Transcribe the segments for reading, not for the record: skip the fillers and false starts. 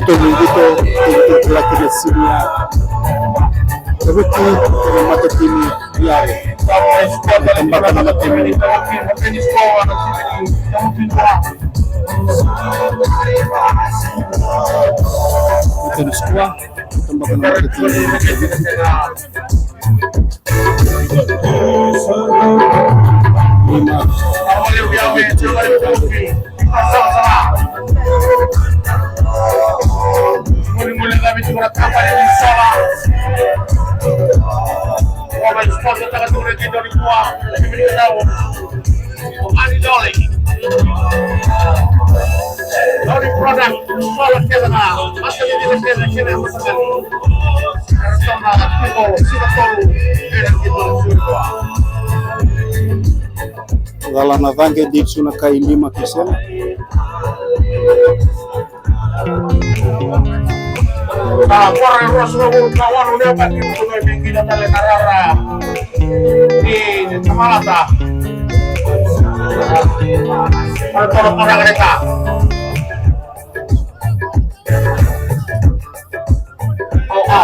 Untuk laki Syria seperti mata tim yang tembakan nama tim ini itu semua tembakan nama tim mulai kami surat kampanye di sana. Orang sponsor tangan turun di dari kuah, lebih banyak tahu. Ani Doli, Doli produk, soal kita nak, masih di dalam kita masakan. Sama people, sudah tahu, dan kita sudah. Kalau navange di sana kailima kisah. Orang Rasulullah kawan udah pasti sudah bikin tali karara di Camalata. Orang mereka. Oh.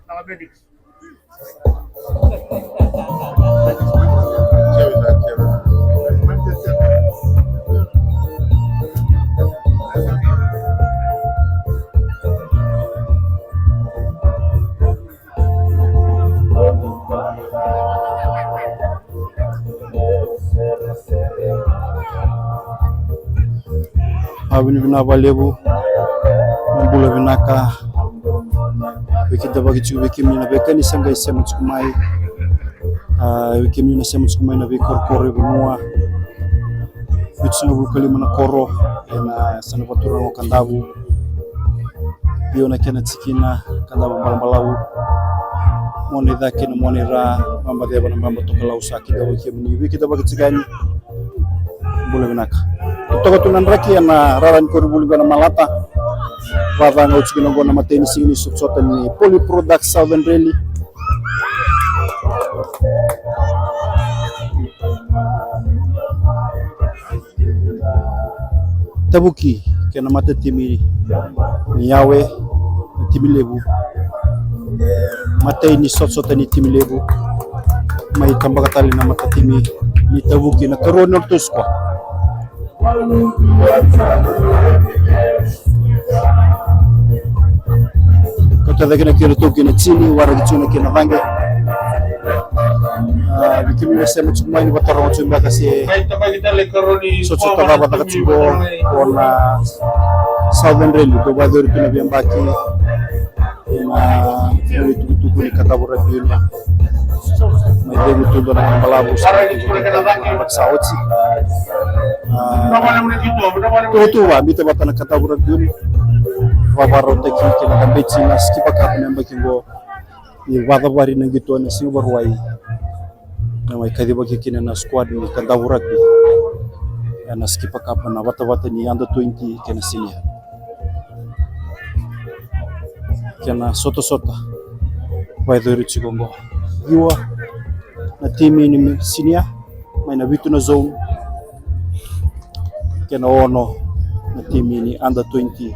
nama medik. Abini vinavalevu mbula vinaka wikida bagichu wikimni na bekani sanga isema chukumai wikimni na sema chukumai na vikorkore vinua vichuna vulkalima na koro na sana patura no kandavu bio na kena tsikina kandavu mbalambalau mone dhake na mone ra mamba deba na mamba tokalau sakida wikimni wikida bagitsigani mbula vinaka toka tunanraki na raran koribuli na malata vava ngau chikino gona mateni sini suksota ni Poly Products Southern Rally tabuki kena mata timi ni yawe timi lebu mateni sotsota ni timi lebu mai tambakatali na mata timi ni tabuki na karono tuskwa kota kena kira toki na chini wara kichuna kena vange bikimi nasema chuma ni batara wa chumba kasi socho tababa takachungo ona Southern Rally to badori tuna biambaki na ni tukutuku ni katabura dunia medemu tundo na malabu sauti tuwa bita batana katabura dunia wabaro teki kena kambechi na skipa kap memba kingo ni wadabari na gitu na silver wai na mai kadiba kina na squad ni katabura bi na skipa kap na wata ni under 20 kena senior kena sota vai do richigongo yua na timi ni senior mai na vitu na zone kena ono na timi ni under 20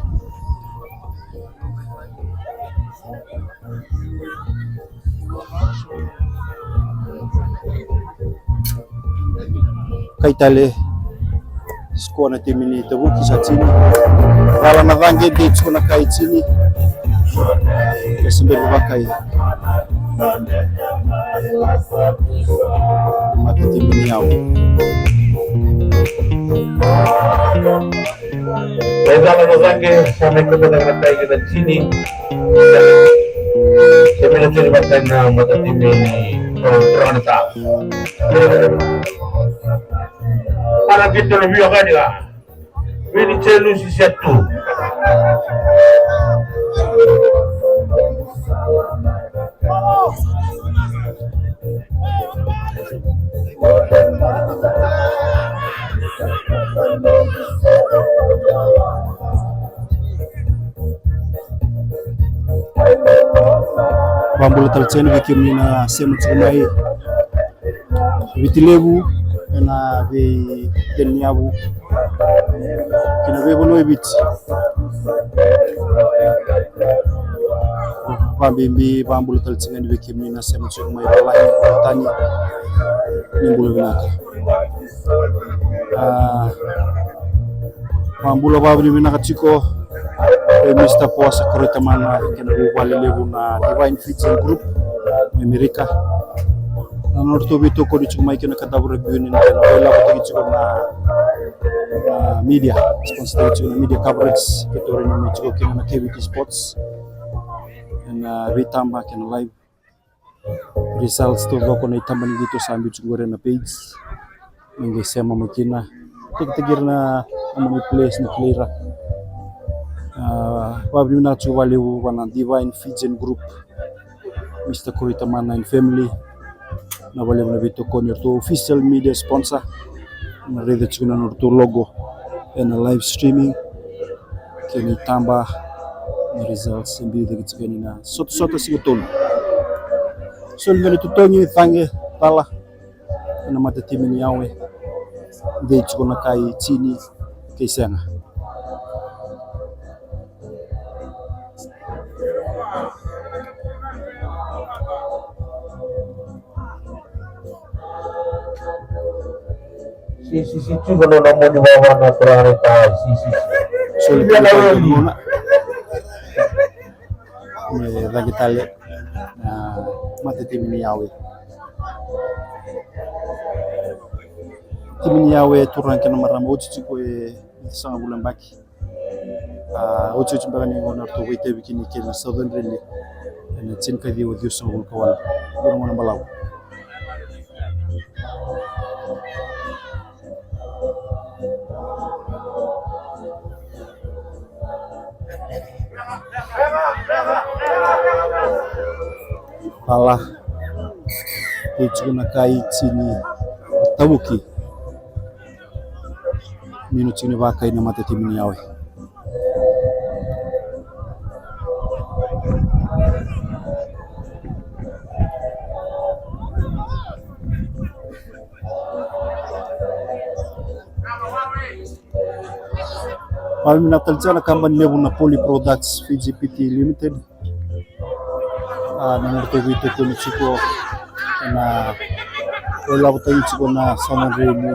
kaitale sikuwa na timi ni tabuki sa chini wala na vange dates kuna kai chini kesembe bakai mata timi ni yao Wenzangu na zange wamekuja na mataifa ya chini semena tulibatana na matatizo ni Toronto para kitu na vio gani la mimi chelu sisi tu Bambula talcheni vikimni na semu tsukumai vitilevu na vi delniavu kina vevono ebiti vambimbi bambula talcheni vikimni na semu tsukumai balai tani nimbulu vinaka bambula babri vinaka chiko Mr. Poasa Korotamana kena wale levu na Divine Fitting Group Amerika na norto bito ko dicho mai kena katabura biuni na kena wala ko dicho na media sponsor dicho na media coverage ketori na dicho kena na KBT Sports na vitamba kena live results to ko na itamba ni dito sa ambicho gore na page ningesema makina tigtigir na among place na clear wabri na chuwaliu wana Divine Fitting Group Mr. Korotamana and family na wale na vito ko nito official media sponsor na rede chuna nito logo and live streaming kini tamba na results imbi de kitgani na soto sigutol so ngani tutonyi thange tala na matatimi ni yawe de chuna kai chini kisanga si chulo no mo ni wawa na trare ta si Sulit Iya, na lagi. muna. May lagi tali na matitim ni Yahweh. Tim ni Yahweh turang kena maram uci ko e sanga bulan baki. Uci mpaka ni ngona to wite bikini ke na southern rally. Na tin ka di audio sanga bul kawan. Bulan ngona balaw. Allah na kai chini tabuki minu chini ba kai na mate timini yawe Mami natalja na company level na Poly Products VGPT Limited na nagtawid ko ni Chico na wala ko tayo Chico na Southern Rally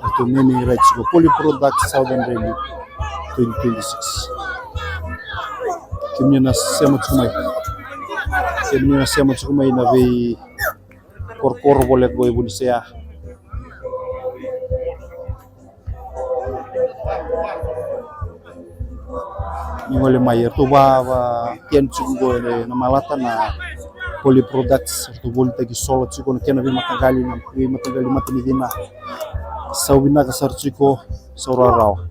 ito naming right Chico Poly Products Southern Rally 2026 kimnya na sema chumay na vi korkor bolet boy bunisya Ningole mayer to ba ken chungo na malata na Poly Products to volta ki solo chiko na kena vi matagali matini dina sawina ka sar chiko saurarao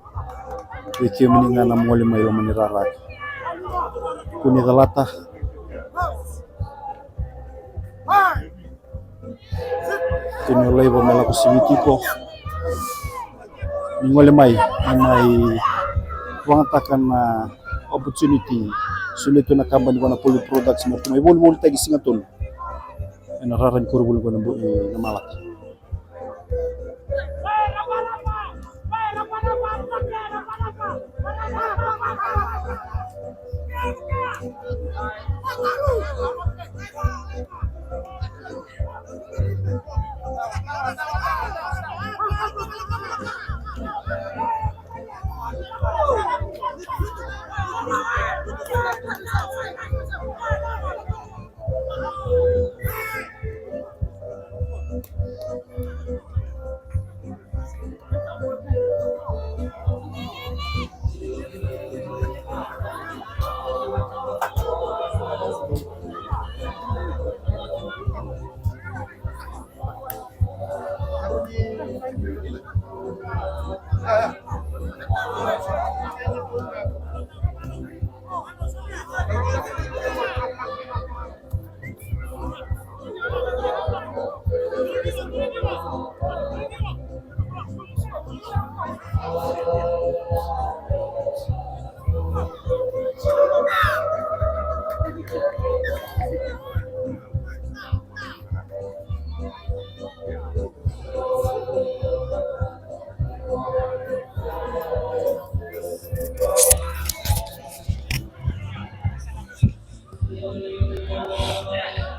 iki meninga na mole mayo manirara kuni galata kuni lebo mela ko sivitiko ningole mai wangatakan na opportunity sulit na company ko na Poly Products mo may bol tagi singaton na raran ko bol ko na malak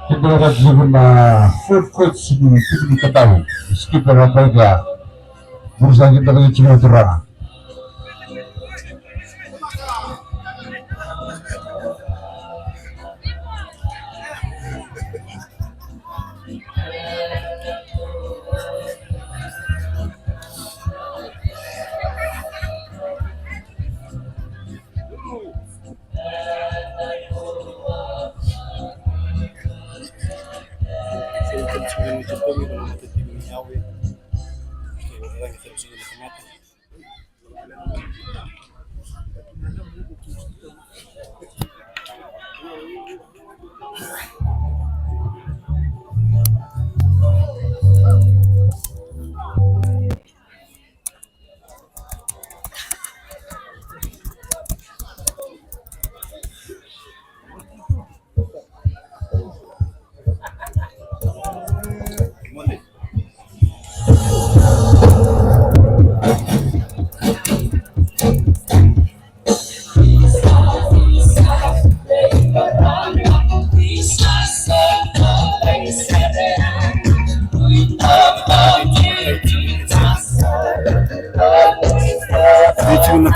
Kita guna food coach ini kita tahu skipper mereka urusan kita dengan cuma terang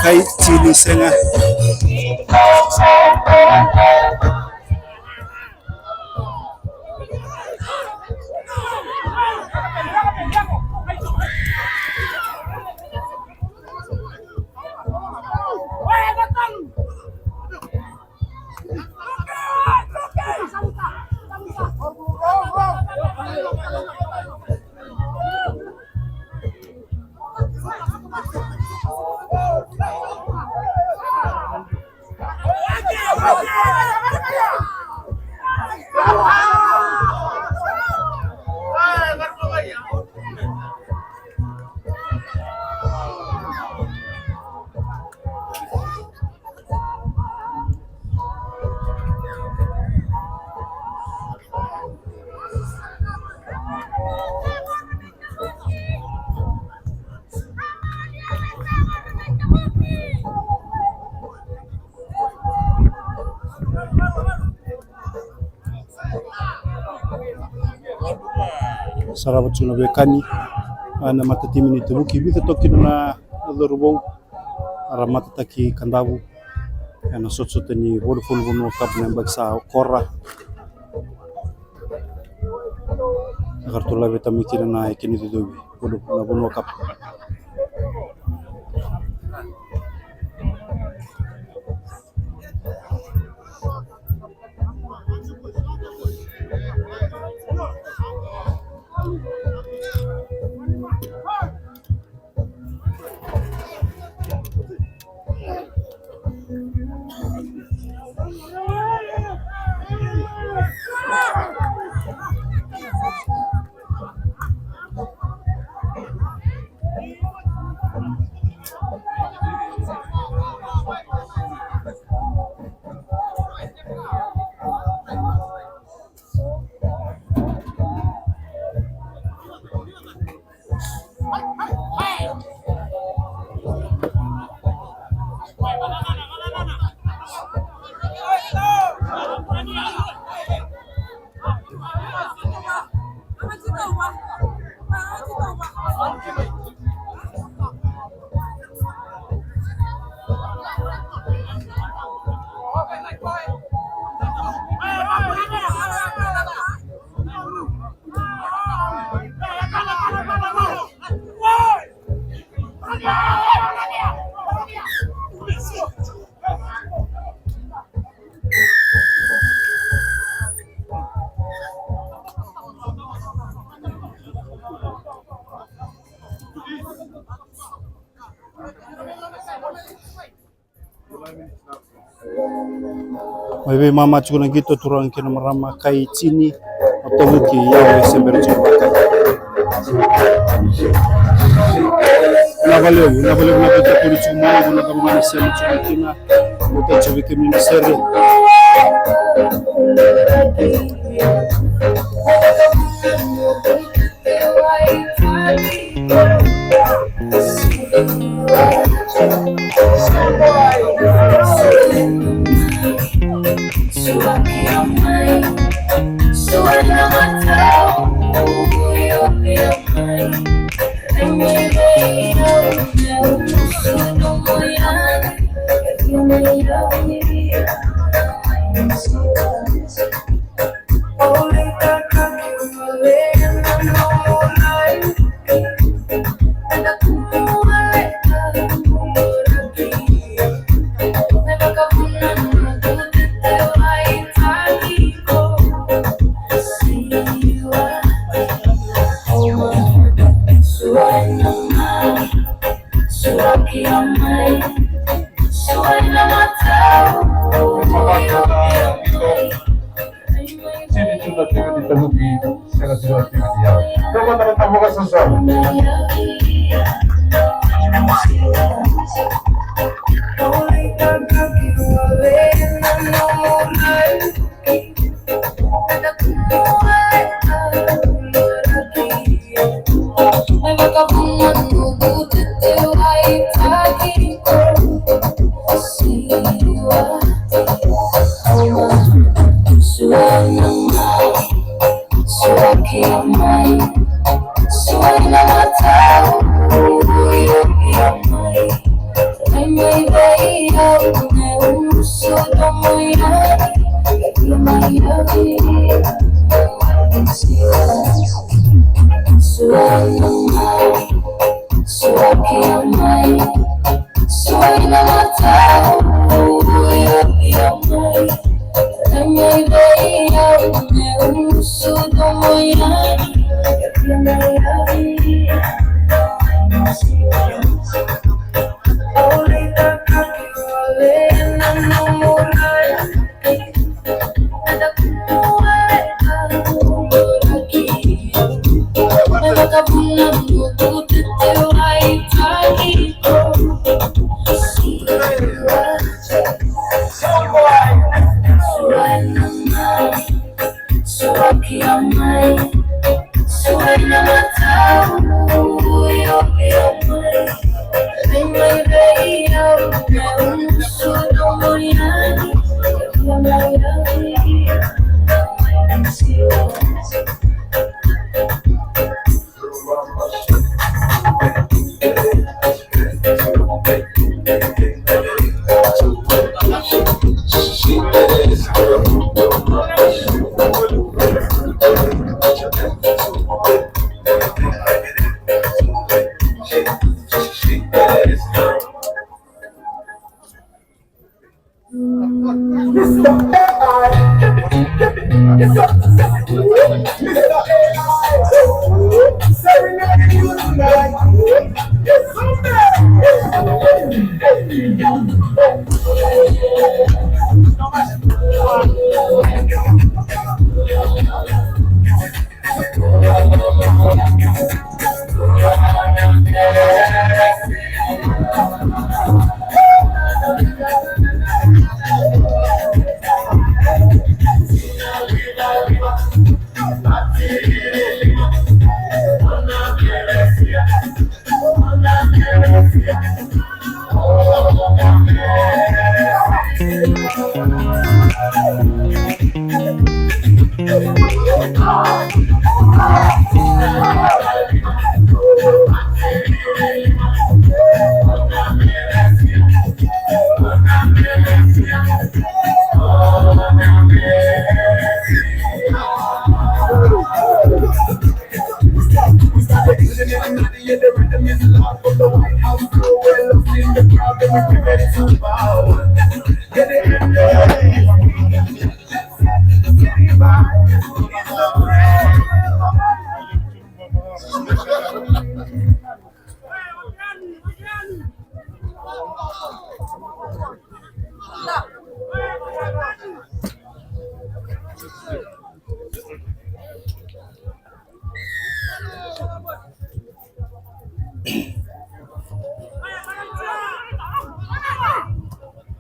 kai chini senga sarabat suna bekani ana matati mini tebuki bita toki na dorbo ara mataki kandabu ana sot ni bolful buno kapne baksa korra agar tola beta mikir na ikini tudubi bodo na buno kap Wewe mama chukuna gitu turang kina marama kai chini otobuki yawe sembere chubaka. Navaleu na beta kuri chuma na kamani sema chukina muta chubiki ministeri.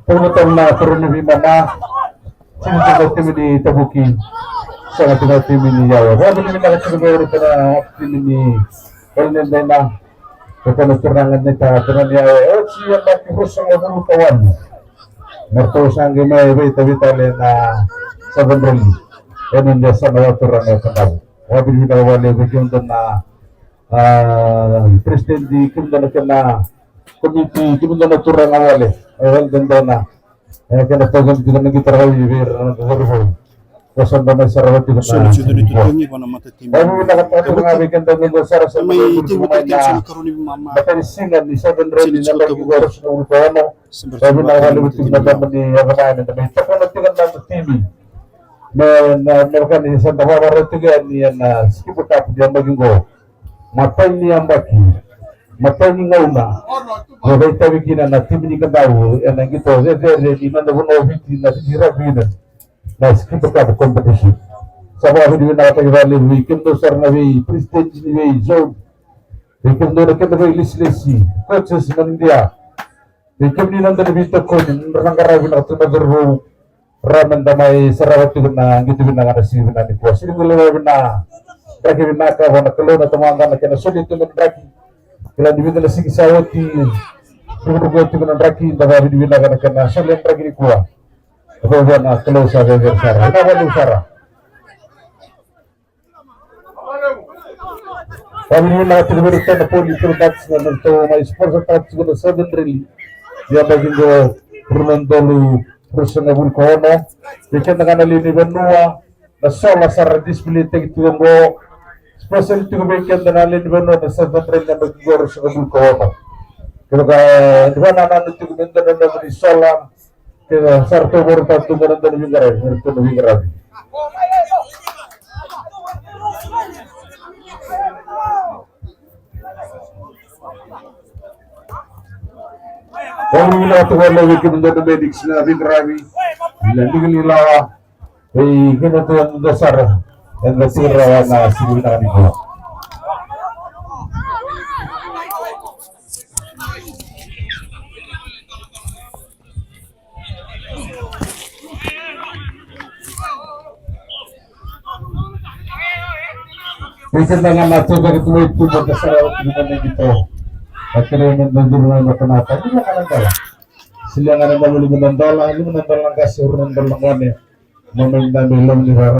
Pemutang na karoon na mana sinusunod kami ni Tabuki sa ating tim ni Yawa. Sabi namin nakatulong ito na tim ni Kalnenday na kapanasturangan nita tunan niya siya makihus ang mga kawan mertos ang gimay wita-wita na sa bandroli yan niya sa mga turang na kanaw. Sabi namin nakawali yung doon na President di kumda na committee kumda na turang awali ay ganda na kaya program kita nang gitarao ibir ang gagawin wasan ba may sarawat dito So, na dito tungi pa na matatim. ay mo nakatato nga weekend daw ng sara sa May mga itim kumain matatim sa na karoon ni mama. matalisingan ni Seven Rally na nag-igoro sa mga ano sabi na kalimutin na naman ni Abanayan na may tapanatigan na ng TV na meron ni Santa Barbara tigan niya na skip up diyan maging go matay niya baki matay ni ngauna Wala tabi kina na tim ni kadaw en ang gito di man na wono biti na sira bina na skip ka competition sa mga hindi na tayo rally weekend do sar na we prestige ni we zone weekend do na kada we lislesi coaches ng India weekend ni nanda ni bito ko nang karabi na to nagro ramen damay sarawat na gitu na nga si na ni kuwas ni ngalaw na kaya na ka wana kalo na tumanga na kana sulit to draki kila dibida na sige sawati surugo to na draki da babi dibida kana sulit draki ni kuwa ko wana kalo sa ver sara na wala sara babi ni na tibida na poli to dats na to may sponsor tats ko na 7 really dia baging go Fernando Personabul ko no dikit na kanali ni Benua na sola sa disability ito mo special ito kumikyan na nalin mo na sa tatrin na magigoro sa kabul ko ano. Kaya di ba nanan ito kumikyan na naman sola kaya sarto mo rin tanto mo rin nabinggaran. Kalau kita tuh lagi kemudian medics na bingrawi, landing nila ay kita tuh yang dasar yang dasar na sigurita nila. Bisa dengan nato dari itu dasar kita gitu. Akhirnya menurunkan mata-mata ini makanan dalam. Silangan ada boleh menontola, ini menontola kasih urun berlangganan, meminta belum dirara.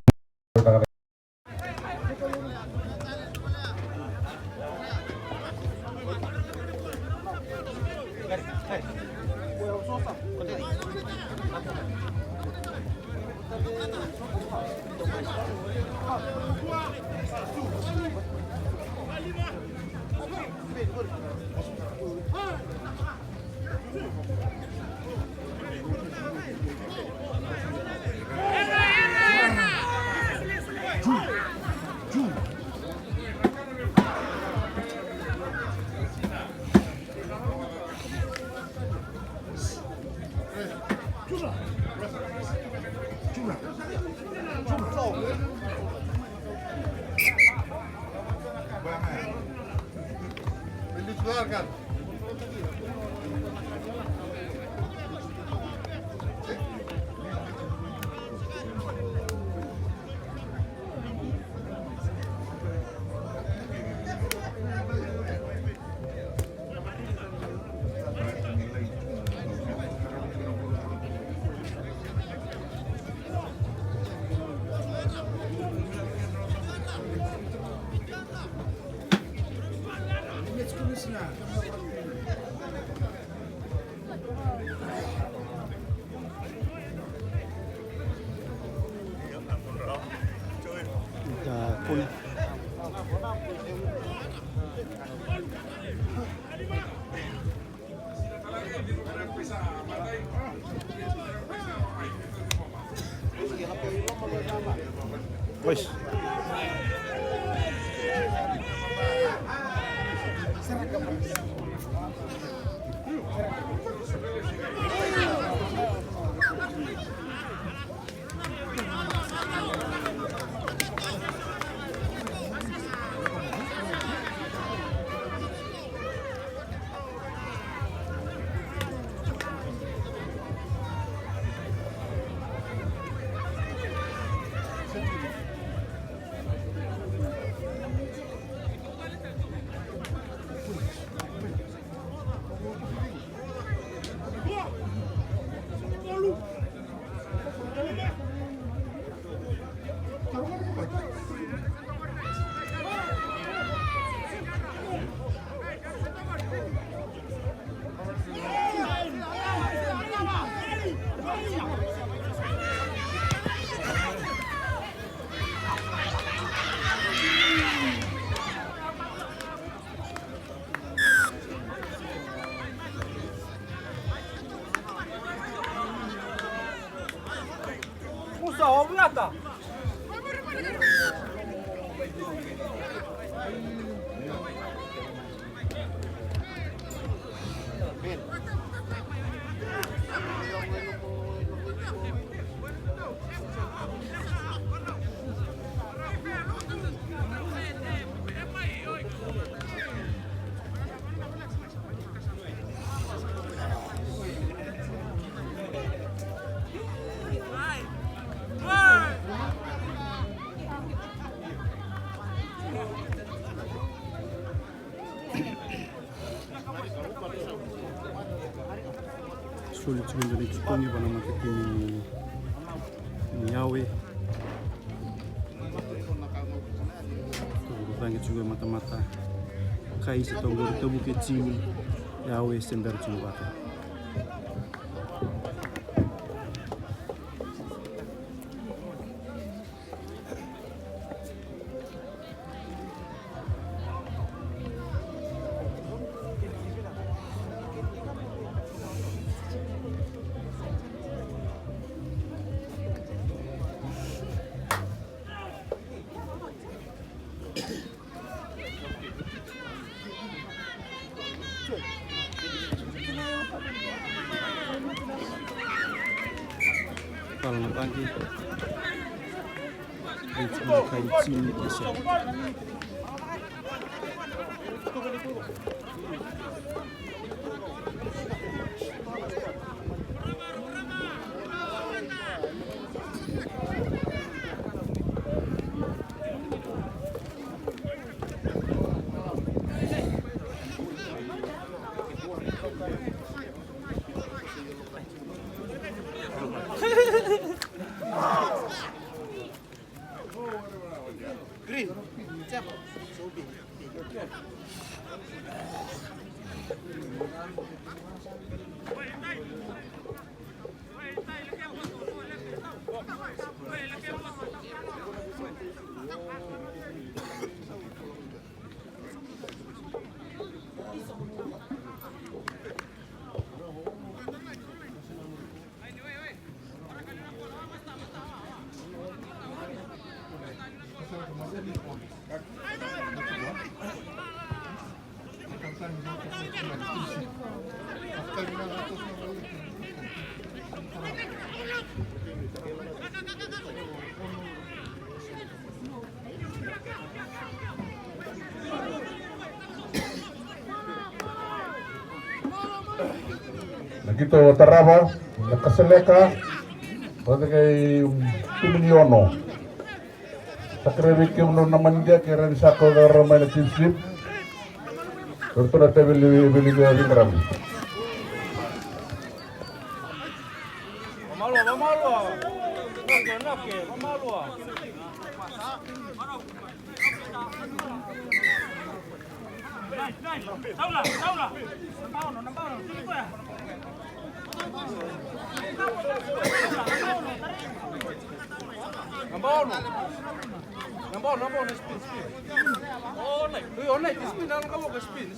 Wes. Sulit juga dari Jepang pada mata ini Yawe. Tuh juga mata-mata kai setonggo itu bukit cium Yawe sendar Jumata. Begitu terapa, nakaseleka, berarti kayak Piminiono. Sakrebi kim no naman dia kira di sako dari main team slip. Bertulah beli ringram. Nambah, spin. Online, spin, dalam kamu ke spin.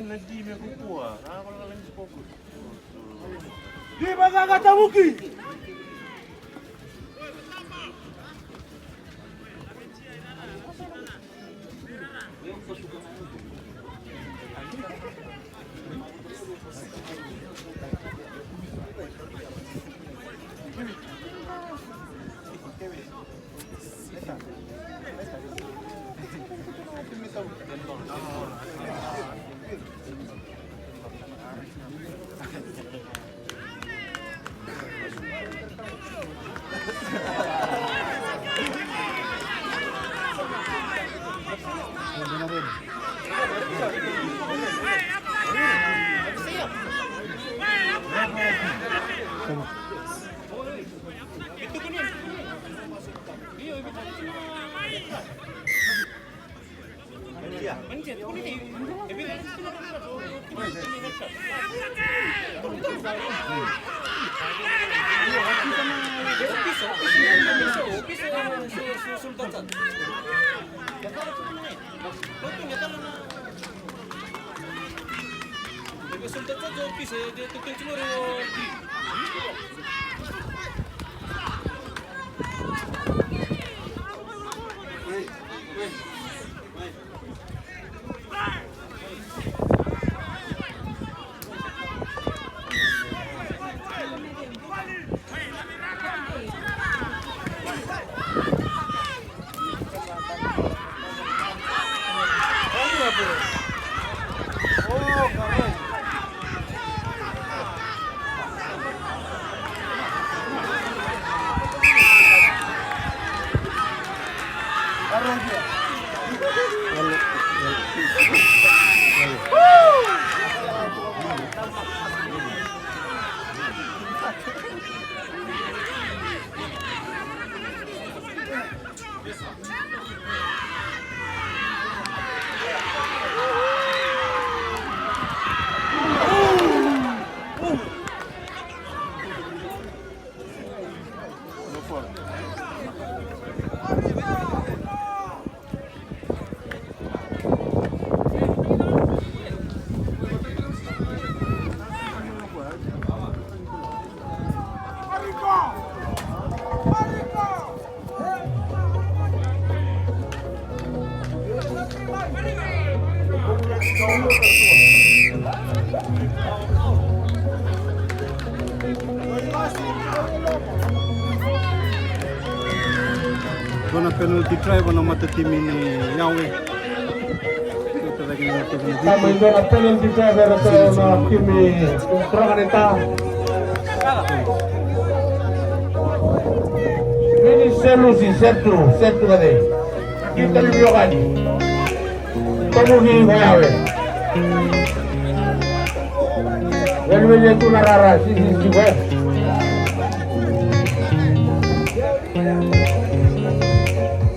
Lagi imekuwa kalau kalian fokus. Di bangga kata Muki. Buona penalty try, buona mata tim ini Yawe. Kami itu na penalty driver na kimi kurangan eta. Ini solusi satu kali. Kita lihat kamu ni Yawe. Welwel itu narara sisi juga.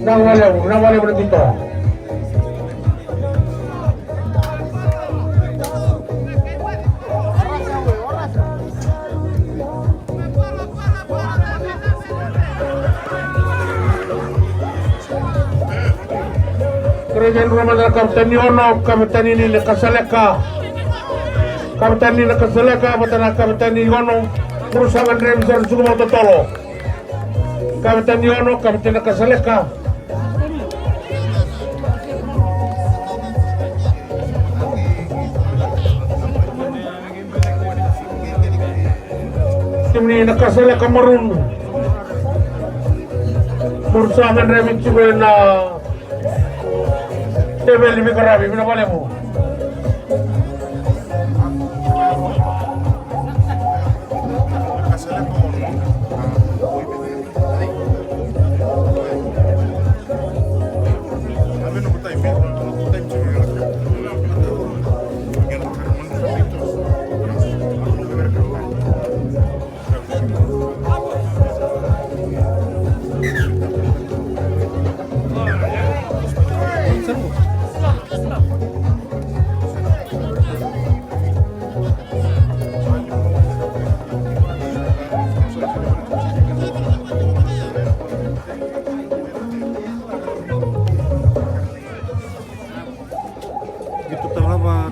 Nawale berhenti toh. Presidente Ramadan Kapten Yono, Kapten ini Kasaleka, Kapten ini Kasaleka, Kapten Yono, perusahaan Remser Sukumoto Tolo, Kapten Yono, Kapten Kasaleka. Tim ini Kasaleka Marun, perusahaan Remser Sukumoto Tebel lebih kerabi, mana boleh mu?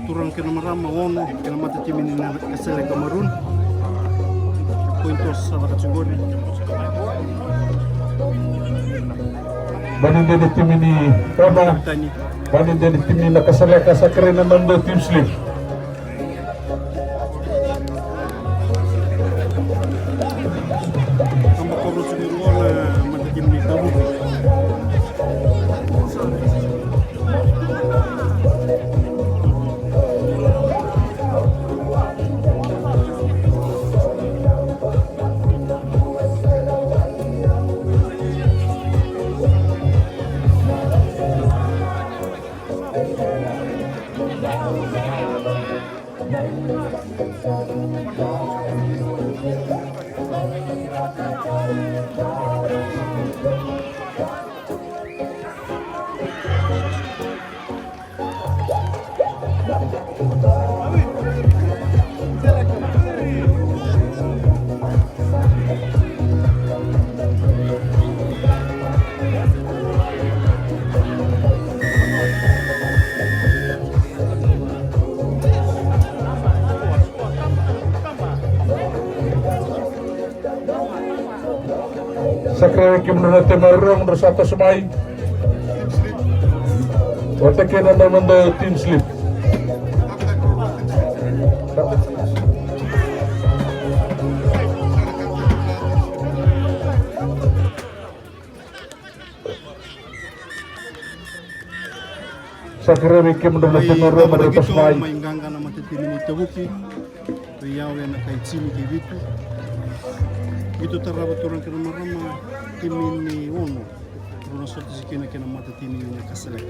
Turang kena marama ono kena mata tim ini na kasele Kamarun pointos sa kategori Banin dari tim ini Rama, banin dari tim ini nakasala sa karena nando tim slip. ambak kobro siguro na mata tim ni tabu Sakra kim na temarong do satu semai. Wata kena nando tim slip. Sakra kim na temarong do satu semai. mainganga na mata tim ni tabuki riyaw na kay chini kay vitu itu terdapat turang kena marama tim ini ono Bruno sorte si kena mata tim ini kasele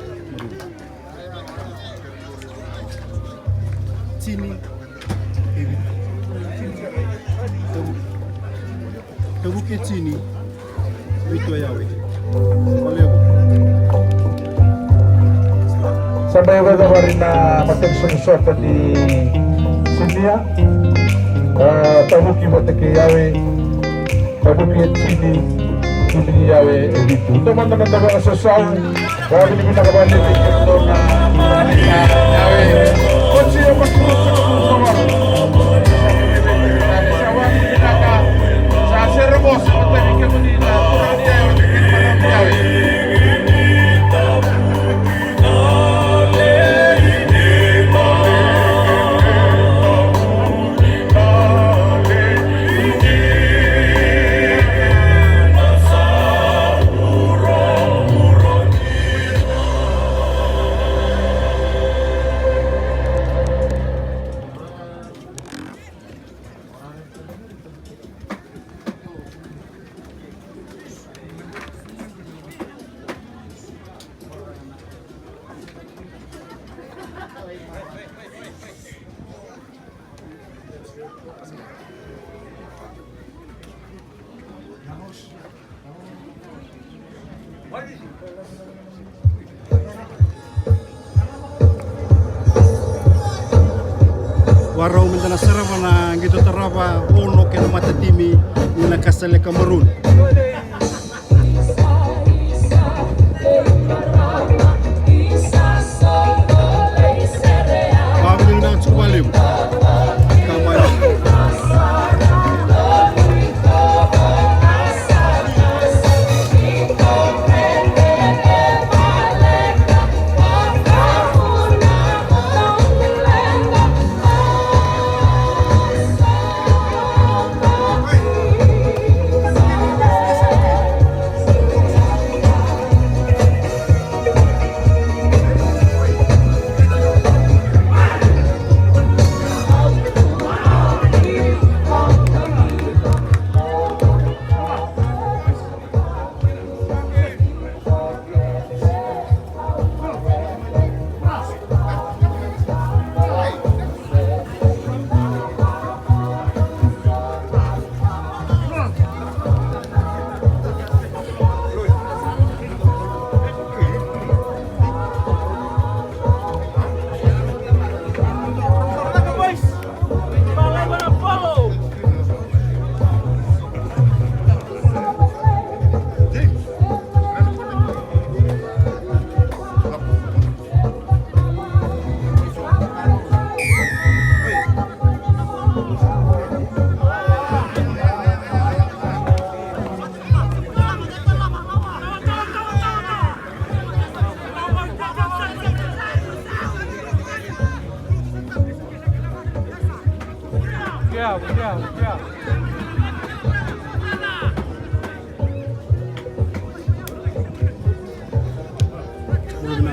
chini tabuki chini vitu yawe valeu Sampai pada hari na makin sesuatu di sini ya. Tabuki matake yawe. Tabuki sini sini yawe editu. Teman-teman tahu sesuatu. Kalau ini kita kembali ke Indonesia yawe. Kunci yang betul sama. Saya serobos matake kemudian kurang dia yawe. Warau mentana serava na gitu terava ono kena mata timi na kasele Kamarun. Isa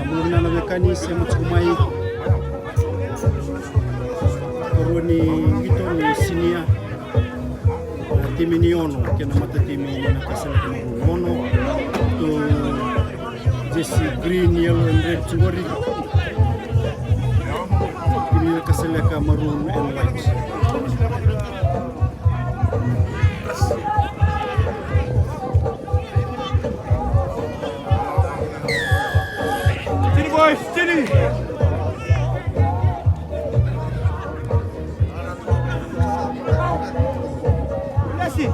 Mulina na mekani sema tukumai koroni ngito ni sinia na timi ni ono kena mata timi na kasala kama ono to jesi green yellow and red chungori timi na kasala kama maroon and white. Boys, steady! Messi!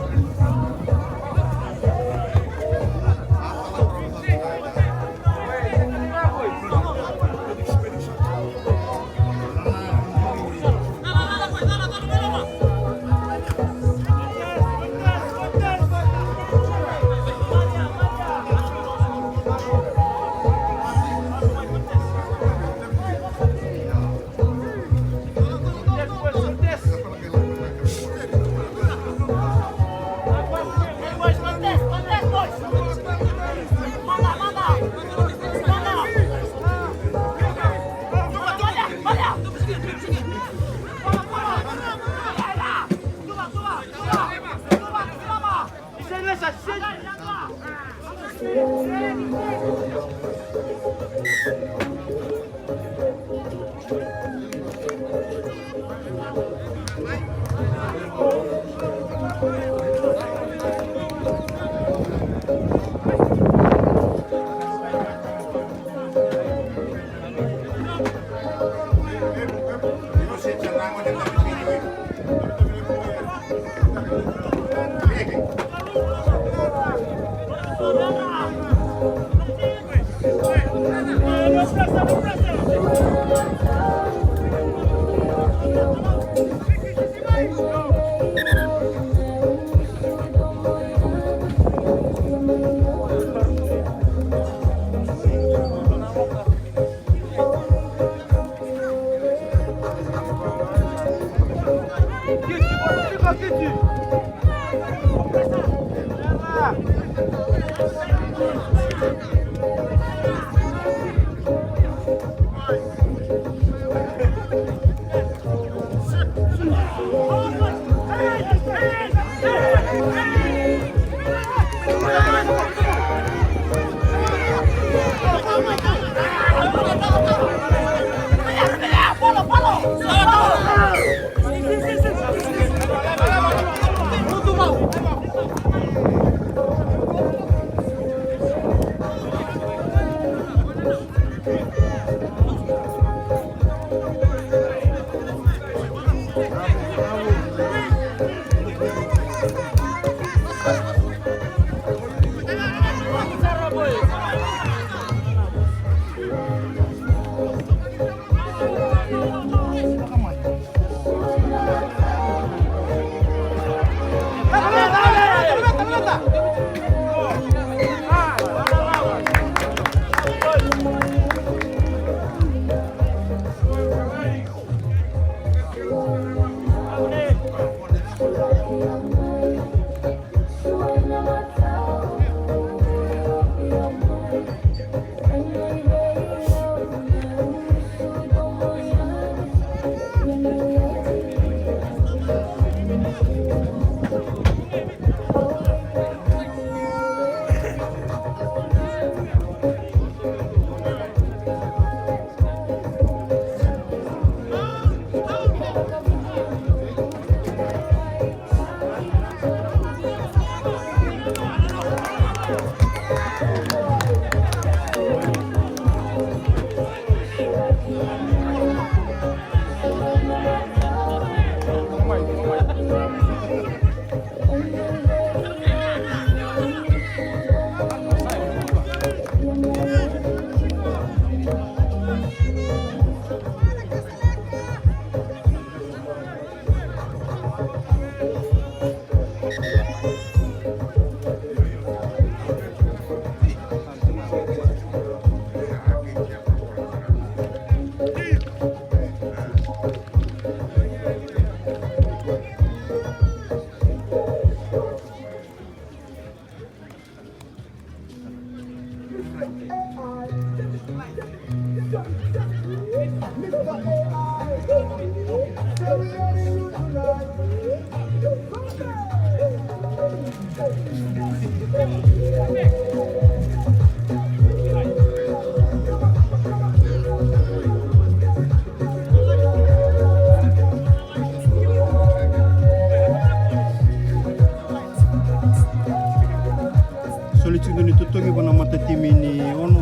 Solid ni tutungi bona mata tim ini ono.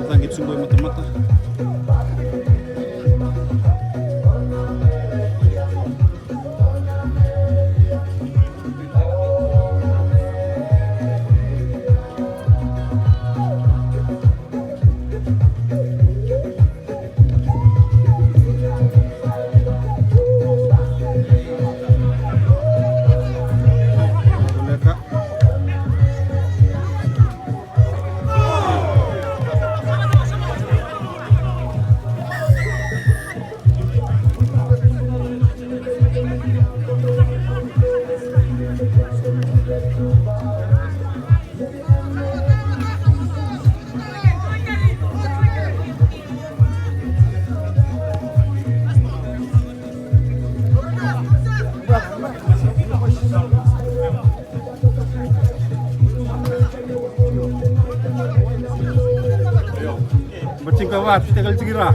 Tangit sungguh mata-mata. Bercingkawat, tegal cikira.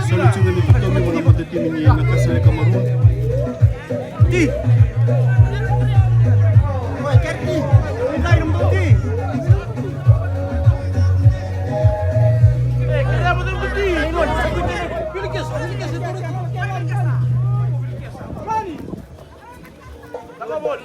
Soluzione di tutto mi volevo determinare la casa del Camerun. Di! Vai, Kerti! Dai, non butti! Kita betul butti! Pilih kes, itu Lama bol.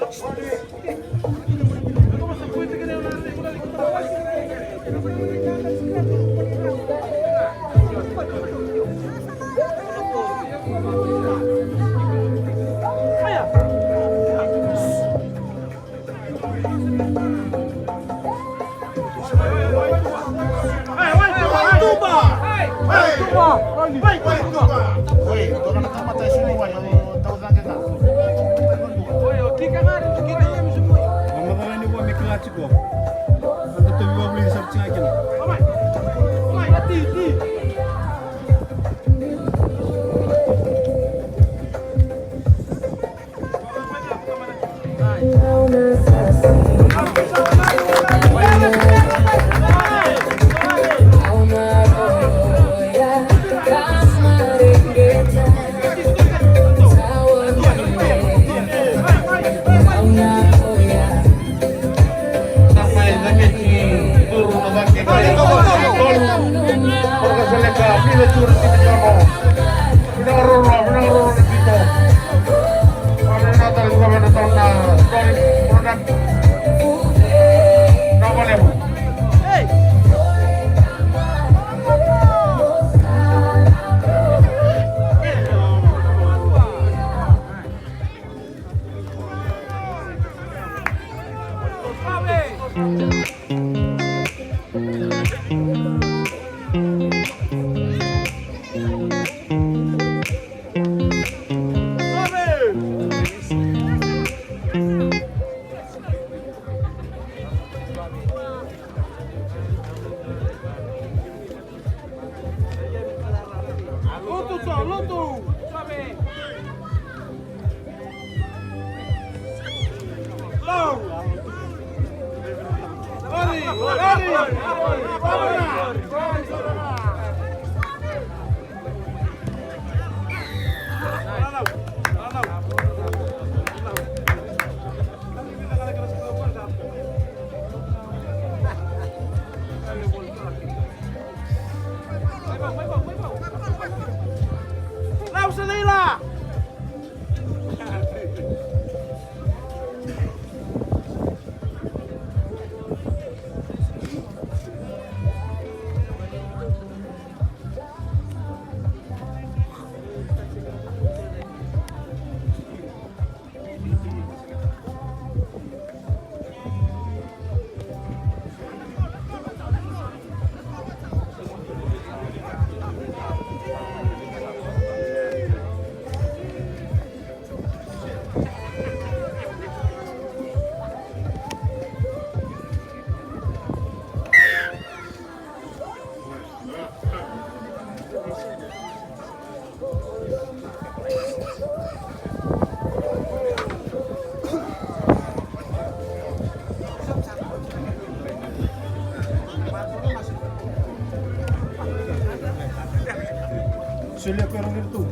Celui-là qui est en retour.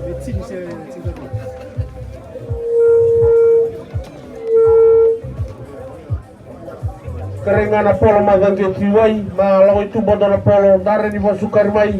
Mais si, c'est d'accord. Keringan na polo magange tiwai, malaw itu bodo na polo, dari ni masukar mai.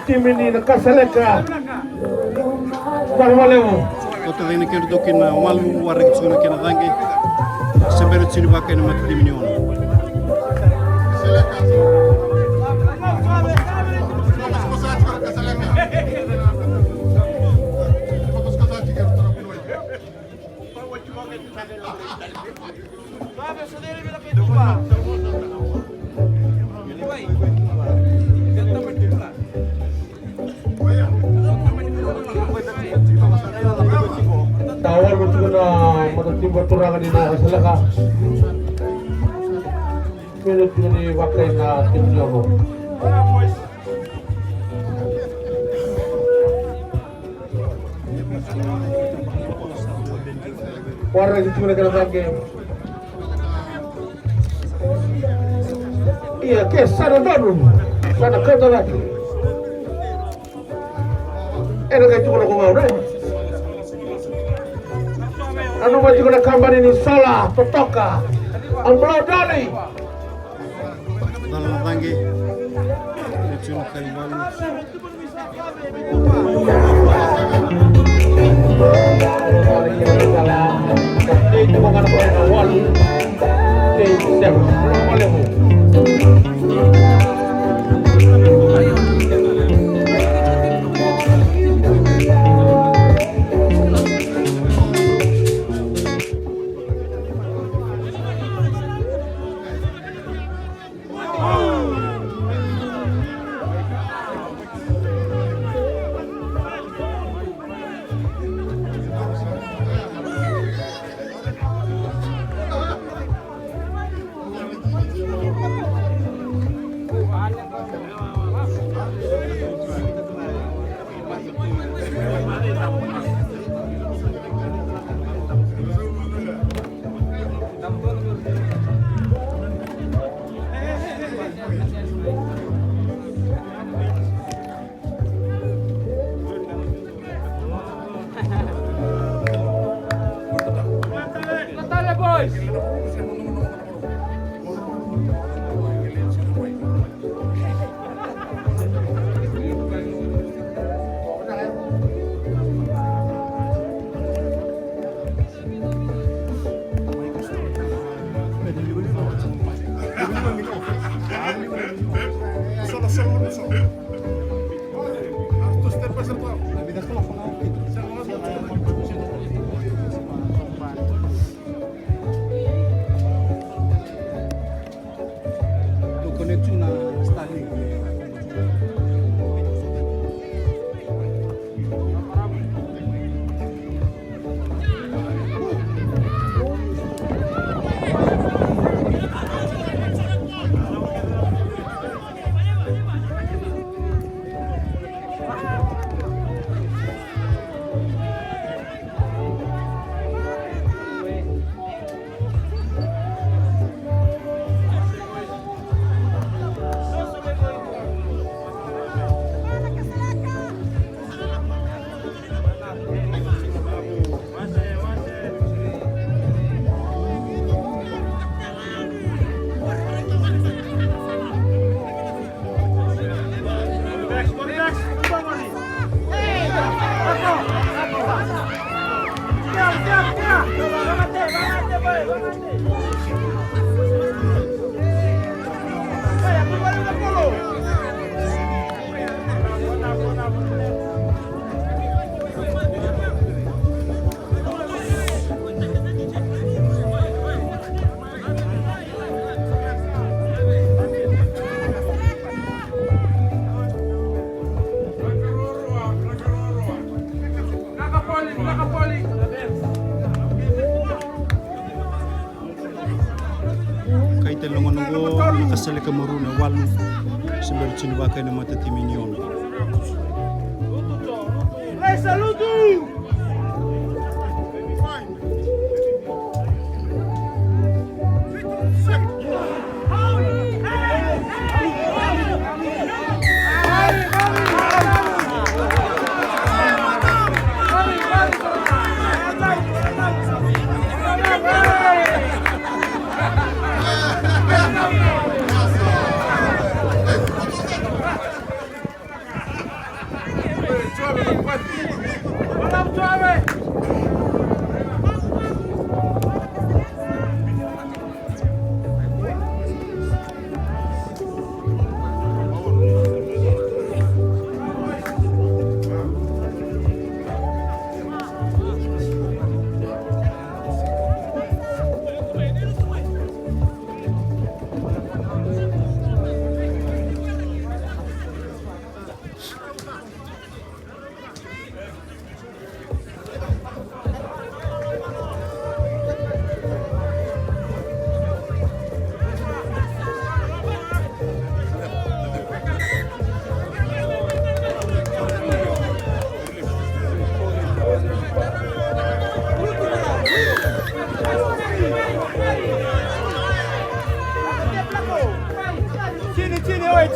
Tim ini nakaseleka. Barwalewu. Kota ini kena dokin malu warga itu kena dangi. Semberit sini pakai nama tim ini ono. Tawar betul na matatim berturangan di na selaka. Minut ini pakai na tim jogo. Warna itu mereka lagi. Iya, kesana baru. Sana kata lagi. Enak itu kalau kau mau deh. Anu maju kena kamban ini salah, totoka, ambil dali. Dalam tanggi, cuma kali baru. Itu bukan apa awal. Siap, boleh. Kasale kamaruna walu sebelum sini pakai nama teti minion. Saludo!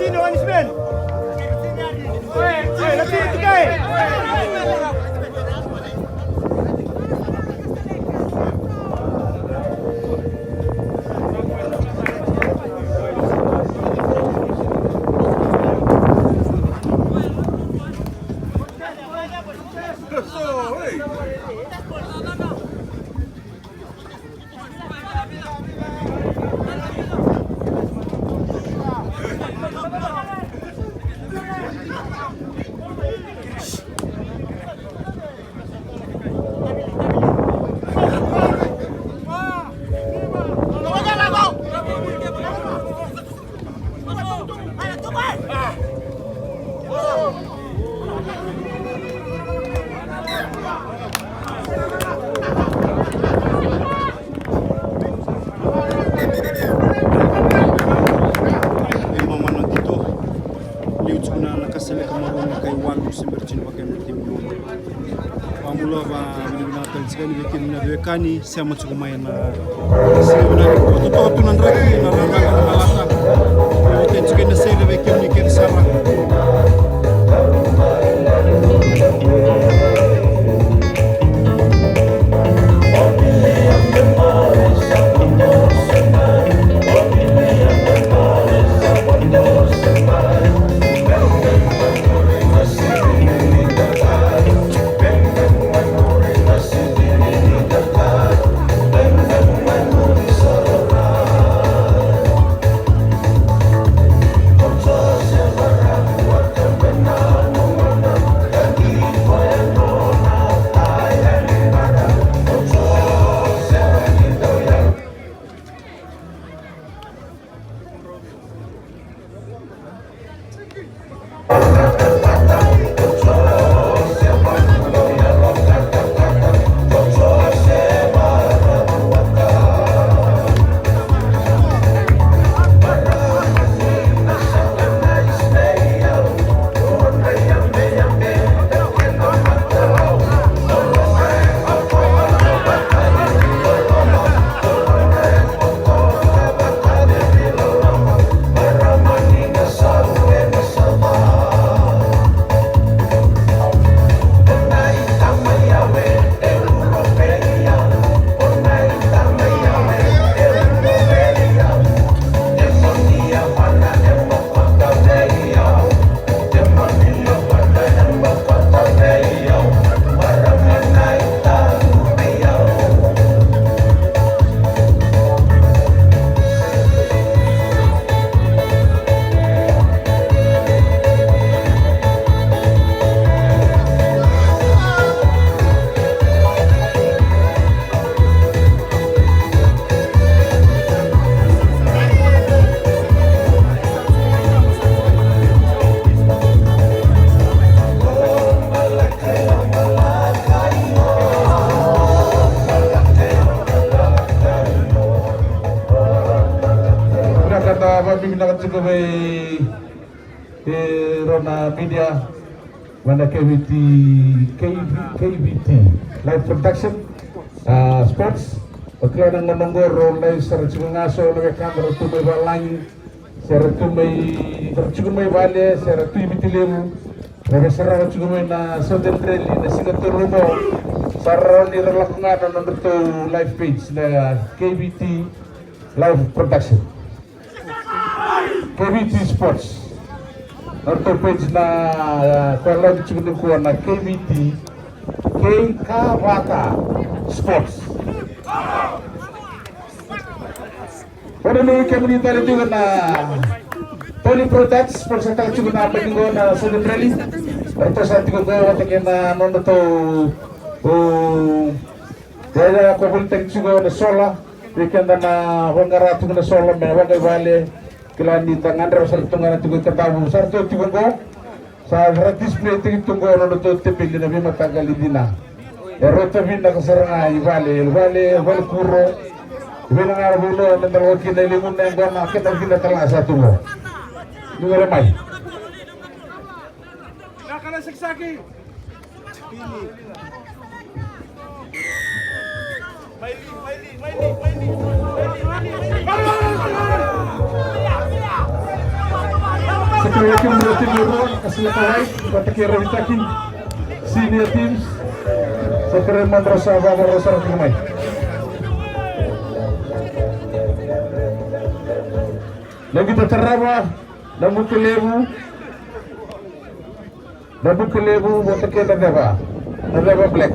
Sini Wanismen. Let's see today. balu simberchin bagai tim dulu. Pamula ba binibinatal sekali bikin na bekani sama cukup main na sebenarnya foto tunan raki na lalata bikin sekali na sele bikin nikir sarah. Rona Media mana KVT live production sports pagkailan ng nanggoro na sa ngaso na kamera tumay balang sa tumay vale sa tuimitilem na sa tumay na Southern Rally na sinaturo mo sa ron iralakungan ng to live page na KVT live production KVT Sports. Narto page na kalau dicukupin kuat na KVT Kawaka Sports. Pada ni kami tadi juga na Tony Protats sports yang cukup na peninggo na Southern Rally. Narto sa tigo ko watakin na nono to kaya ko bulteng juga na sola. Weekend na wangara tu na sola me wangai vale. Kailan di tangan rasa tungan itu kita tahu sarto tunggu sa display tunggu ono to tepili na bima tagali dina erota vinda kasaranga vale kuro vina ngar bulo nandalo kinai limun na ngona kita vinda tala satu mo dua mai Nakala saksaki. Maili. Sekretar Tim Euro Kasilakawai Batakir Rawitakin Senior Teams Sekretar Mandrasa Baba Rosa Rumai lagi terterawa Nabu Kelebu Batakir Nadeva Black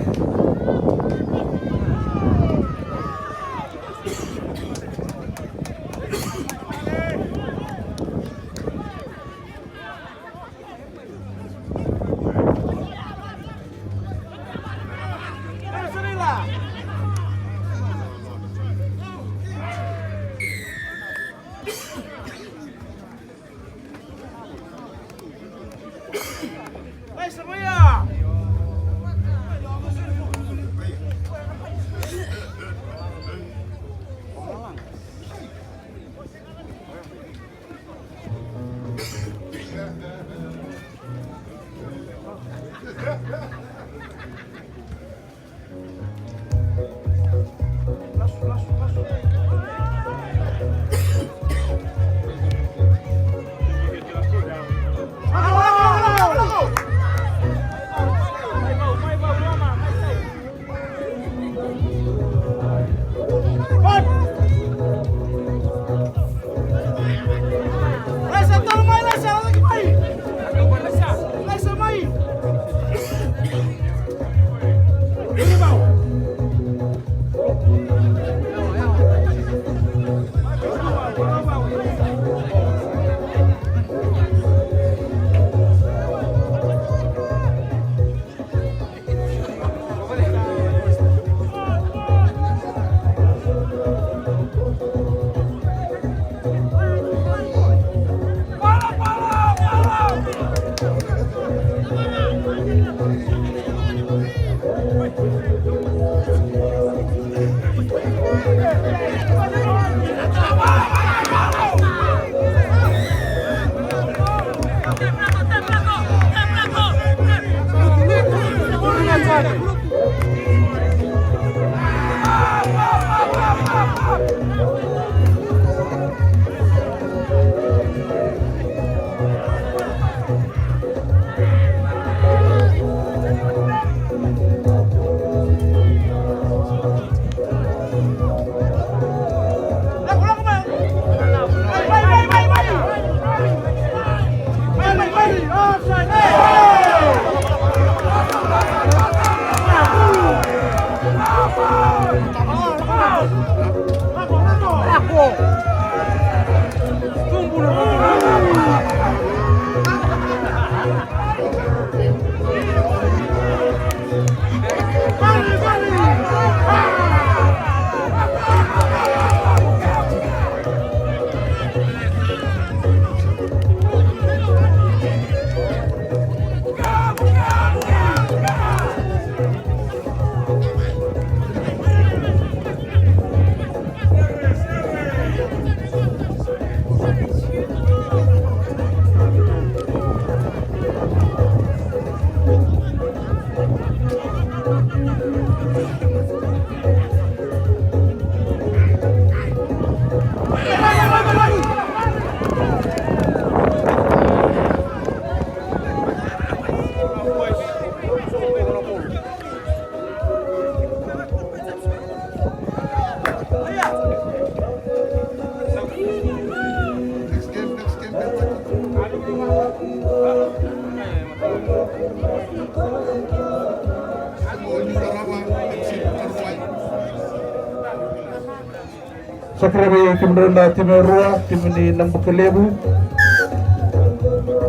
Sakrabe kimrenda timerua timini Nambukelebu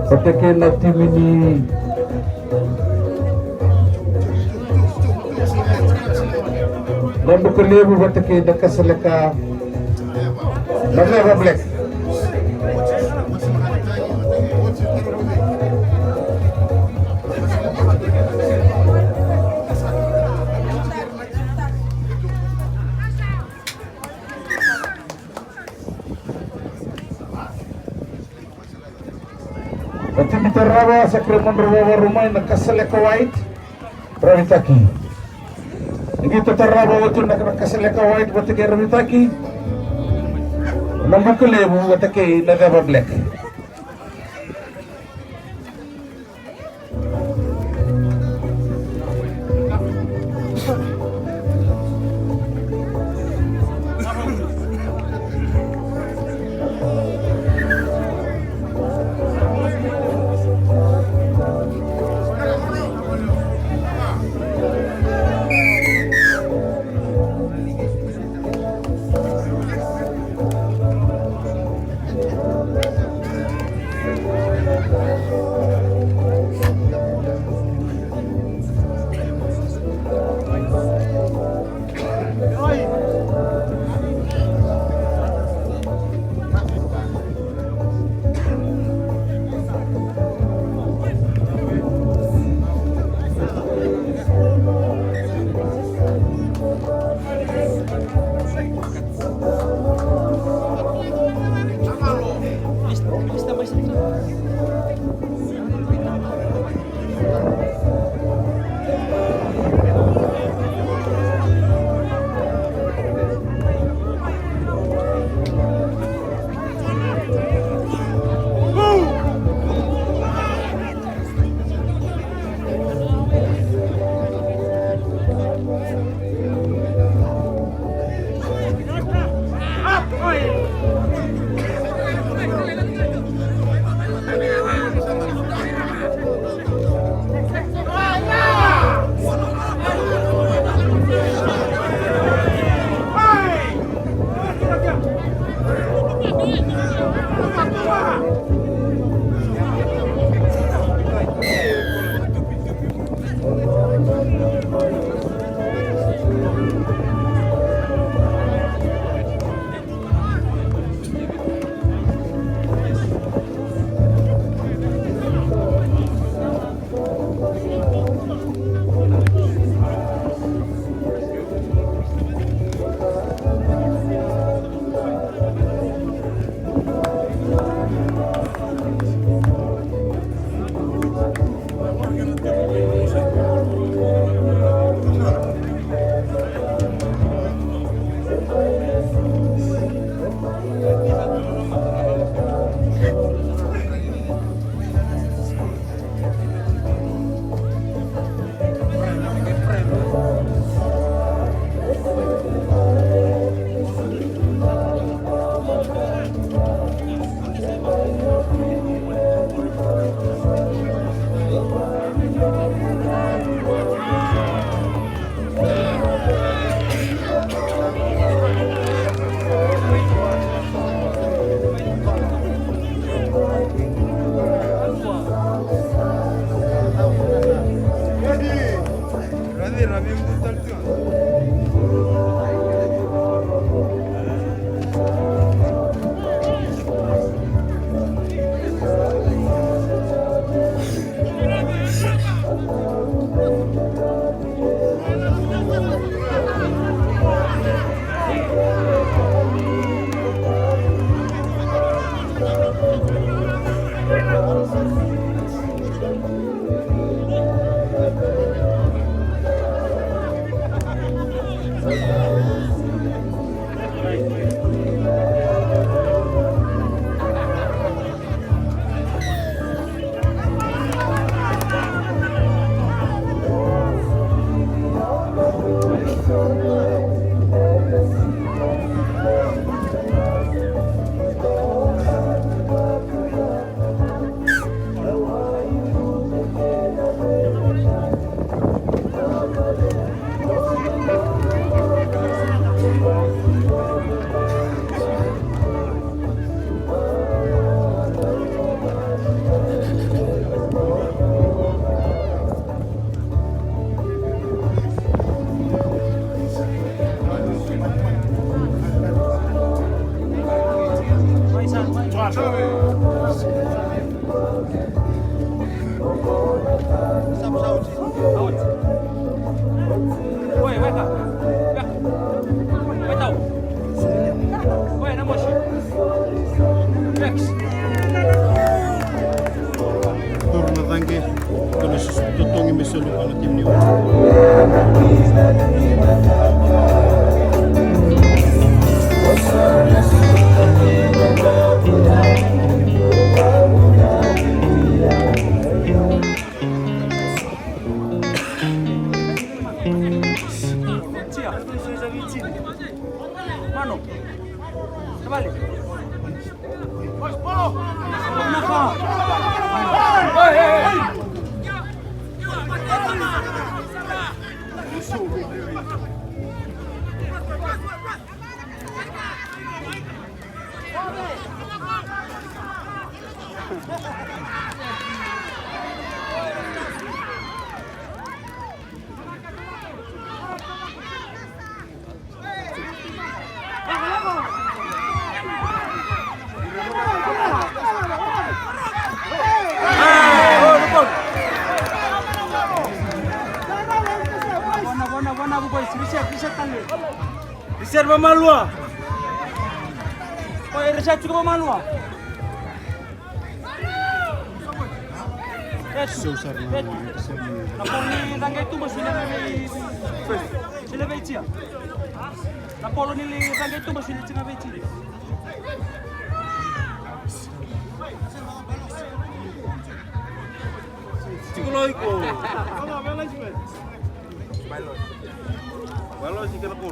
Pateke na timini Nambukelebu Pateke na Kasaleka Nagava Black Tim Terrawa Sakreman Rawa Rumai na Kasaleka White Ravitaki Nagito Terrawa Watu na Kasaleka White Watake Ravitaki Nambukelebu Watake Nagava Black Turun tangke kalau tutungi misalnya kalau tim ni. Mano, kembali. Buona, boys. Reset kali. Reset Mamalua. Boy, reset juga Mamalua. Susah ni. Napol ni tangga itu masih lebih cia. Napol ni tangga itu masih lebih cia. Psikologiko. Balos si Kenapur.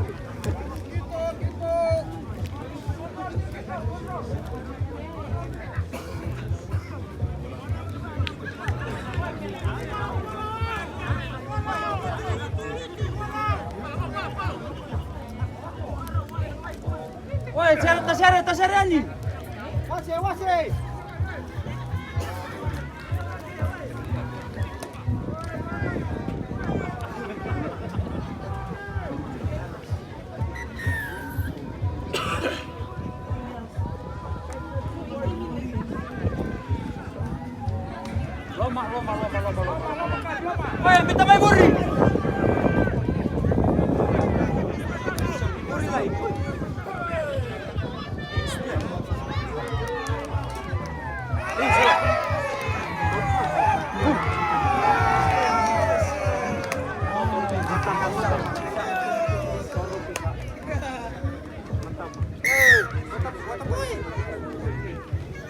Woi, tasare ani. Wase. Loma. Woi, minta mai buri. Buri lagi.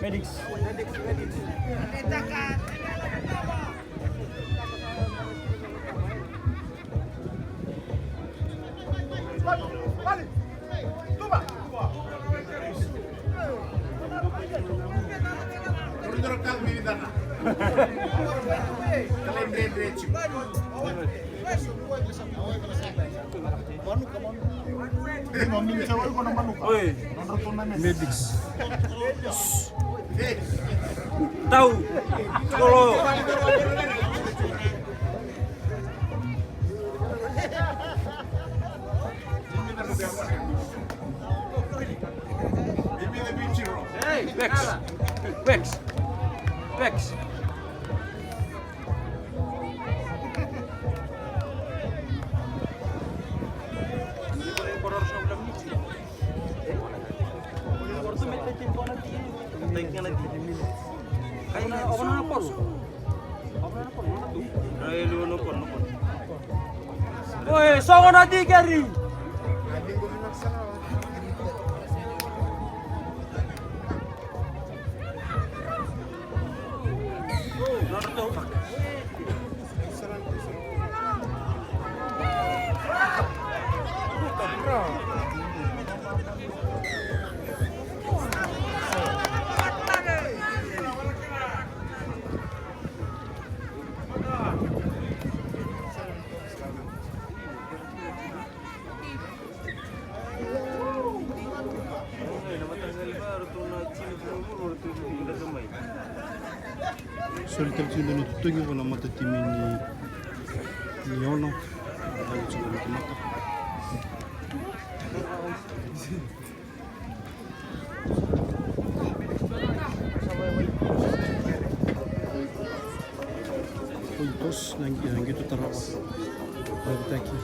Medics. Medics. Tahu kalau Bex. Woi, songo nanti kari. Solitamente no tutungi wana mata timi ni ono. Lalu juga nak mata. puntos yang gitu terawat bertaki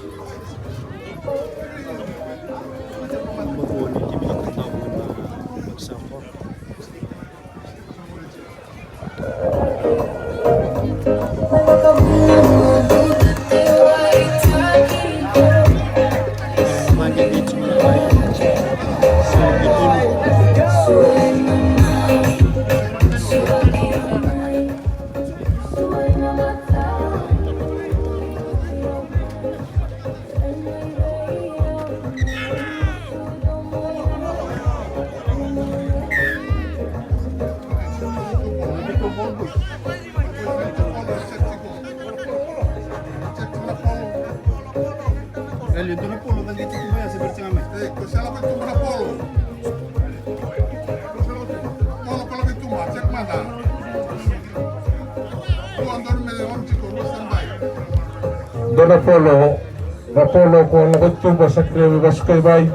nomor 2 ini di pertarungan bersama Itu na polo kan gitu ya seperti kami. Kesalahan itu mana polo? Polo kalau itu macet mana? Tuh andor melewat cikgu standby. Dona polo kalau itu bahasa krewe bahasa kai.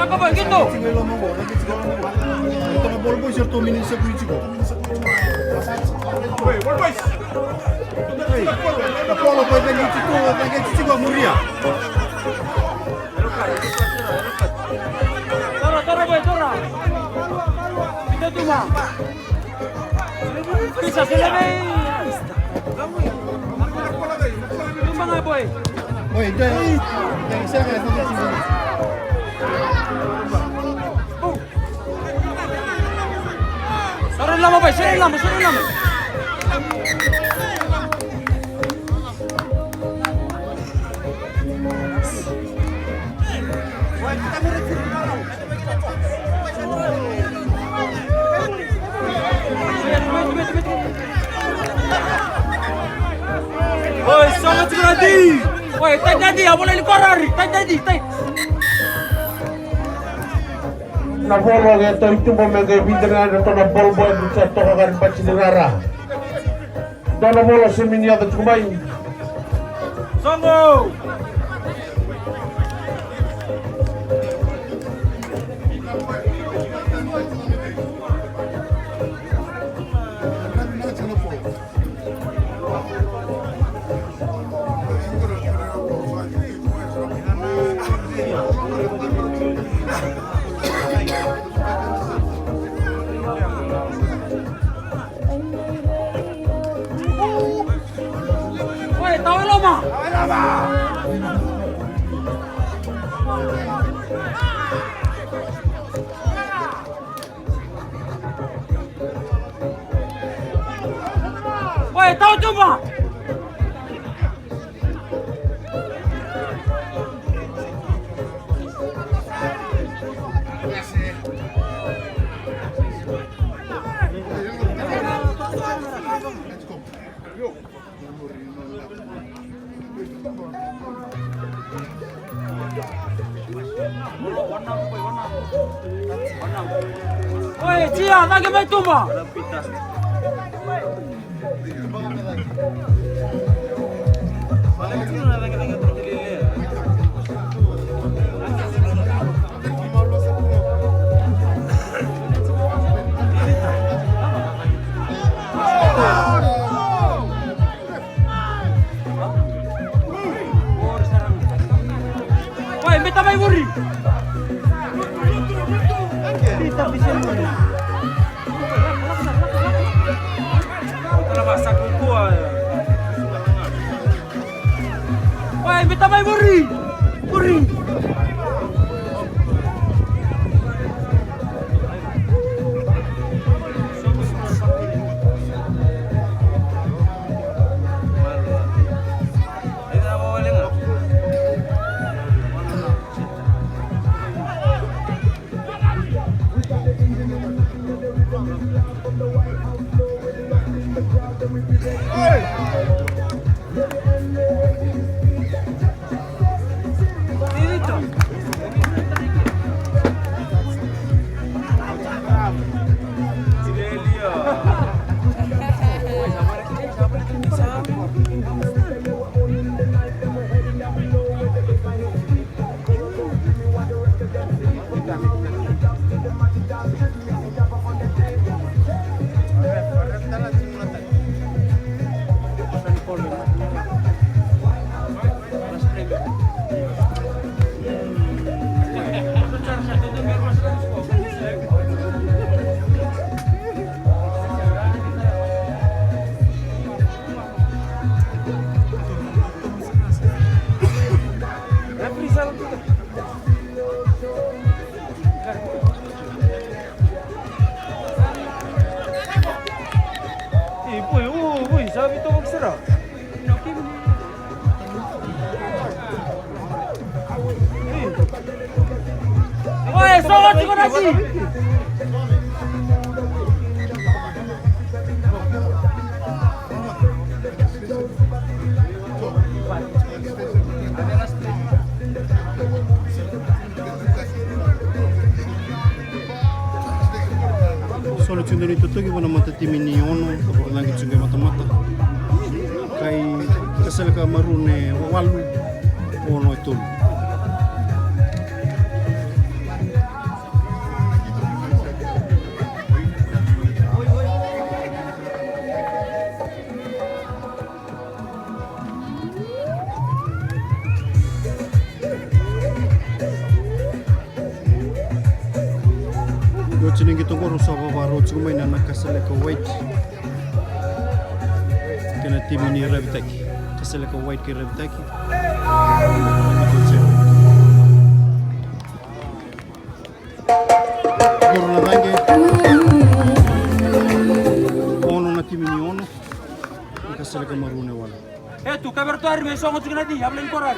Apa ba gitu? Ito na ball boy sir 2 minutes sa kuichi ko. Hey, ball boys. Hey, na polo boy na gitu ko muria. Tora boy, tora. Kita cuma. Bisa selesai. Cuma nggak boy. Boy, yang isa ka sa kuichi. Sorry lama boy, sorry lama. Oi, sangat berhati. Oi, tak jadi, ya boleh dikorar, tak jadi. Na polo gitu itu memang bintang atau na bol boy bisa tokakan paci denara. Dona polo seminya tu kumai. Songo. Oi, tahu lama. Oi, tahu coba. Oi, Cia, lagi main tumba. Oi, minta mai muri. Kita bisa muri. Kalau masak kuah. Oi, minta mai muri. Muri. Uy, sabi to magsara. Oy, sokot ko na si. Soalnya cuma itu tuh gimana mata tim ini ono, kapur lagi juga mata-mata. Kai kesel ke marune walu ono itu. Sini kita ngurus apa baru cuma ini anak kesel ke white kena tim ini rabitaki kesel ke white ke rabitaki corona lagi ono na tim ini ono kesel ke marune wala Tu kabar tu hari besok ngomong nanti, habis koran.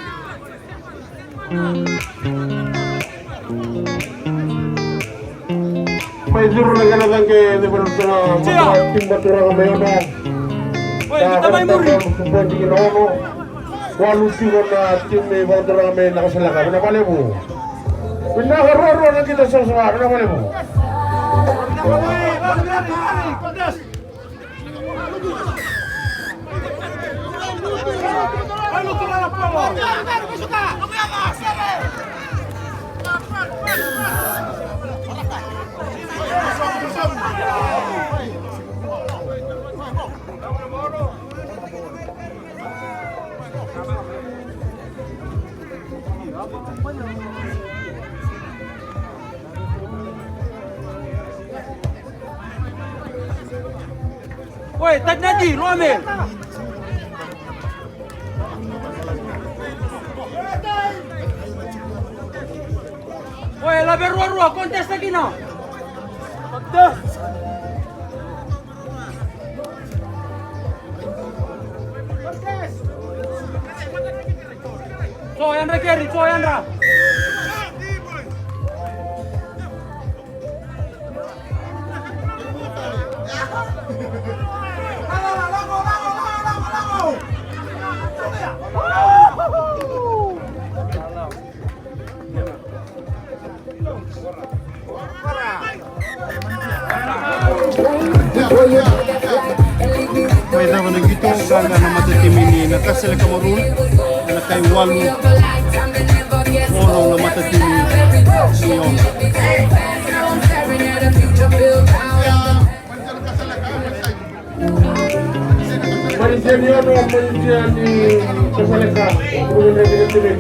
May zuro na ganagan kay develop na tim batura ng mayon. Kita may muri. Sumpati kinono. Walu siguro na tim may batura ng mayon nakasalaka. Pinapali mo. Pinakaroro na kita sa suha. Pinapali mo. Woi, tak nanti, Romel. Woi, laber ruah-ruah, kontes lagi no. Kontes. So, Yandra kiri, so Yandra. May dapat nagito ganda na matatim ini nakasal ka marun na kay walu ono na matatim siyon. Malaysia ni ano, Malaysia ni Kasaleka. Kemudian dari sini.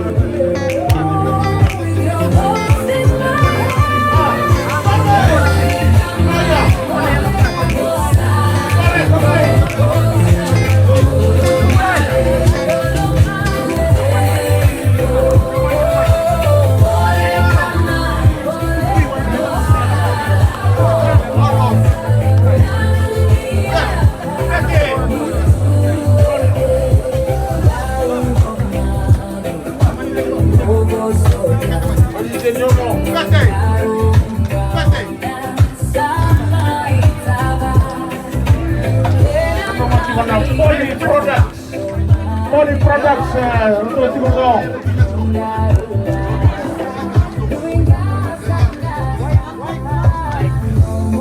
Poly products untuk Timur.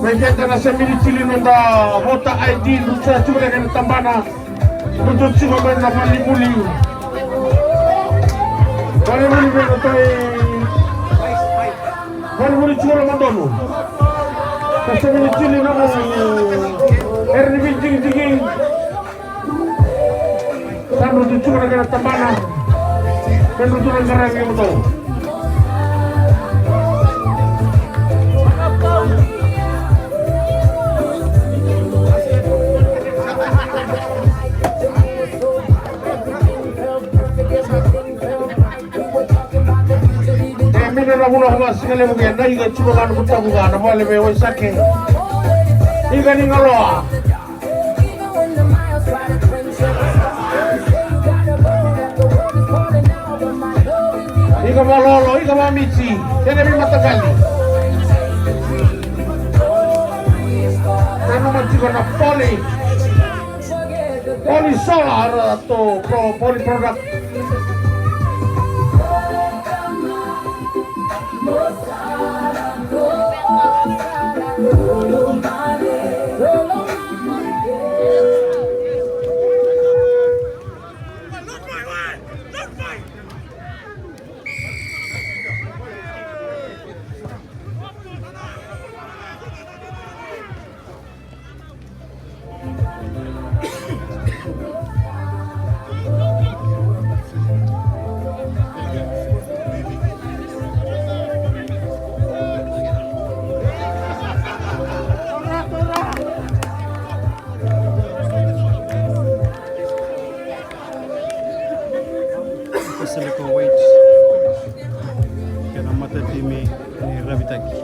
Mereka nasa militili nunda voter ID nusa cuma dengan tambana untuk cuma main nama libuli. Kalau libuli betul, kalau libuli cuma mandonu. Nasa militili nama RDB tinggi. Sanu tu cuma dengan tambana, betul negara yang betul. Ina na muna hama sikale mugenda higa chulo kan kutabuga na wale be wasake. Higa ni ngaloa. Higa malolo, higa mamichi. Tene mi matakali. Tenu matiga na poli solar atau poli produk. Seleko White kena mata timi ni Rabitaki.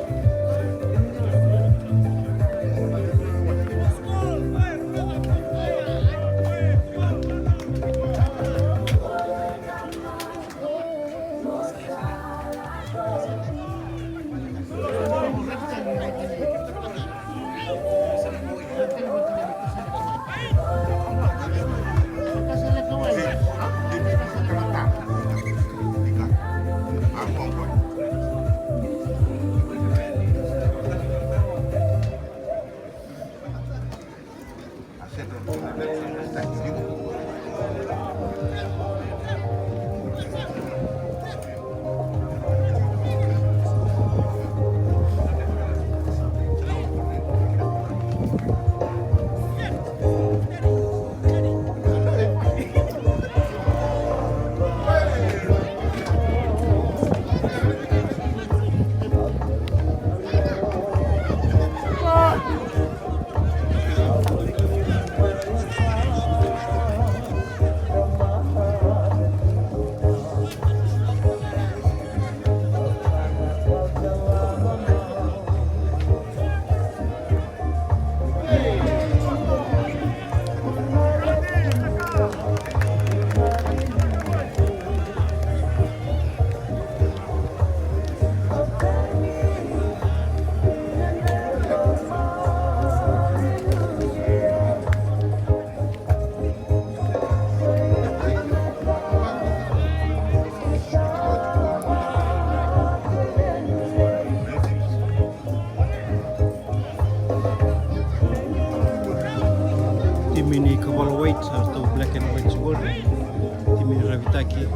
Tim ini Kawal White atau Black and White Gold. Tim ini Rabitaki.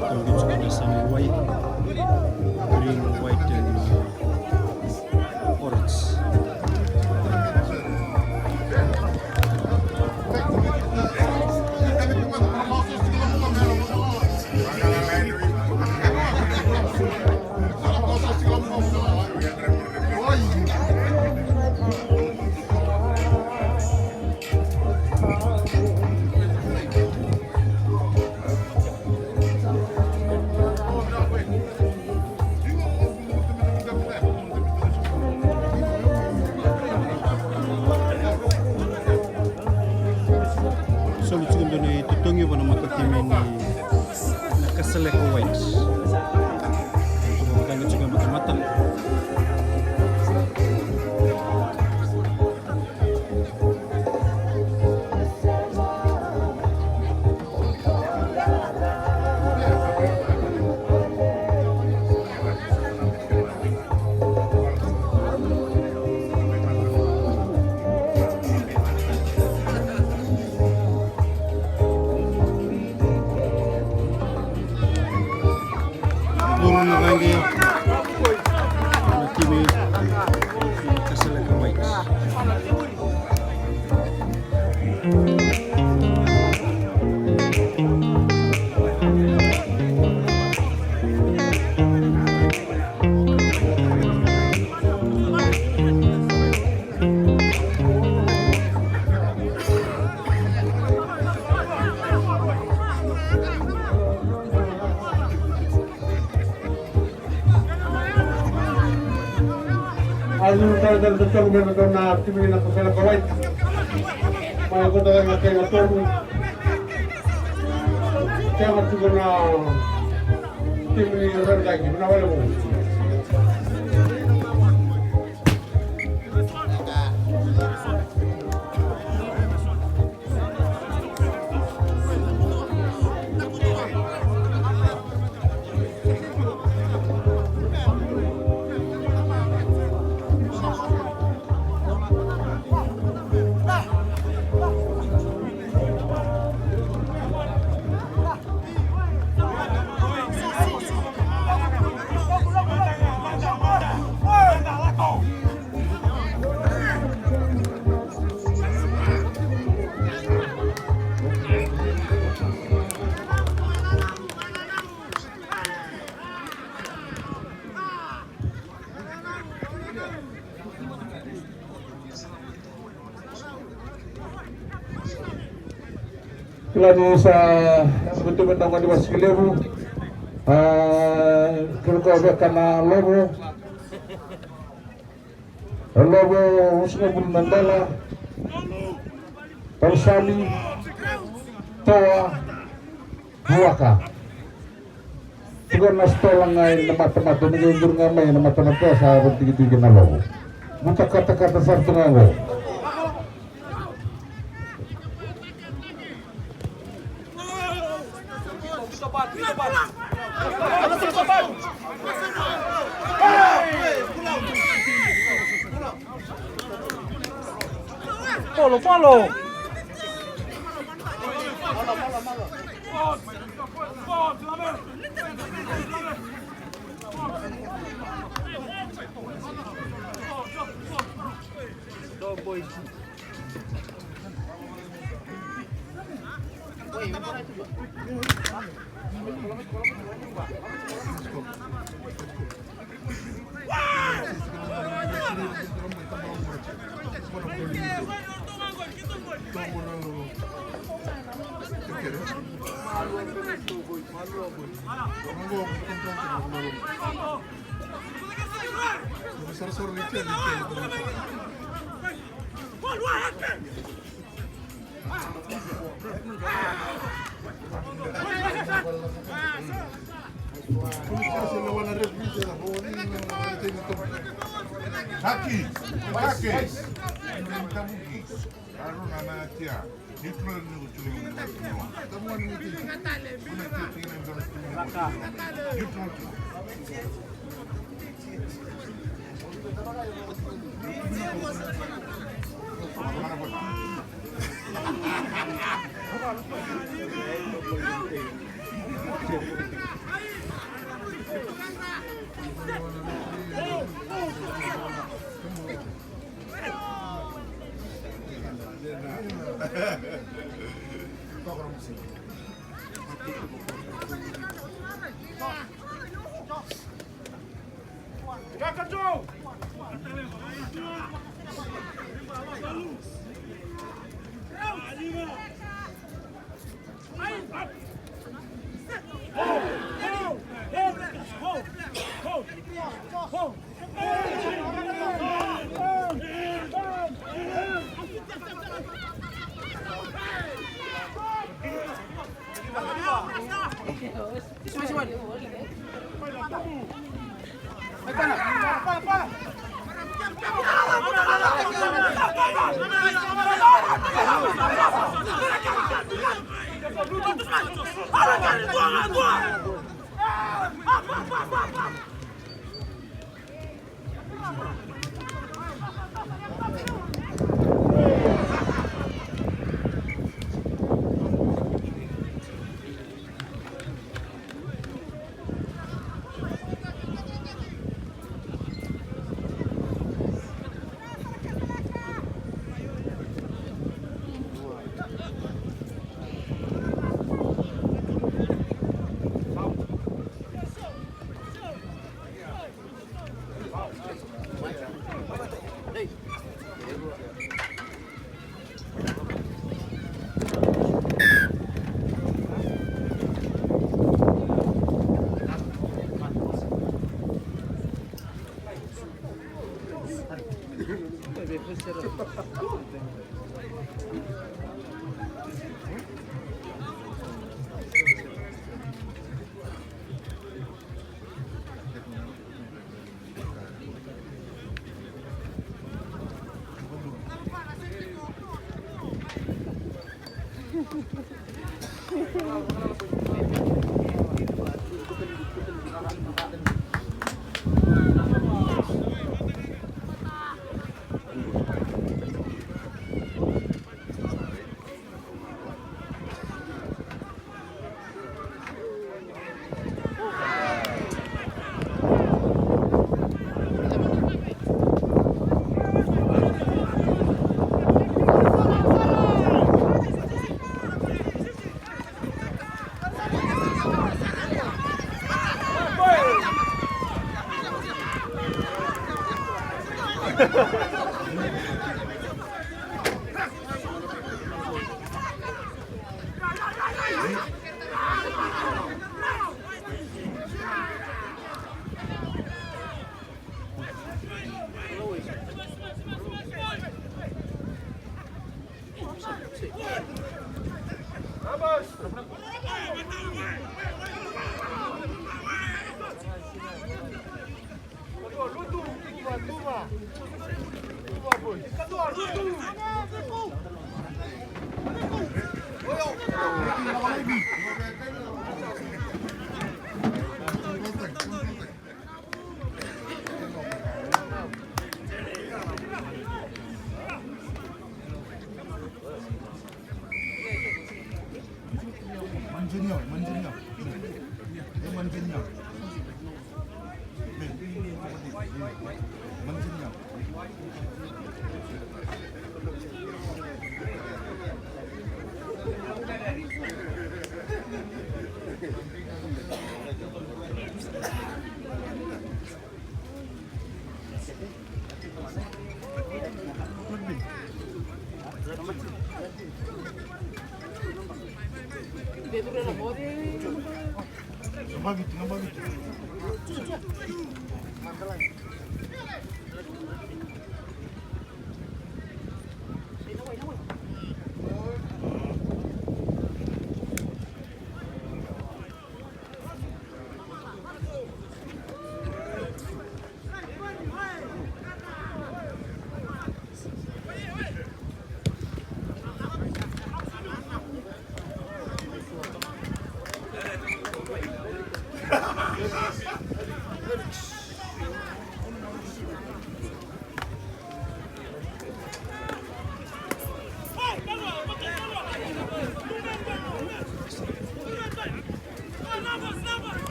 Kalau juga ada sama white, green, white dan orange. Tutungi wana matotimi ni Nakaseleko White. Kami juga mata-mata. Turun lagi TV Nakaseleko White. Azu tayo tutulong meron doon na tim ni Nakasalaka White. May ko talaga kayo natulong. Kaya siguro na tim ni Red lagi, nawala mo. Lagi sa bentuk bentang di Masjid Lebu, kalau karena lobo Usna Bulu Mandala, Pausali, Toa, Buaka. Tiga nastolang ngayon na mata-mata nag-iundur nga may na mata-mata sa tigit-tigit na lobo. Buta kata-kata sa ito nga mo. Follow. Haki, tamuki, karun anak dia, itu yang diucapkan dengan temuan itu. Mana kita yang berlaku?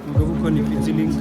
Magbuka ni Pidziling.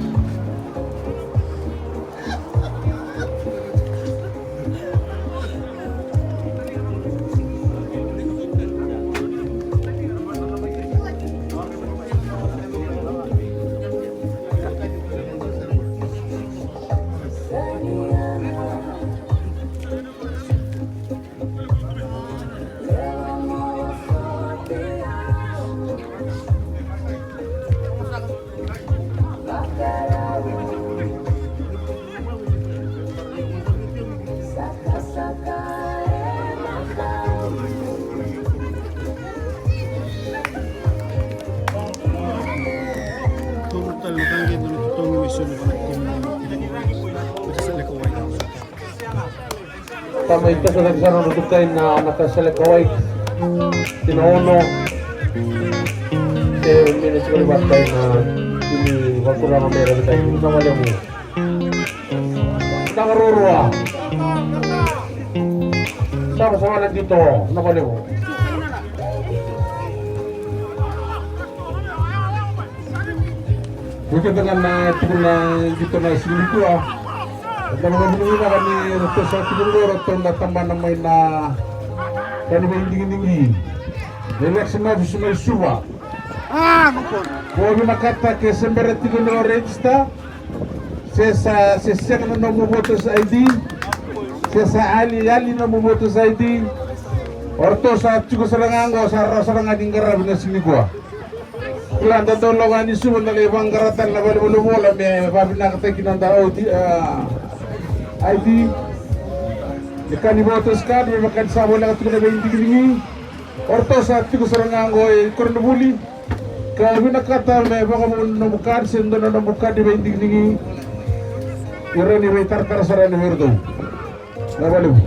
Kama ito sa nagsarang nutugay na nakasalakaway tinaono minutes ko libat tayo na ini waktu lang meron tayo hindi na wala mo nakarurua sama-sama na dito nakawala mo bukan dengan turun na dito na sini ko at mga binungan kami ito sa tinulor at natamba na may na kani ba hindi election na may suwa huwag nakata ke semberet tinulor regista sa sesya na namuboto sa ID sa ali na muboto sa ID orto sa chuko sarangango sa saranga dinggara na sini ko Kulang tatulungan ni Suman na lebang karatan na balubulumola may papi nakatakin ng tao ID ikan ibotos ka may makan sabo lang at na 20 gini orto sa tigo sarangango kornobuli kami nakata may baka mo namukan sendo na namukan di 20 gini iro ni may tartar sarang ni merdo na balub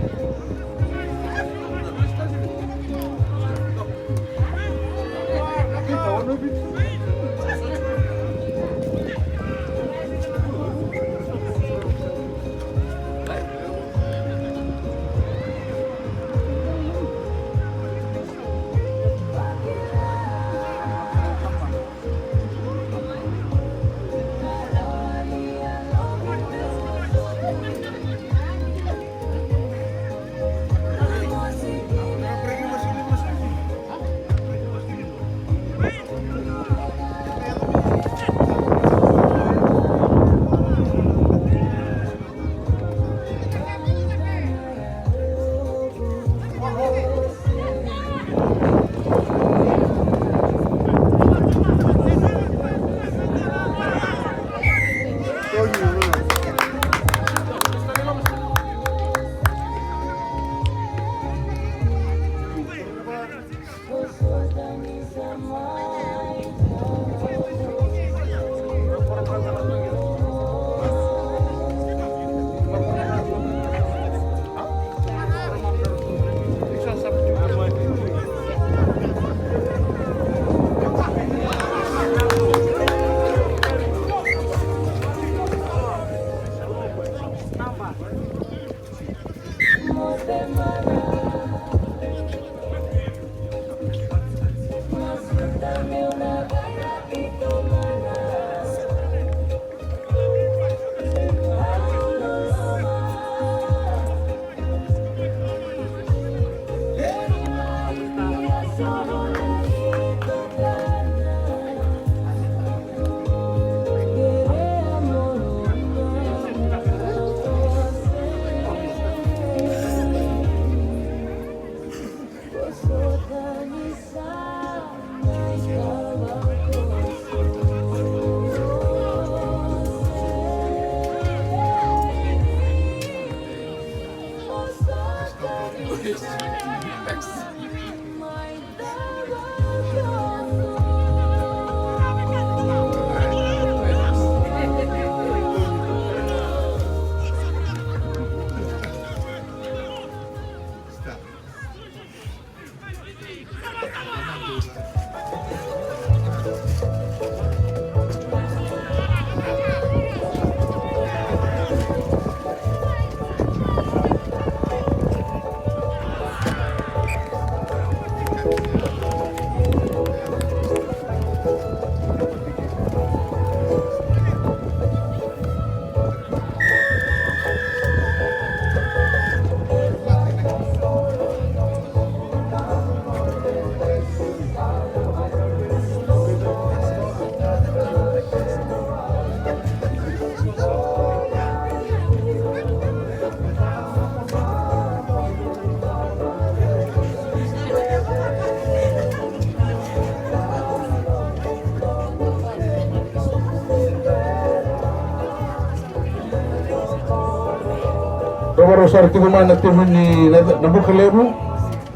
Baru saat itu mana tim ini nabuka lebu,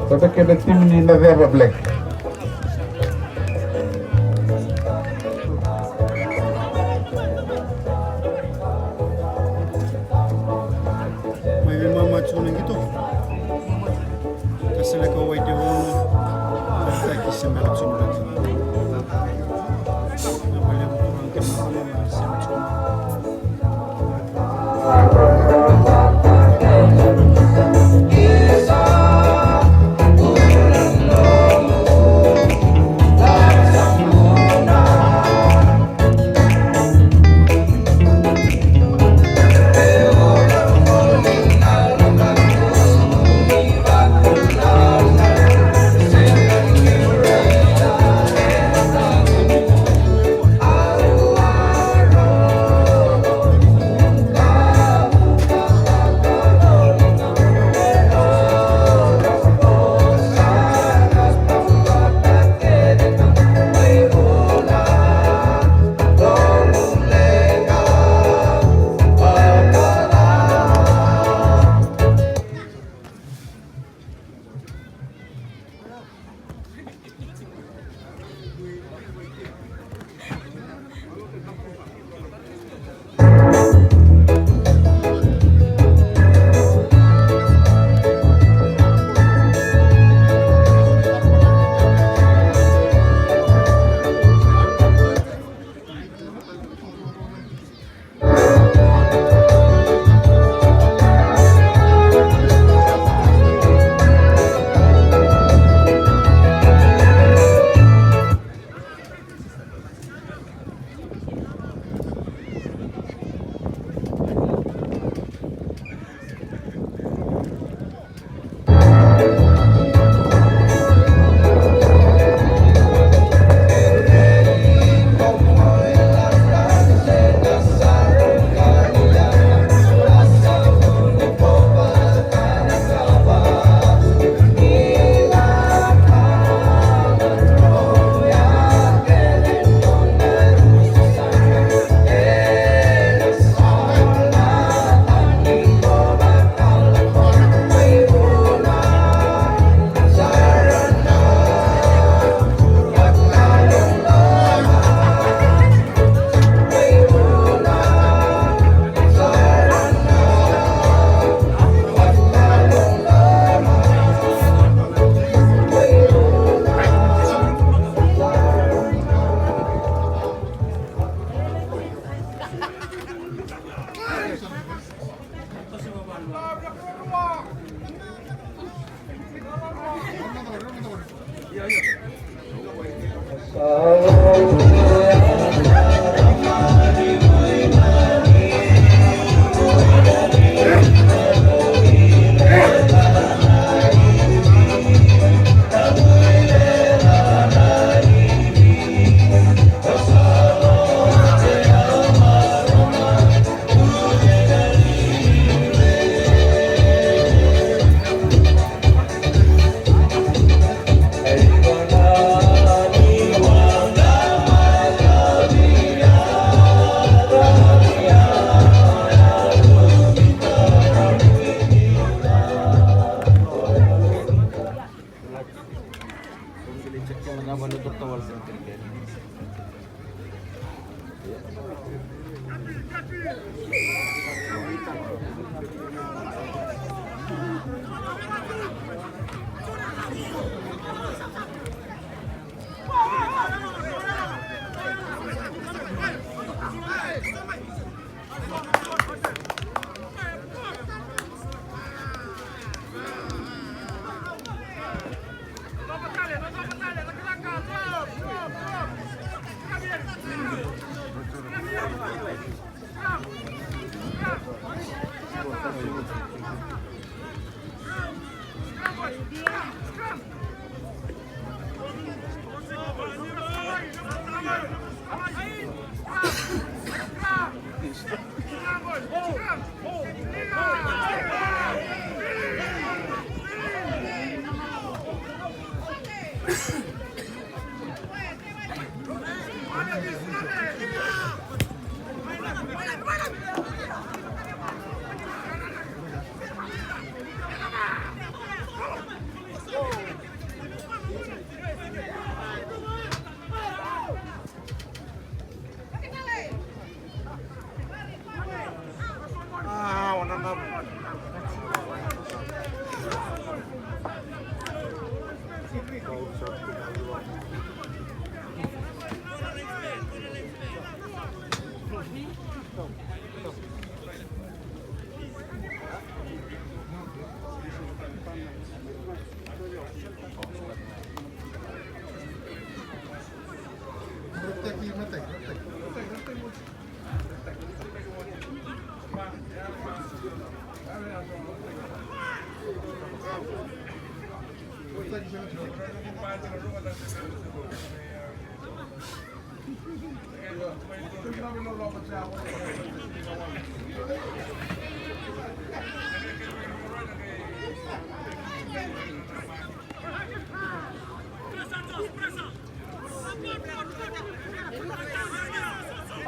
tapi kena tim ini nadeva black. May mama tuning ito. Kasi like away di ho. Taki sa mga tunog. Napalya mo ang kamay sa tunog.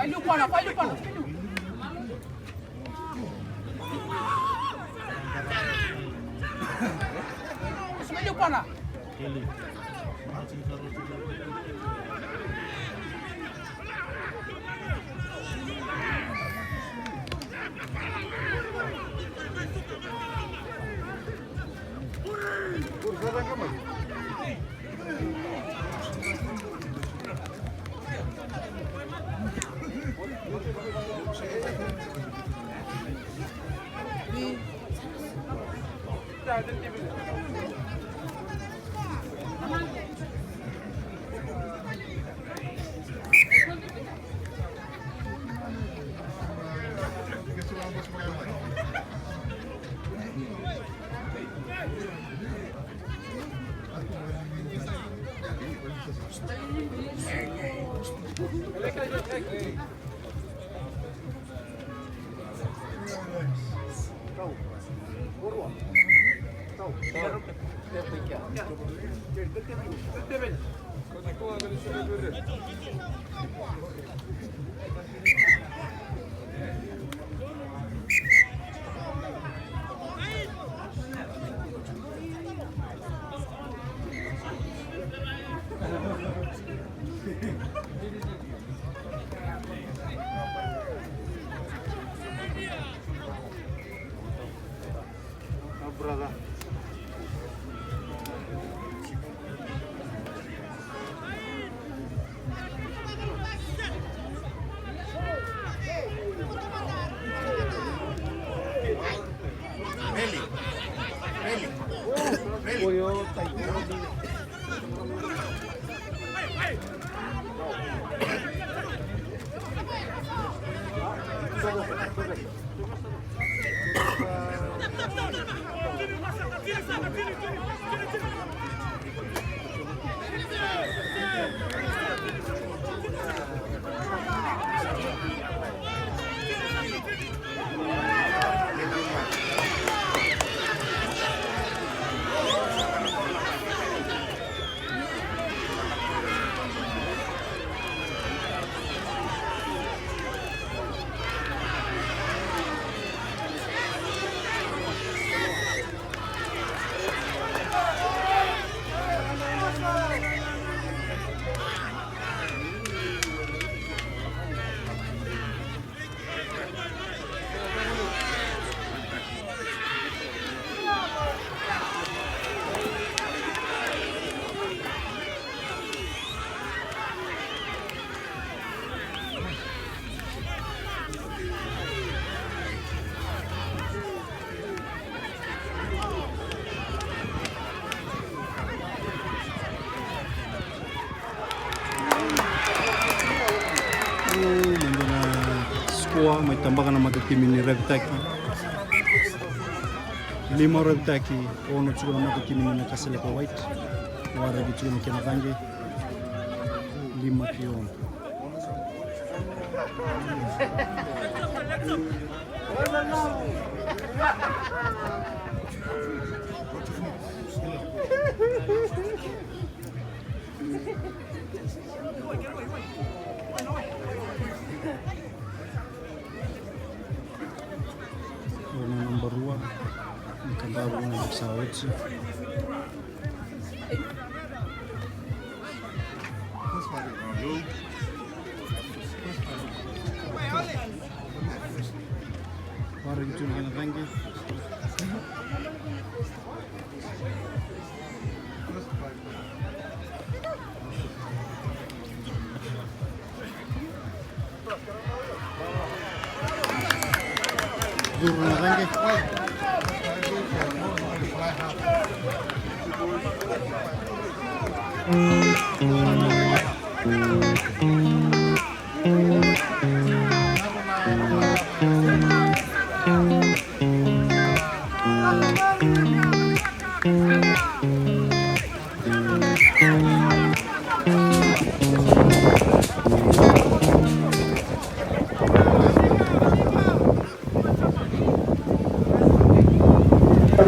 Vai Lupana, vai Lupana. Vai Lupana. May tambakan ng magkakimi ni Revtech. lima orang taki ono chukuna mako kini mina kasele kwa white wara gichukuna kena tangi lima kion nomor 2 nikababu na sawechi wara gitu na rangi duro na rangi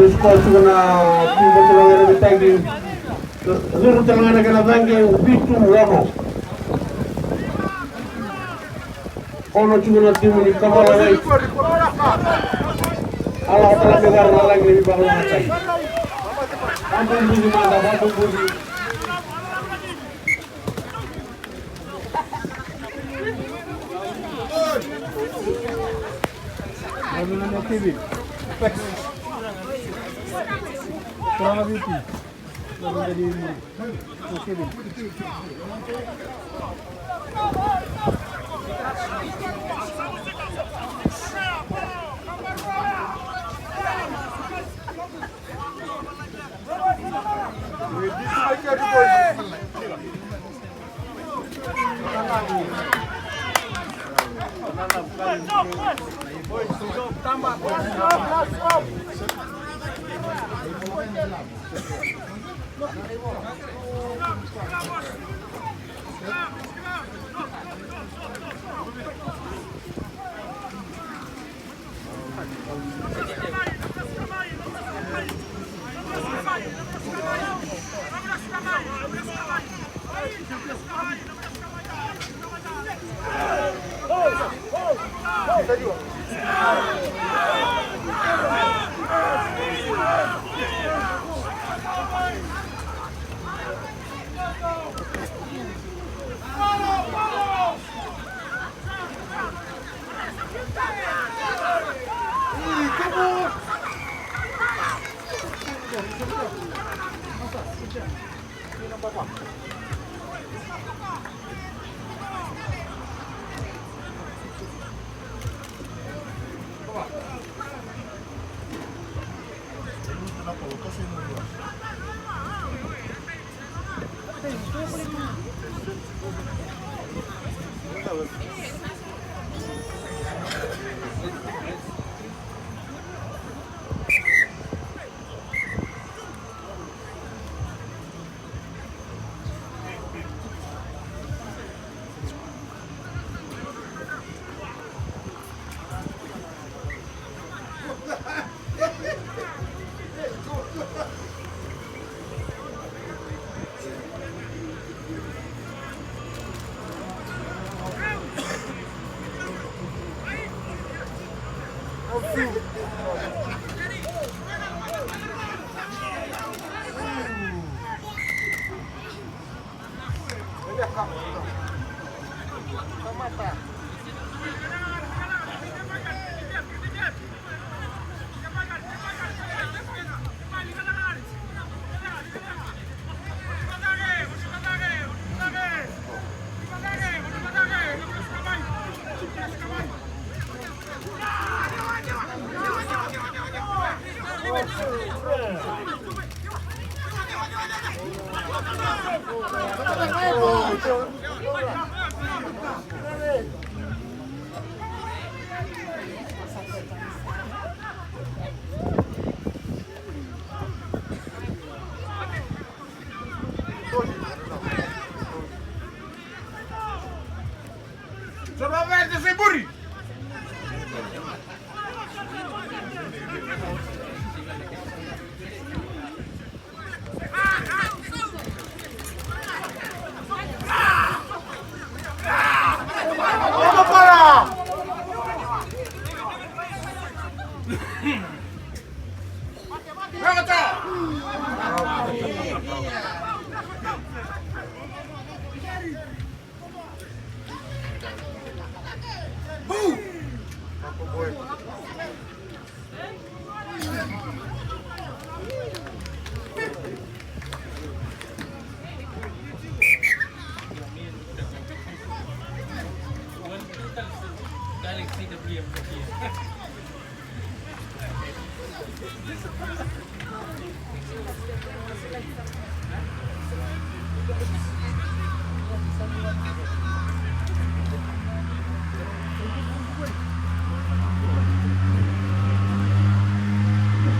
Sekolah juga tiba tulang ada ditagi, seluruh tulang ada kena tanggi bitu wono. Ono juga nanti muni kamar lagi. Allah telah dengar lagi lebih bagus lagi. Ampun budi mata, ampun budi. Lalu nama TV. Kurang lebih itu. Lalu jadi ini. Oke, Bin.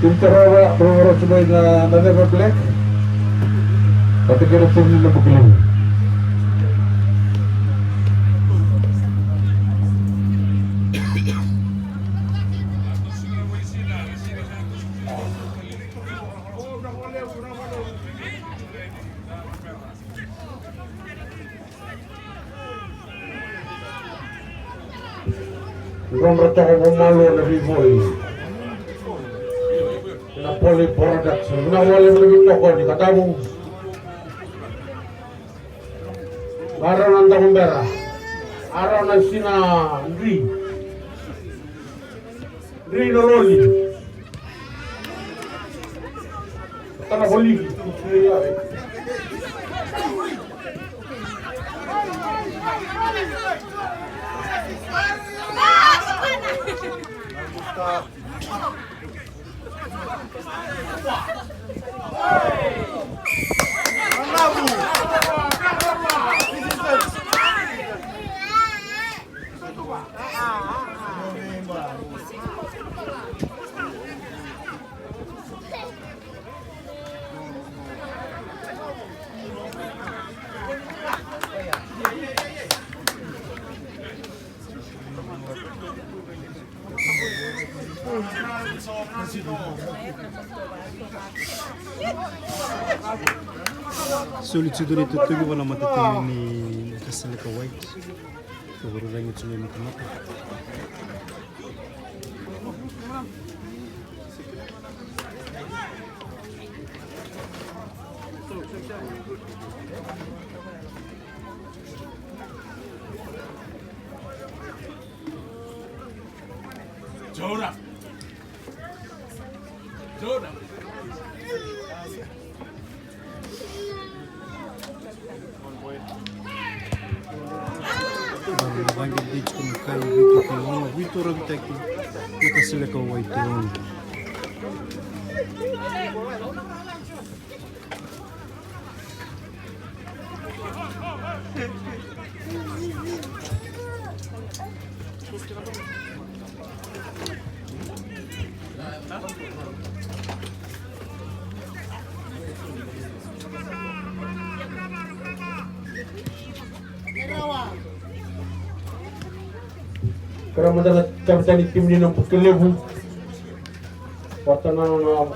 Pintarora subay na never black. Tapi kira tim na bukiling. Kung rato ko pumalo na biboy na Poly Products nawali mo ito ko di katabong araw ng takumbera araw ng sina Dri Nololi Tanahuligi Sulit siguro ito tuloy wala matatingin ni Kasalika White. Siguro lang ito may matamata. Jorah. Bangga beach kung kayo dito kung dito rin tayo Kasalika White yun. Karena madalas kami tim ni ng pagkalebu. Wata na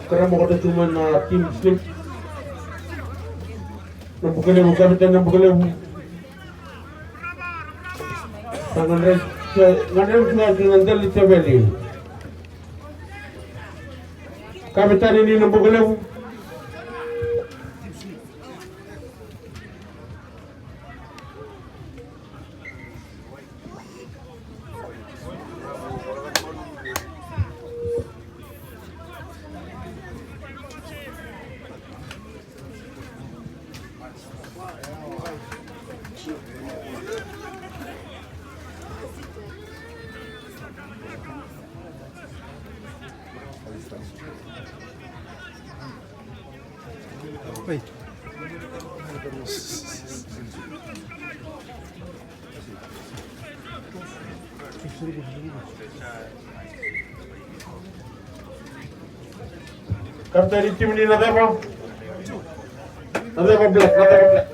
karena mo kada cuma na tim slip. Ng pagkalebu kami tayo ng pagkalebu. Ngayon dali sa beli. Kami tayo ni ng pagkalebu. Wait. Kapten tim ni nadapa black.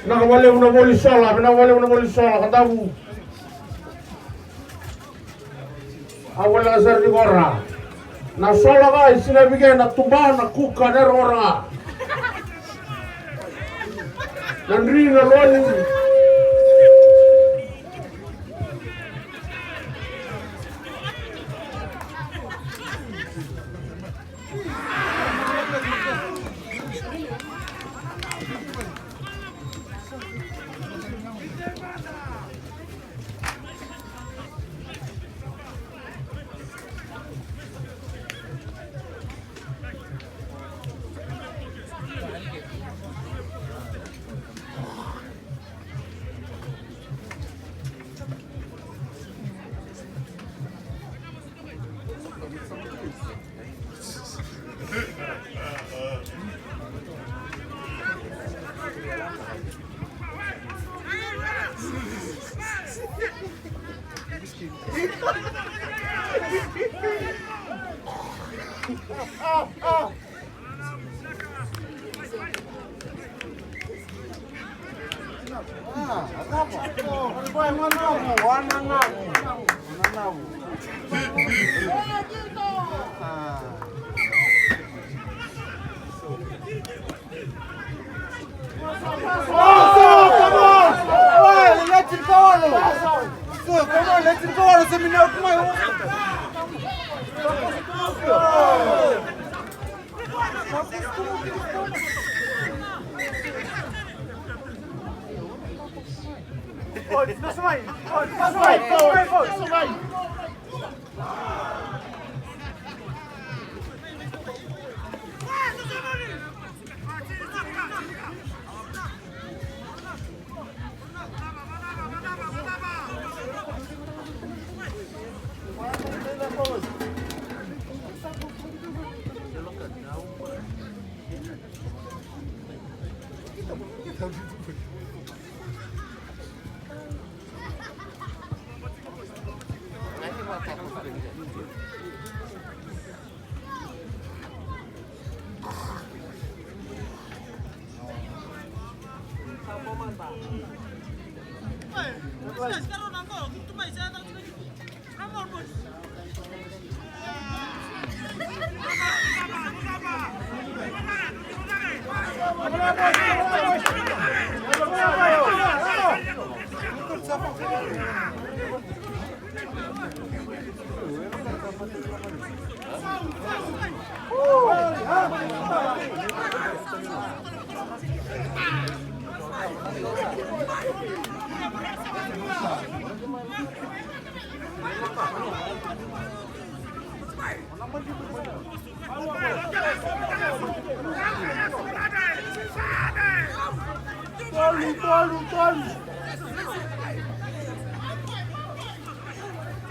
Nakawali una boli sola, katabu. Awal asar di korra. Na sola ka sinabigay na tuba na kuka der orang. Nandri na loli.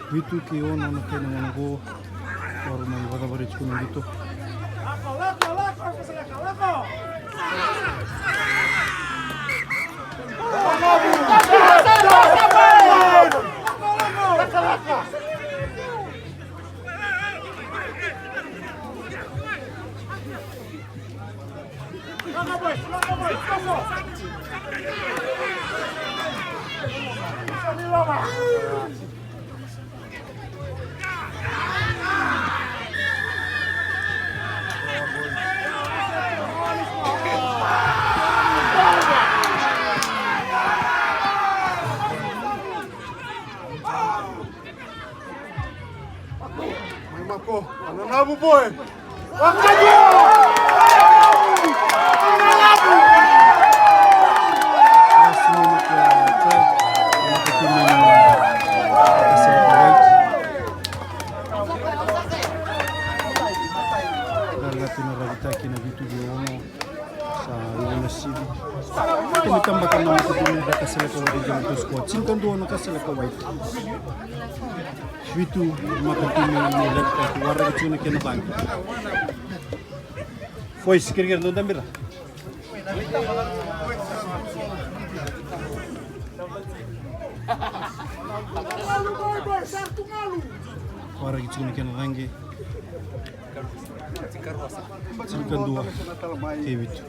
Vitu ke ono na kena ngana ko or mai wada bari chukuna gitu. Vitu makatimi ni lekta warga cuna kena bang. Foi kira-kira do dambira. Warga cuna kena rangi. Cikan dua. Kayak gitu.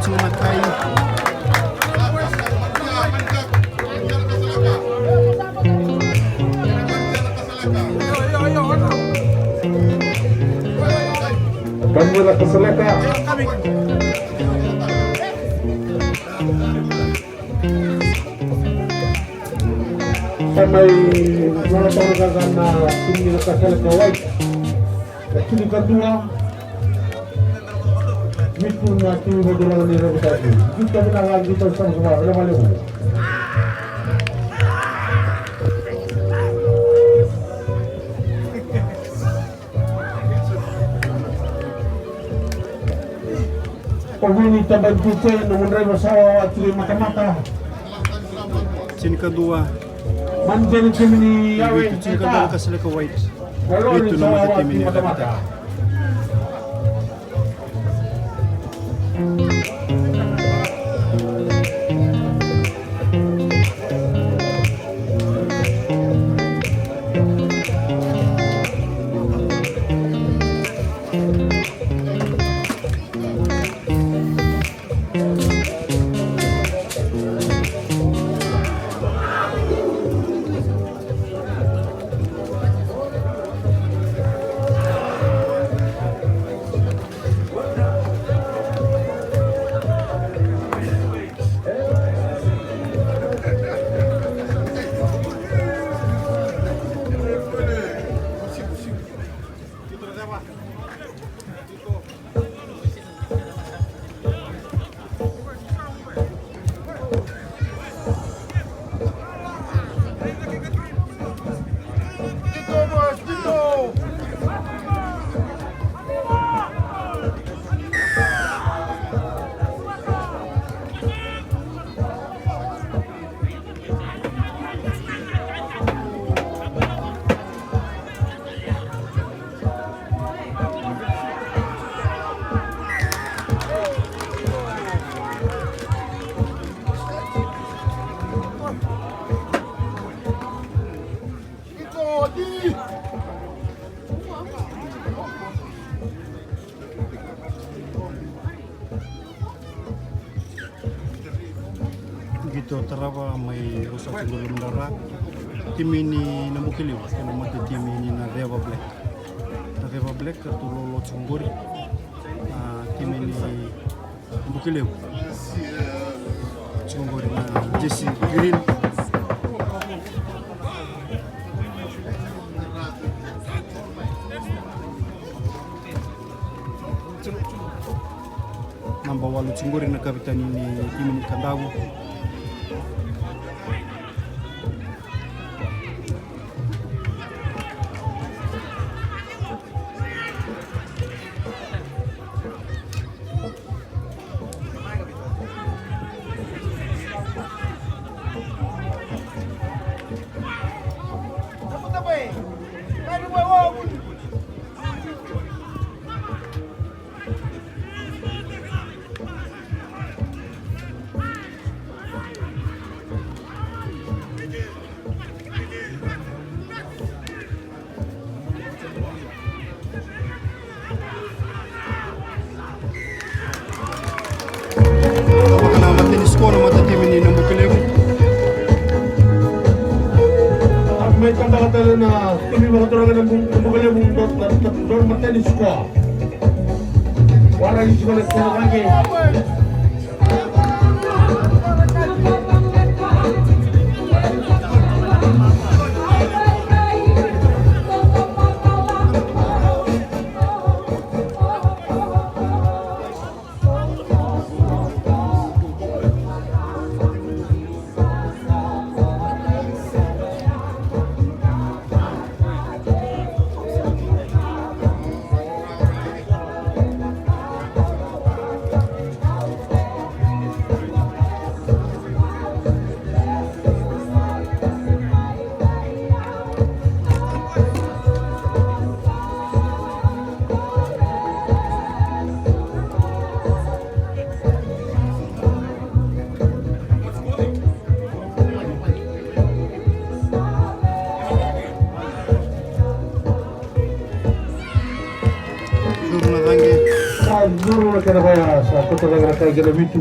Cuma kayu. Banjir keseleka. Sampai malam karena tinggi keseleka white. Sini kedua Mitu nanti bagaimana ni tadi. Kita menang kita sama-sama. Berapa Pagwini tambah kita mengenai masalah curi mata-mata. Sini kedua. Mantan kini yawe Sini kedua kasih ke white. Kalau Itu ni nama sahabat tim ini mata-mata. Begitu terapa may rusak siguro mendara. Tim ini namukiliw. Kaya mati tim ini na Reva Black. Na Reva Black katulolo Sungguri. Tim ini namukiliw. Sungguri na Jesse Green. Namba walu Sungguri na kapitan ini tim ini Kandawu. Sekolah mata tim ini nambukilew. May kata-kata na tim mga turangan ng bumugali doon mata di sekolah. Wala di sekolah lagi. Guru kena bayar satu tenaga kerja lebih tu.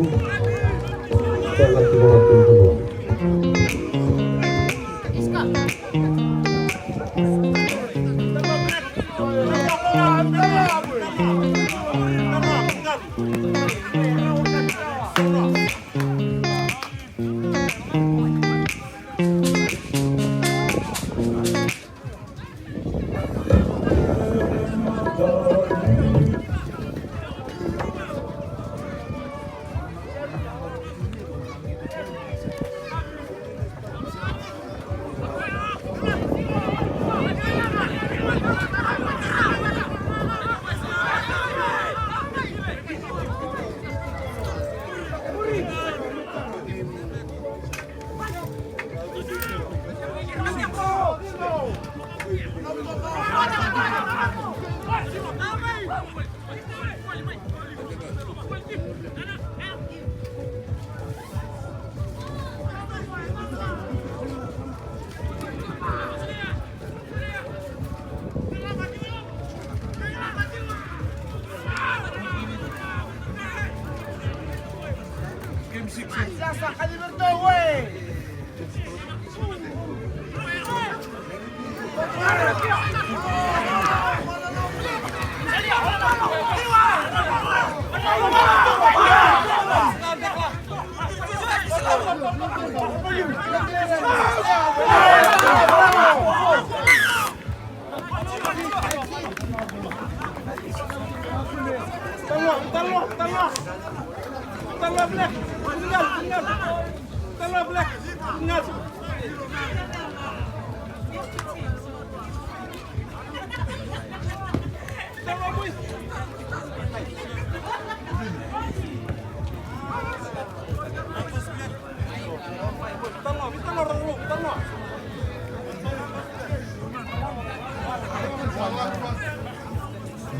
Sangat dulu.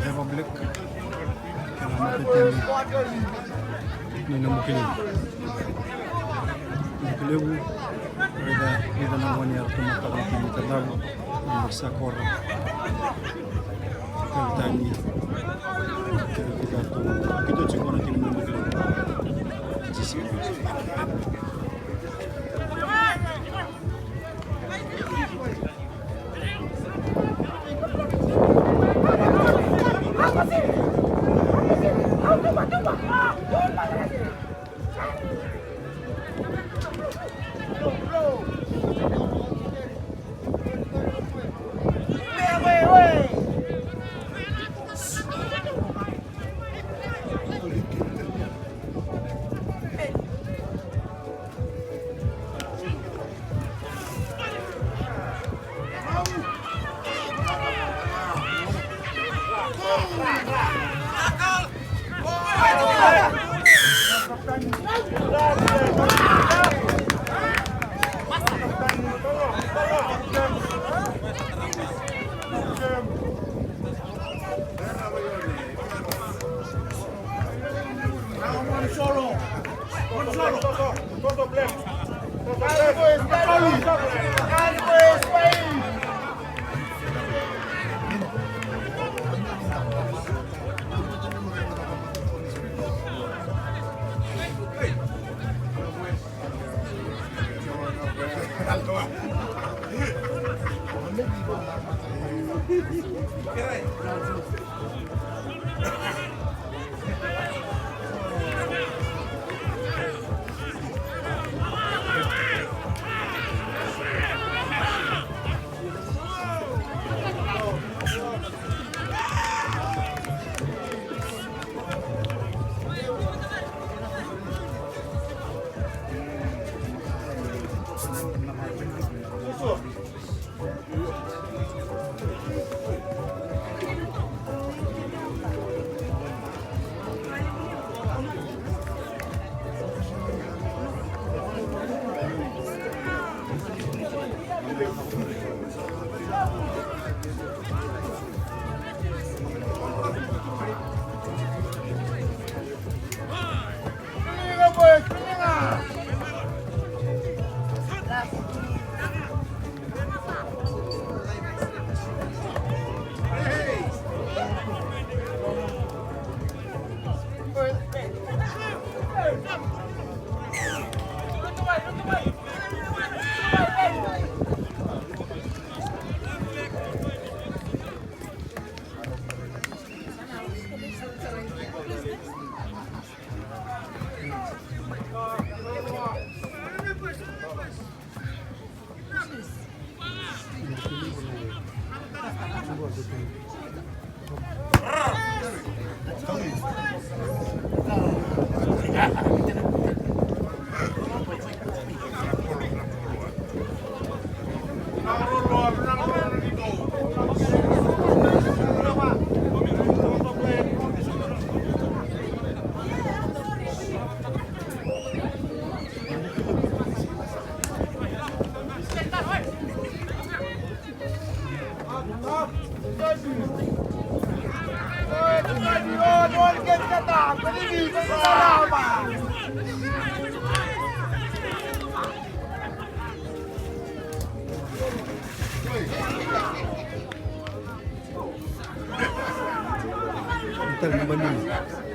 Republik Kalimantan minum kilim kilim ada nawan yang tumatawag ng kadang magsakor kalitani kita siguro natin minum kilim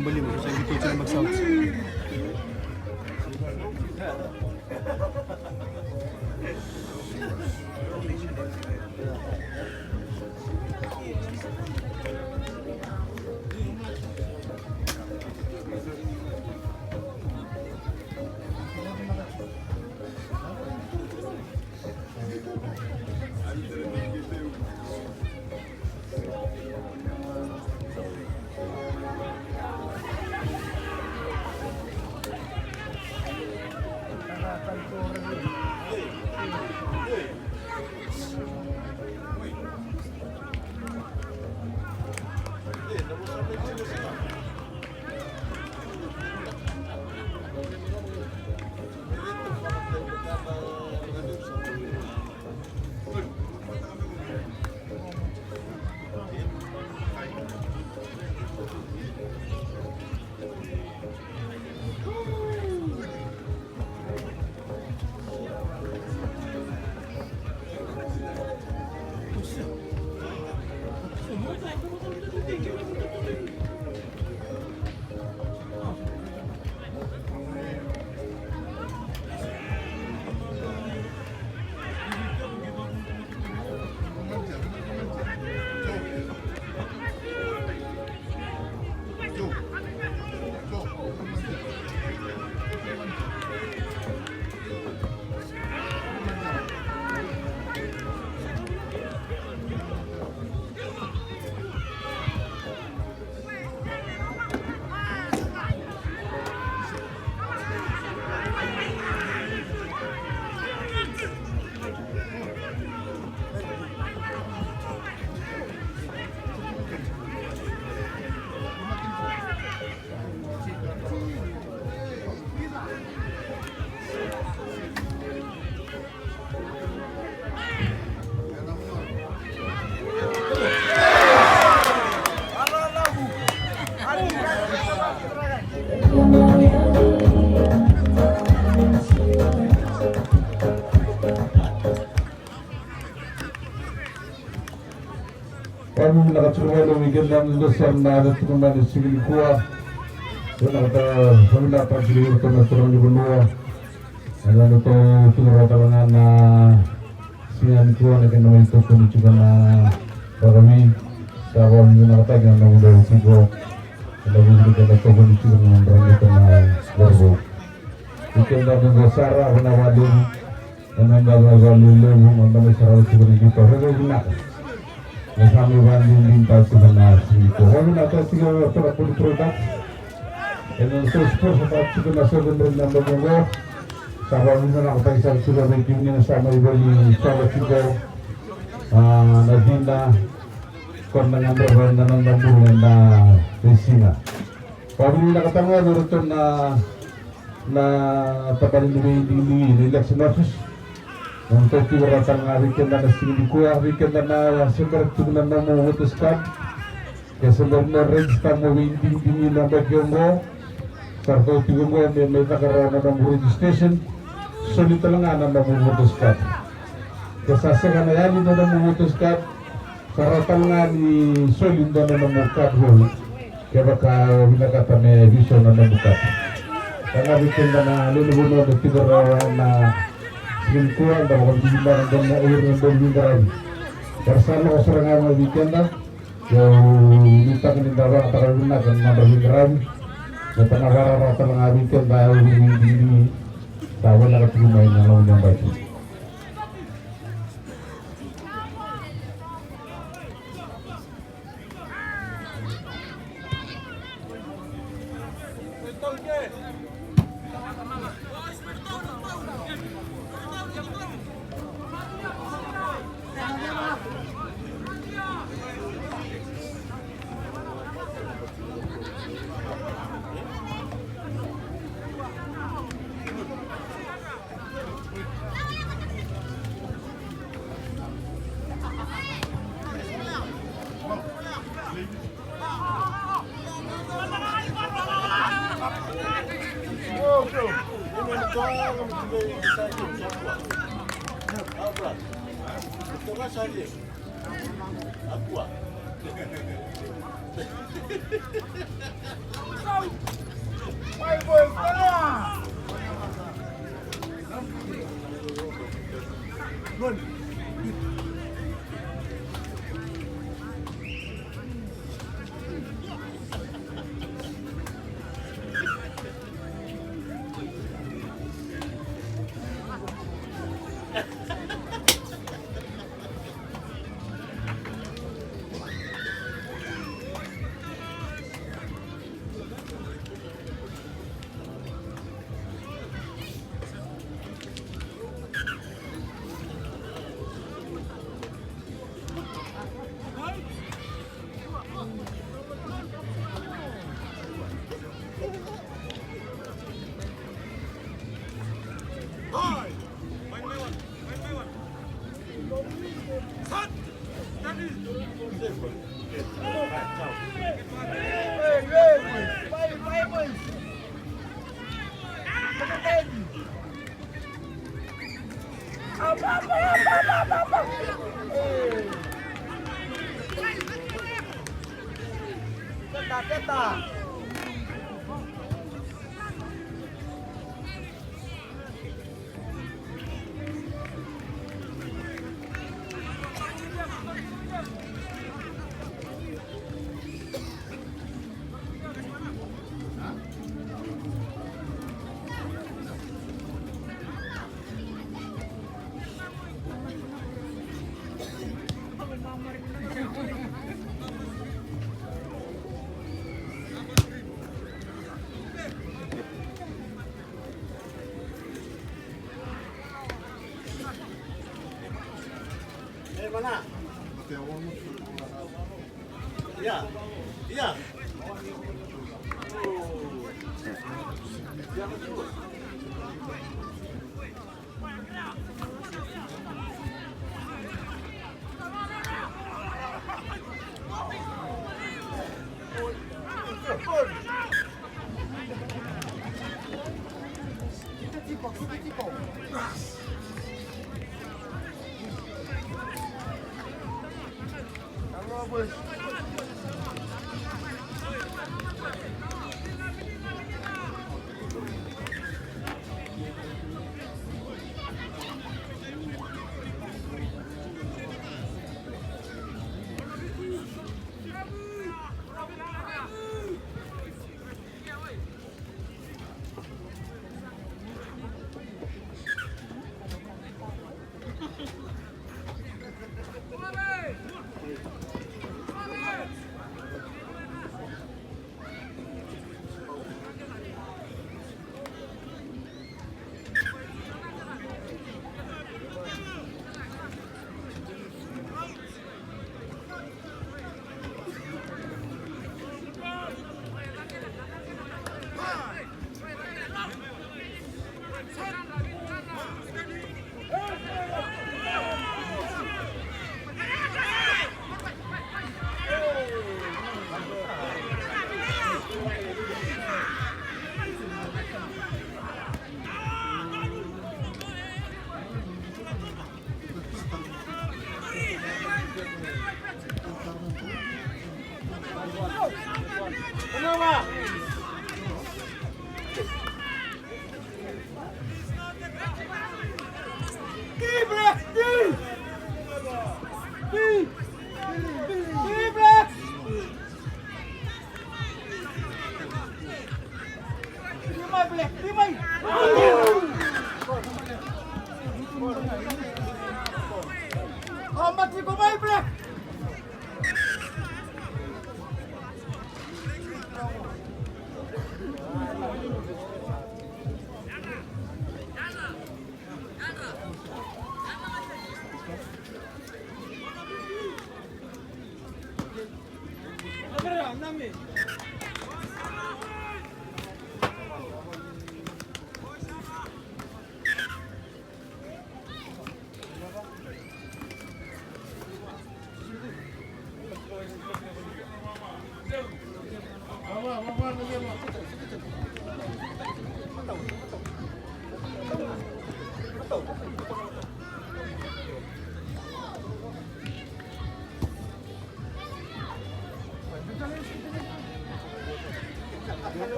Nambali mo, kasi dito sila mag-south. Kami nakatulungan ng weekend namin dasar na natulungan ng sigil kuha. Kami napagsigil ito na turang di benua. Ano ito tulungan talangan na siyan kuha na kinawin ito kung juga na kami sa awal yung nakatagan na udah sigo. Ada bukti kita ito kung juga na berang ito na gorbo. Weekend namin dasar ako na wadin. Ano ang gagawin lulu ang dami sa rawat siguro dito. Pero na. Kami banding lintas dengan itu. Kami nak siguro para produk. Yang sespor sebab juga masuk dalam nama bunga. Sahabat kita nak pasal sudah begini sama ibu ini sahabat juga. Nadina kondangan berbandanan bambu na resina. Kami nak ketemu berutun na tapan ini relax nafas. Untuk diberatan weekend dan sini kuah weekend dan sekarang tu nama memutuskan ya sebenarnya range tamu windy dingin nambah jombo serta tiga yang mereka kerana nama registration sulit telengan nambah memutuskan kesaksian yang ini nambah memutuskan serta telengan di sulit dan nambah kabul ya bakal bila kata me bisa nambah buka karena weekend dan lalu bunuh ada tiga orang Kuan dan orang dan air dan bintang. Bersama serangan weekend dah, yang minta kenindakan antara guna dan mandor bintang. Dan penawar rata mengabikan bayu ini, tahu nak rumah yang lawan yang baik.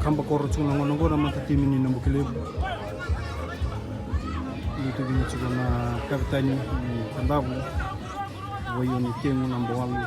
Kamba koro tsuna ngonongo na matati mini na bukilib. Dito din tsuna na kapitanya ni Kandabu. Wayo ni Tengu na Mbowalu.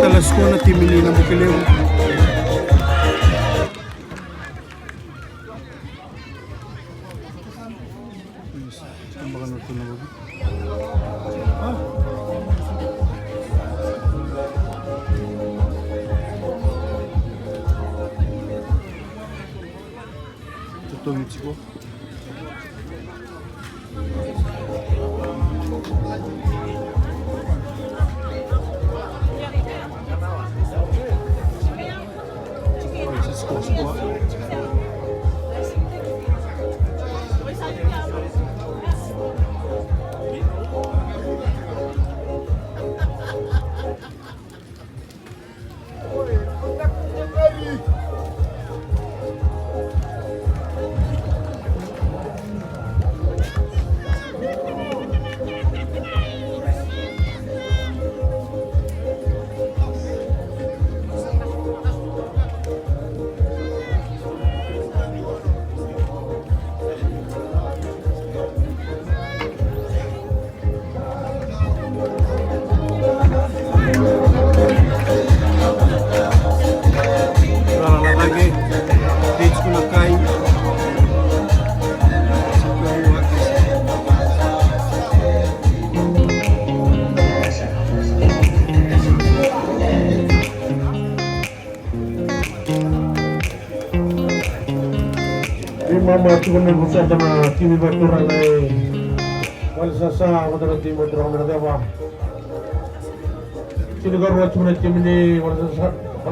Talas ko na timili na Bukelew. Ito ko. Mama cuman berusaha sama kimi batura lai wal sasa wadara timo drong na dewa sini garwa cuman kimi ni wal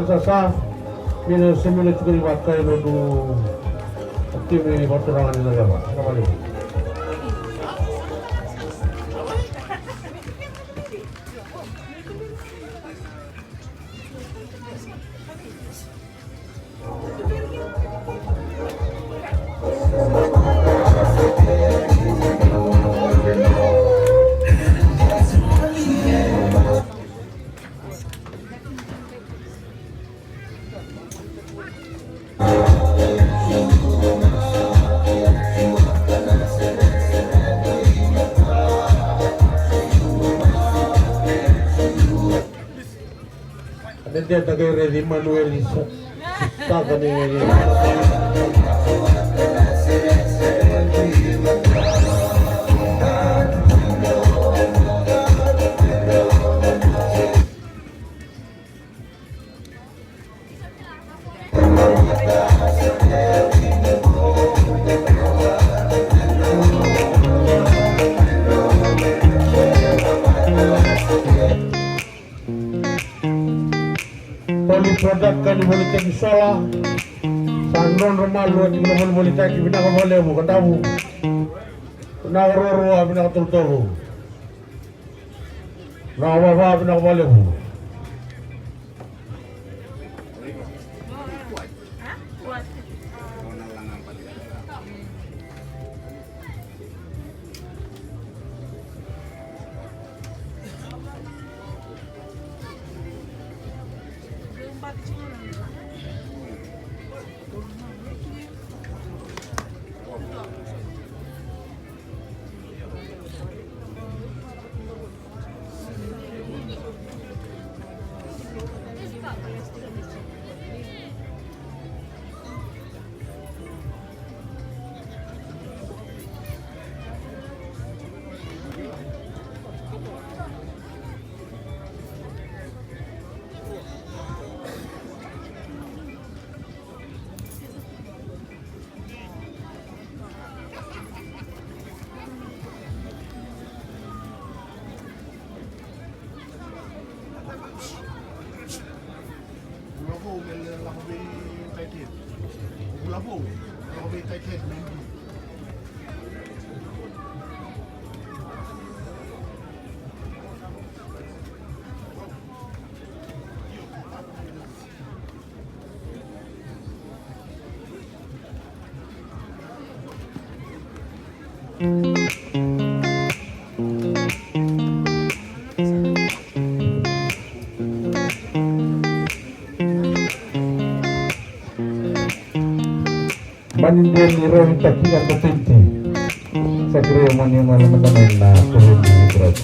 sasa mina semula cukuri wakai lo du kimi batura na dewa kamali dia tagay ready Manuel sa kanini produk kan boleh jadi sola sandron rumah lu tidak boleh jadi bina kau boleh bukan tahu bina roro bina tulu nah apa bina kau boleh bu Manindel iron takikan ketinti. Saya mani malam temen na turun di berat.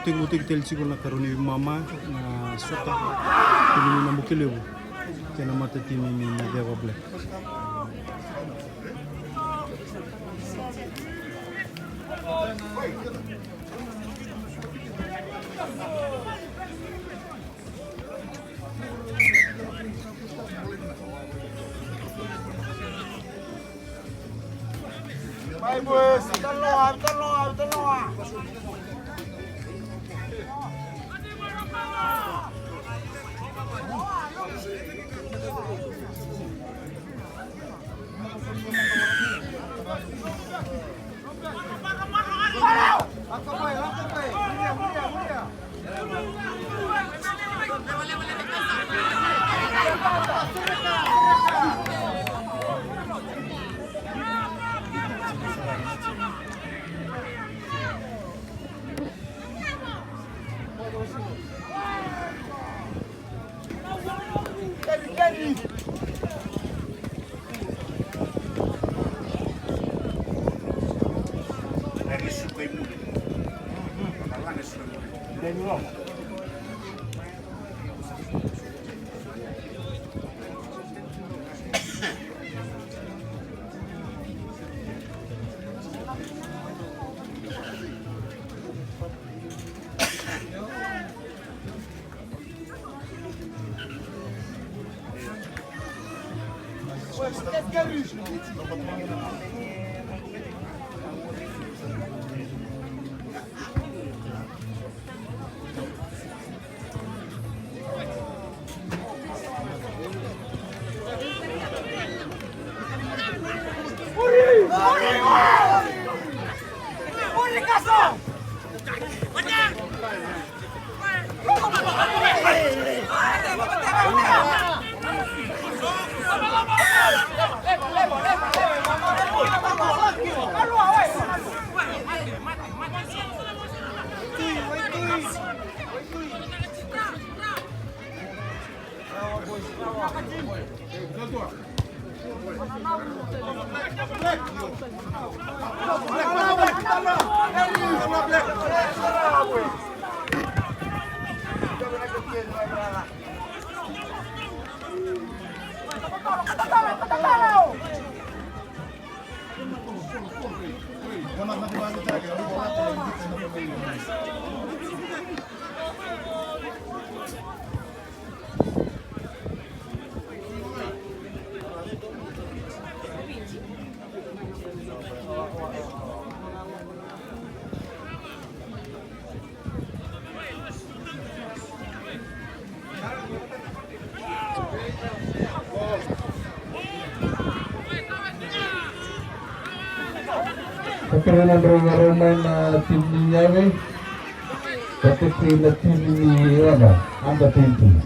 Uting-uting tel siguro na karuni mama na suka tini na mukilebu kena mata tini ni na dewa black. Baik bos, tolong. kerenan Roma na tim niya ketika na tim ni anda tim.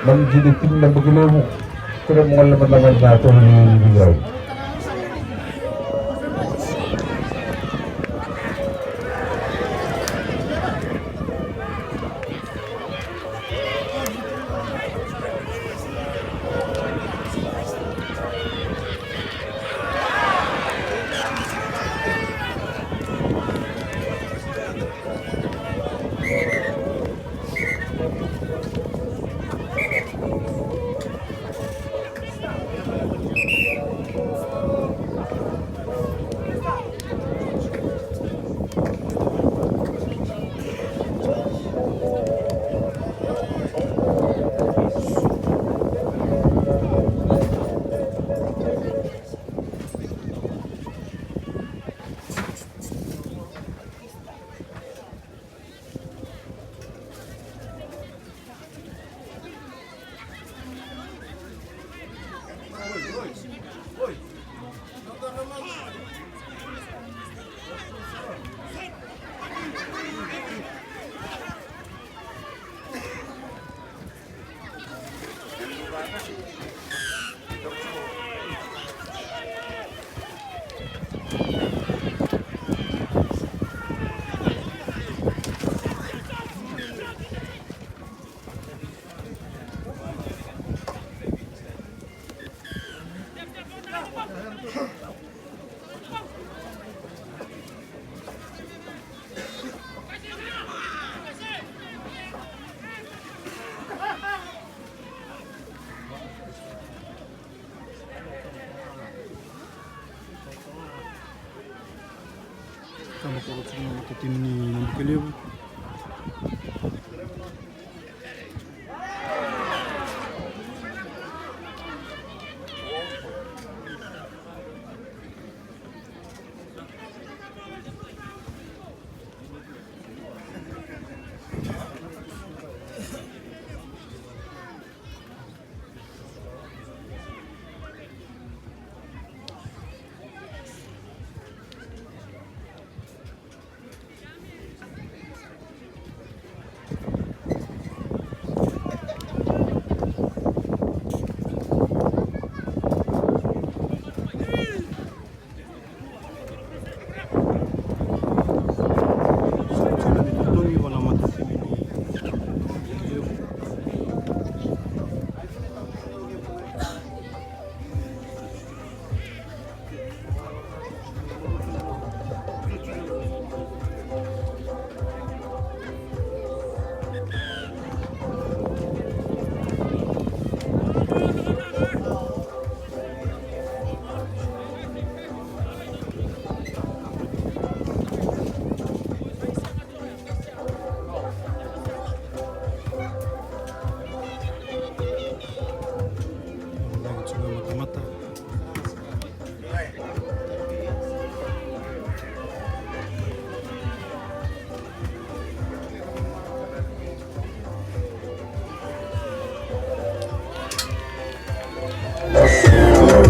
menjadi tim na bagilemo pero mga laman-laman nato hinihingay. Kama kwa kutumia matatini na Bukelevu.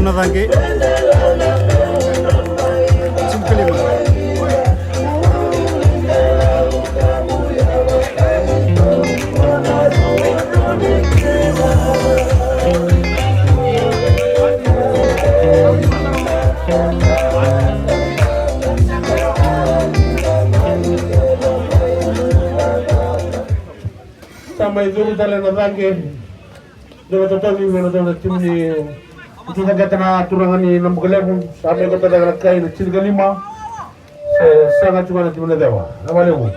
Nadange Simkalima sama izuru tale nadange dole totali meno dole timni itu saja tanah turangan ini enam Bukelevu sampai kota daerah kain Cilga 5 sangat cuma nanti mana dewa nama lewu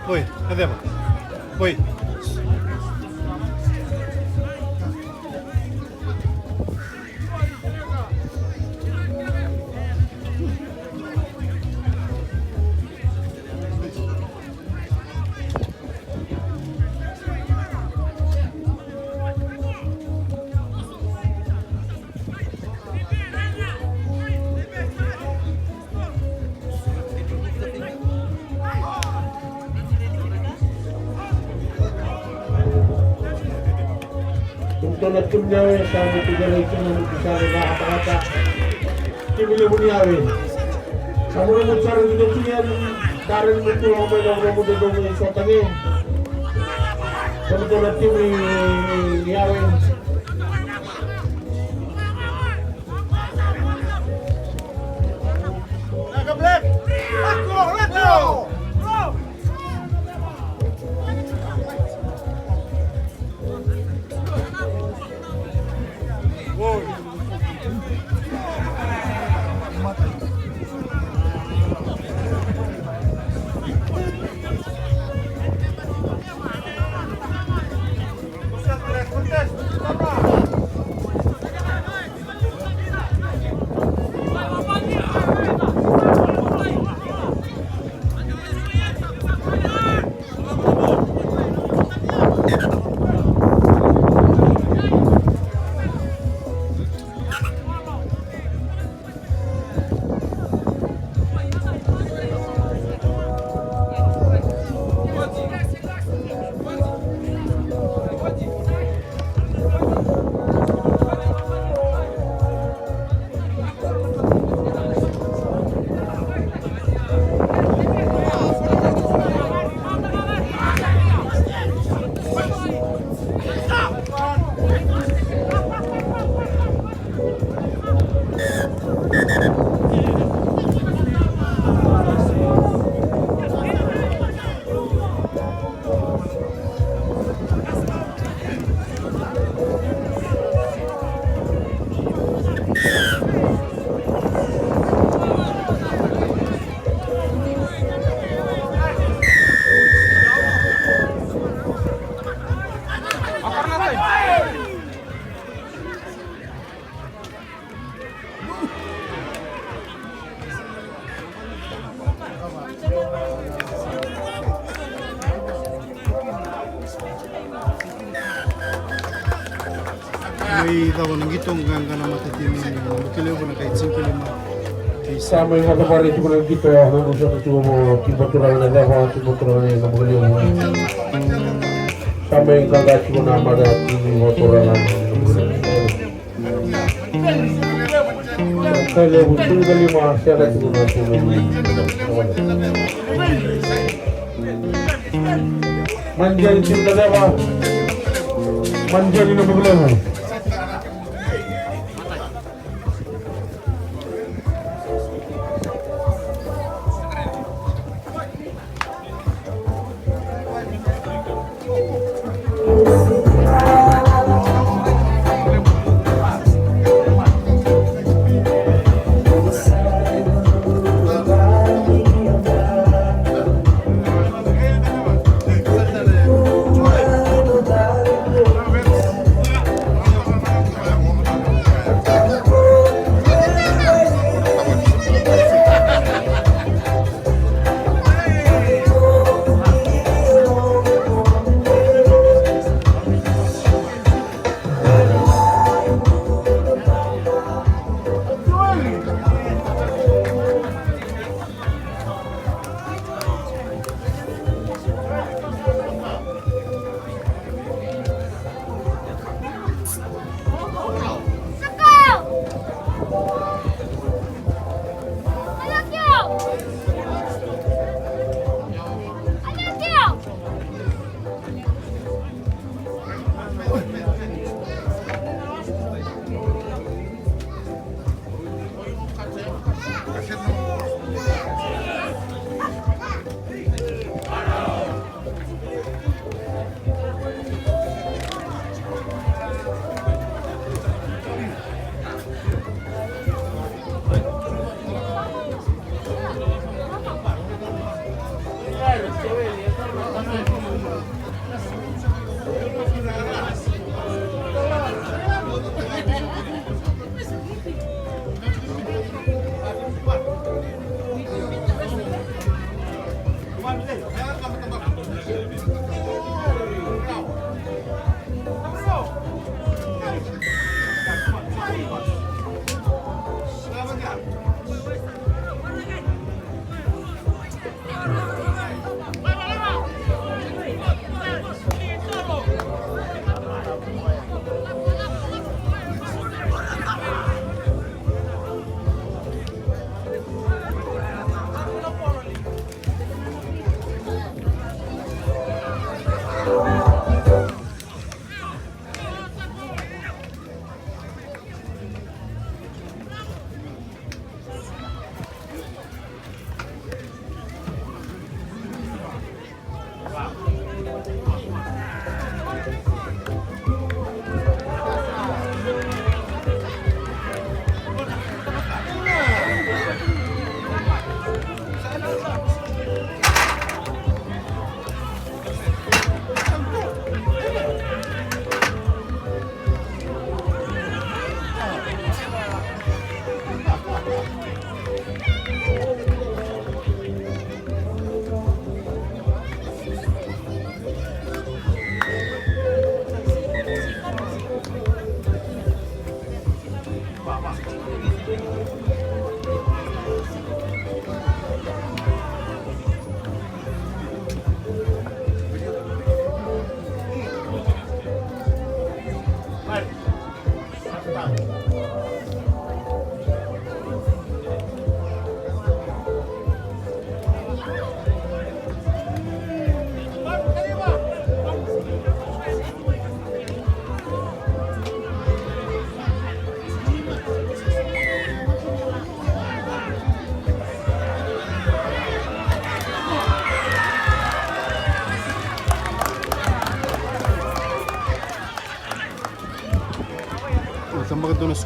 Oi, cadê, mano? Oi. Tulad kumyawe sa mitigalay ko ng isang nakakakata. Kimili mo niyawe. Sa muna mo sa rin dito yan, karin mo ito ang may naura mo dito mo sa tangi. Sa tulad kimili niyawe. Nakablek! Let's go! Let's go! May tawon ng gitong gangga na matatini mutile ko na kahit 5-5 Sama yung mga pare ko lang dito ako sa tuwa mo tiba-tiba na daw tiba-tiba na magaling mo. Sama yung kagat ko na magati ni motor lang. Kaya mo tinggal yung mga siya kasi na Manjal cinta daw. Manjal na magaling.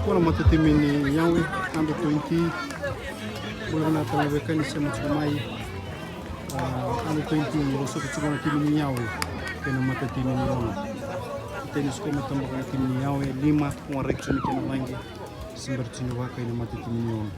Kuna matatimini yawe under 20 boleh na talaweka ni sema chumai under 20 ni roso kuchukua timini yawe kena matatimini yawe tenis ko matambak timini yawe 5 kung reaction kena langi sembertini waka ina matatimini yawe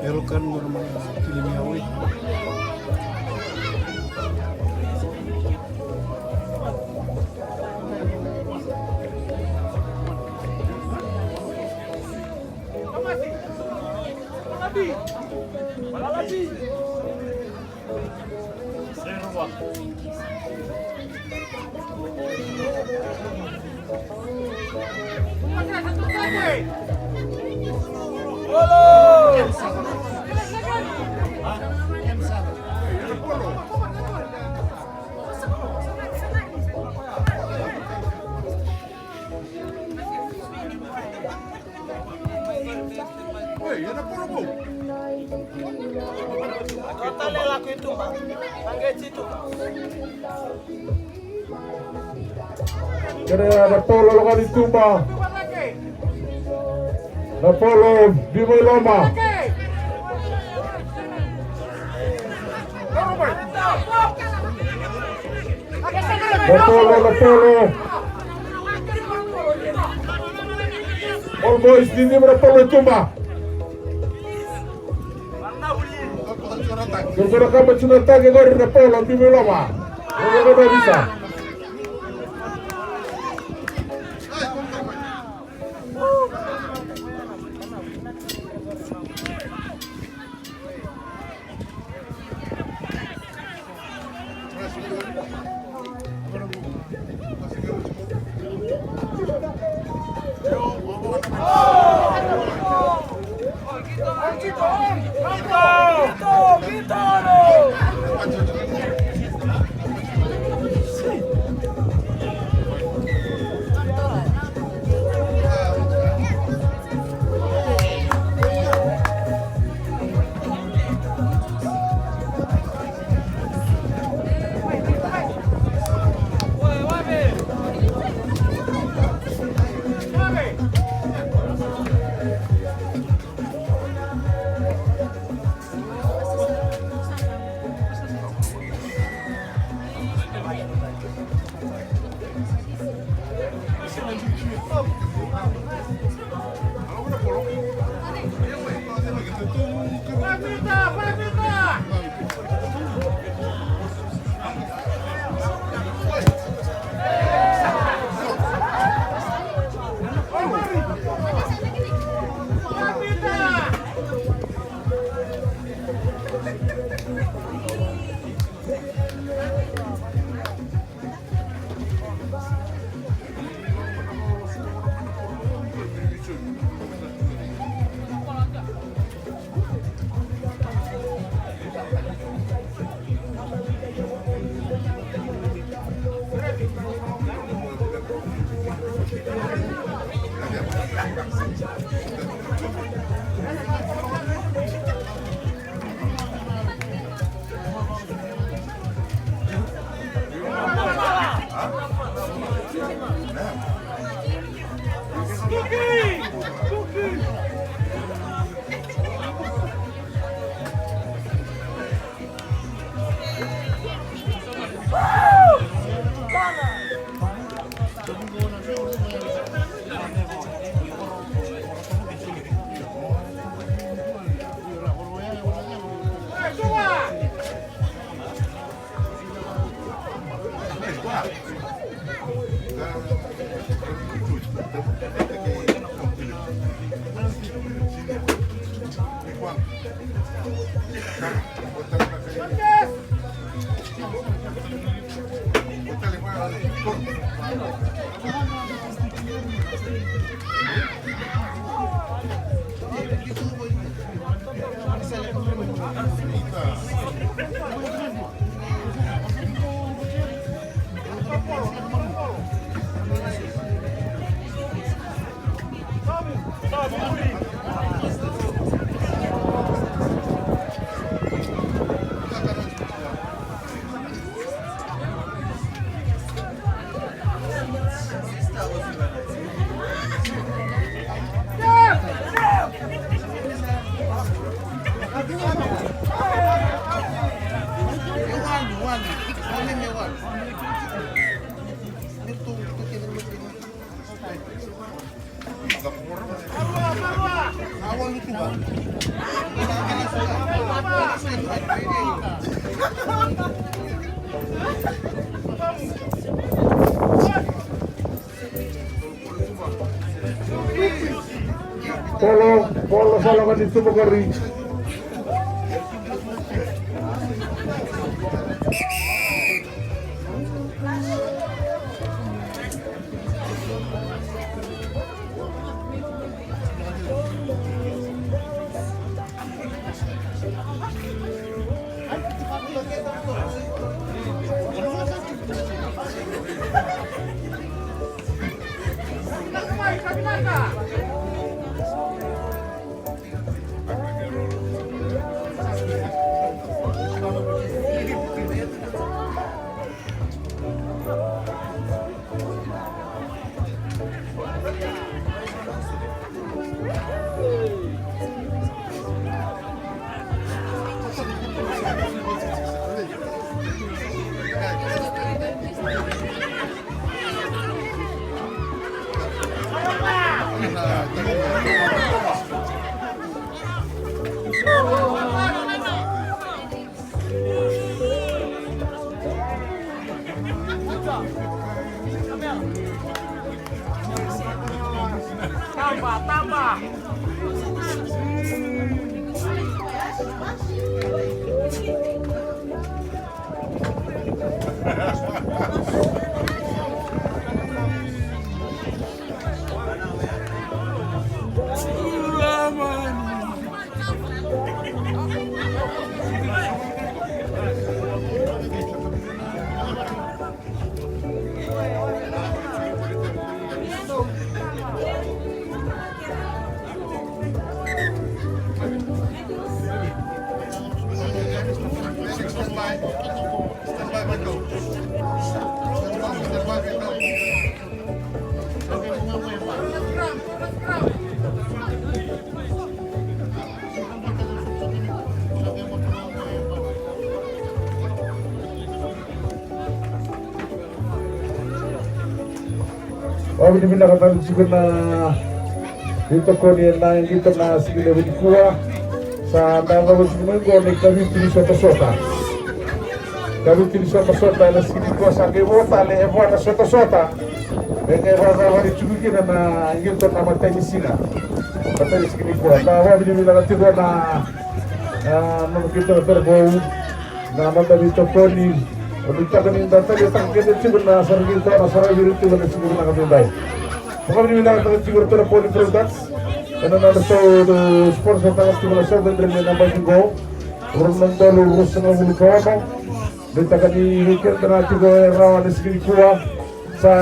Erokan normal kilimiawi. Kita laku itu, Pak. Pakai situ. Kaya Napolo lakukan Tumba. Napolo Bimoy Loma. Napolo. All boys dini Napolo Tumba. Gara-gara kamu sudah tagih dari Napolo Bimoy Loma. Gara-gara bisa. Polo salaman dito mo kari. Tambah. Wabidi bila kata siguna dito ko ni na dito na sigila kuha sa mga sigmungo ni kami pinisota-sota. Kami pinisota-sota na sigili kuha sa kewota le ewa na sota-sota. Benge wari chugiki na ngito na matay ni sila. Matay sigili kuha. Wabidi bila kata ko na kita terbawa na matay dito ko ni Kita kami data kita kita cigur na sargi to na sargi itu na cigur na kami bay. Kami ni na cigur to na poli products. Ano na so sports sa tagas cigur sa dentro na bay go. Urang nang dalo urus na ulu ko. Dita kami hikir na cigur rawan na sigili kuha sa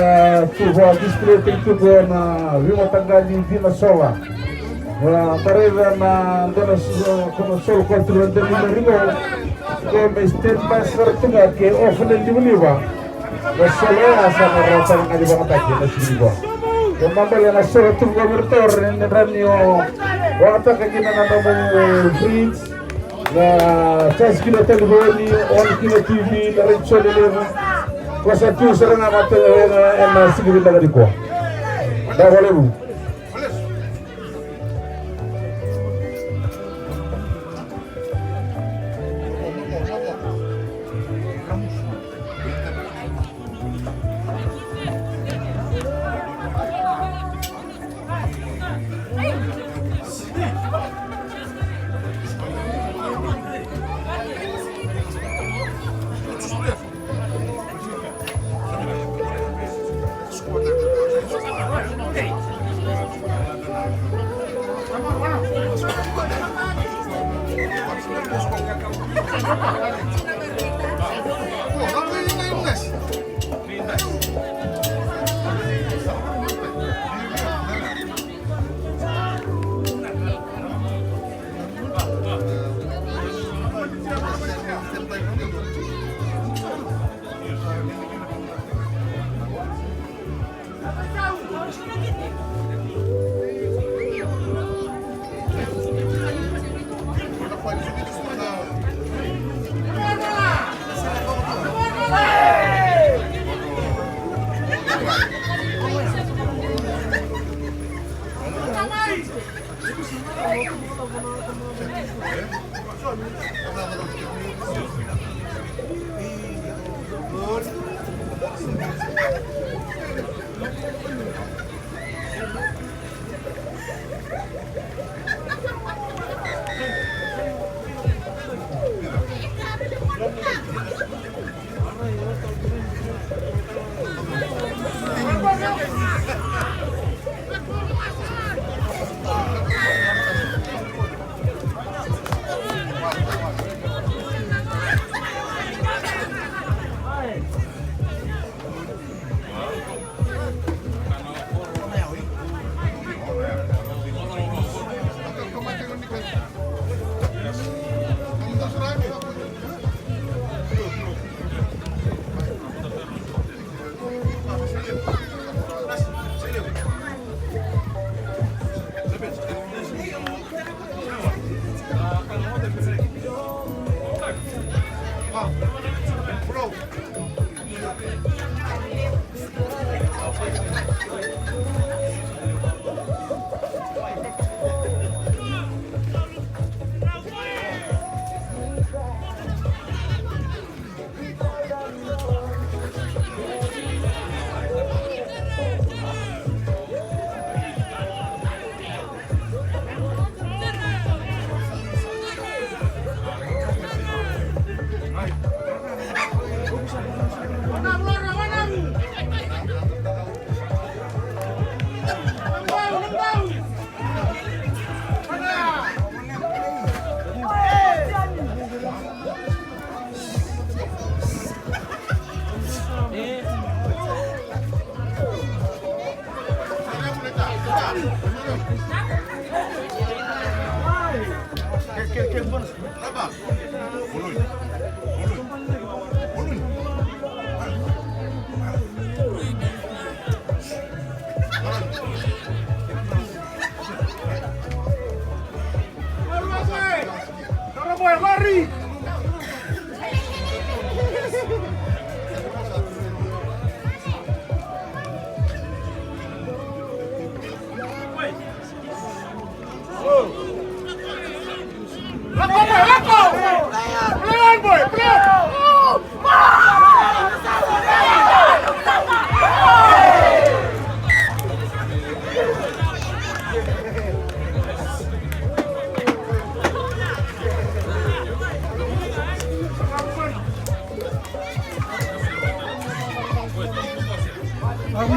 tuwa display itu ko na wimo tanggali di na sowa. Wala tarera na dala kono sol kontrol de ringo. Come step by step ke often dibeliwa wasala sama rasa ngadi banget aja nasi gua kemambal yang asal tu gobertor nenranio waktu kekina nama fridge na 6 kilo telefoni 1 kilo TV dari chole levo kuasa tu serang amat na sigiri dari gua dah boleh bu.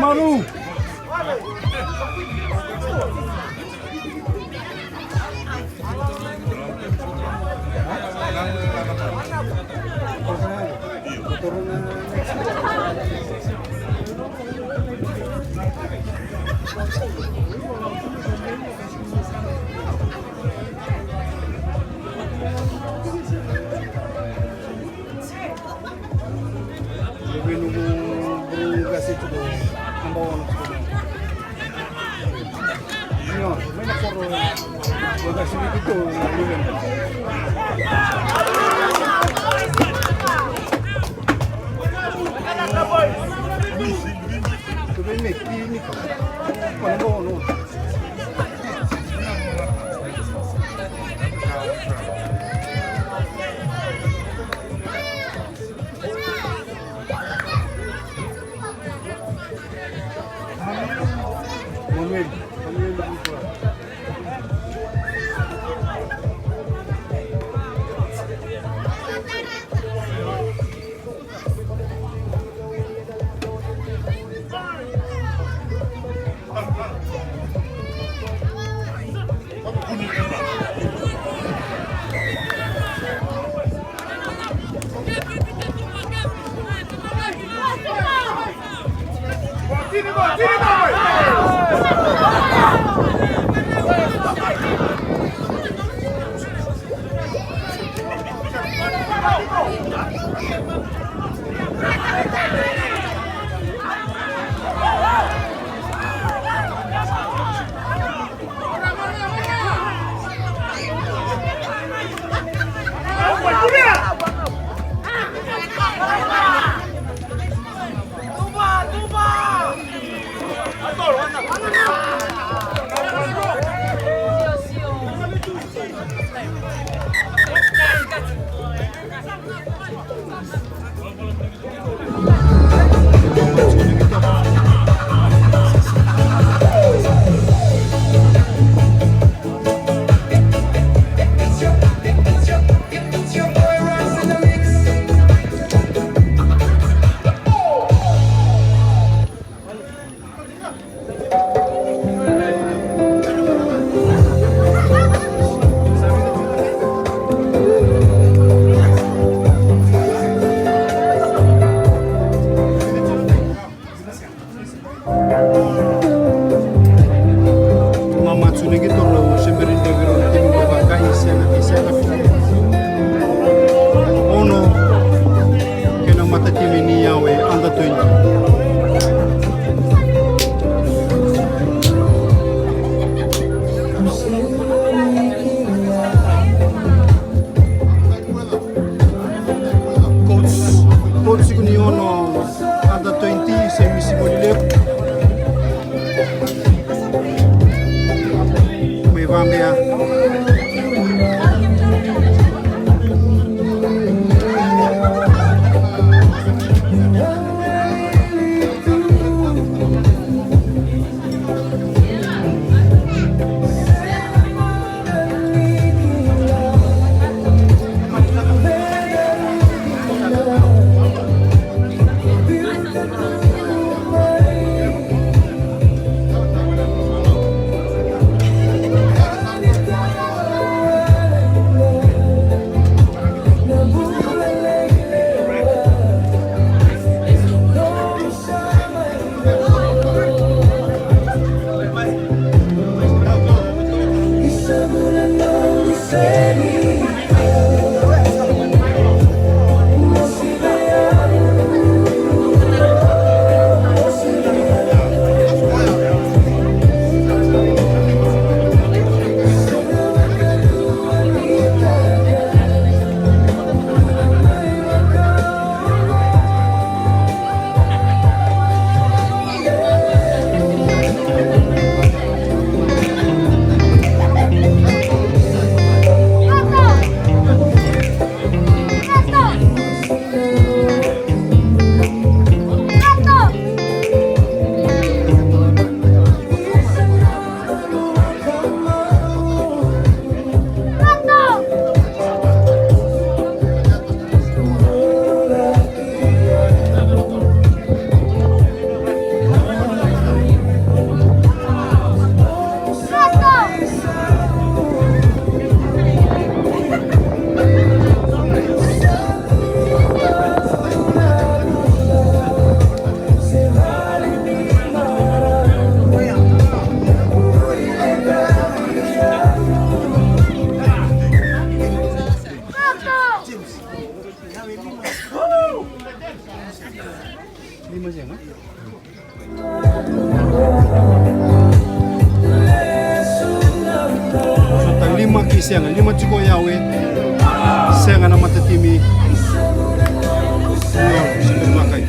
Maru. senga 5 chiko yawe senga na matatimi makai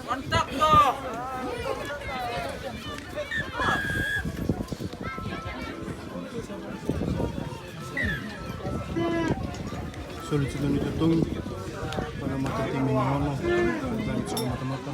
Mantap toh. Sulit sudah ditutung pada mata tim ini Hono dan sudah mata-mata.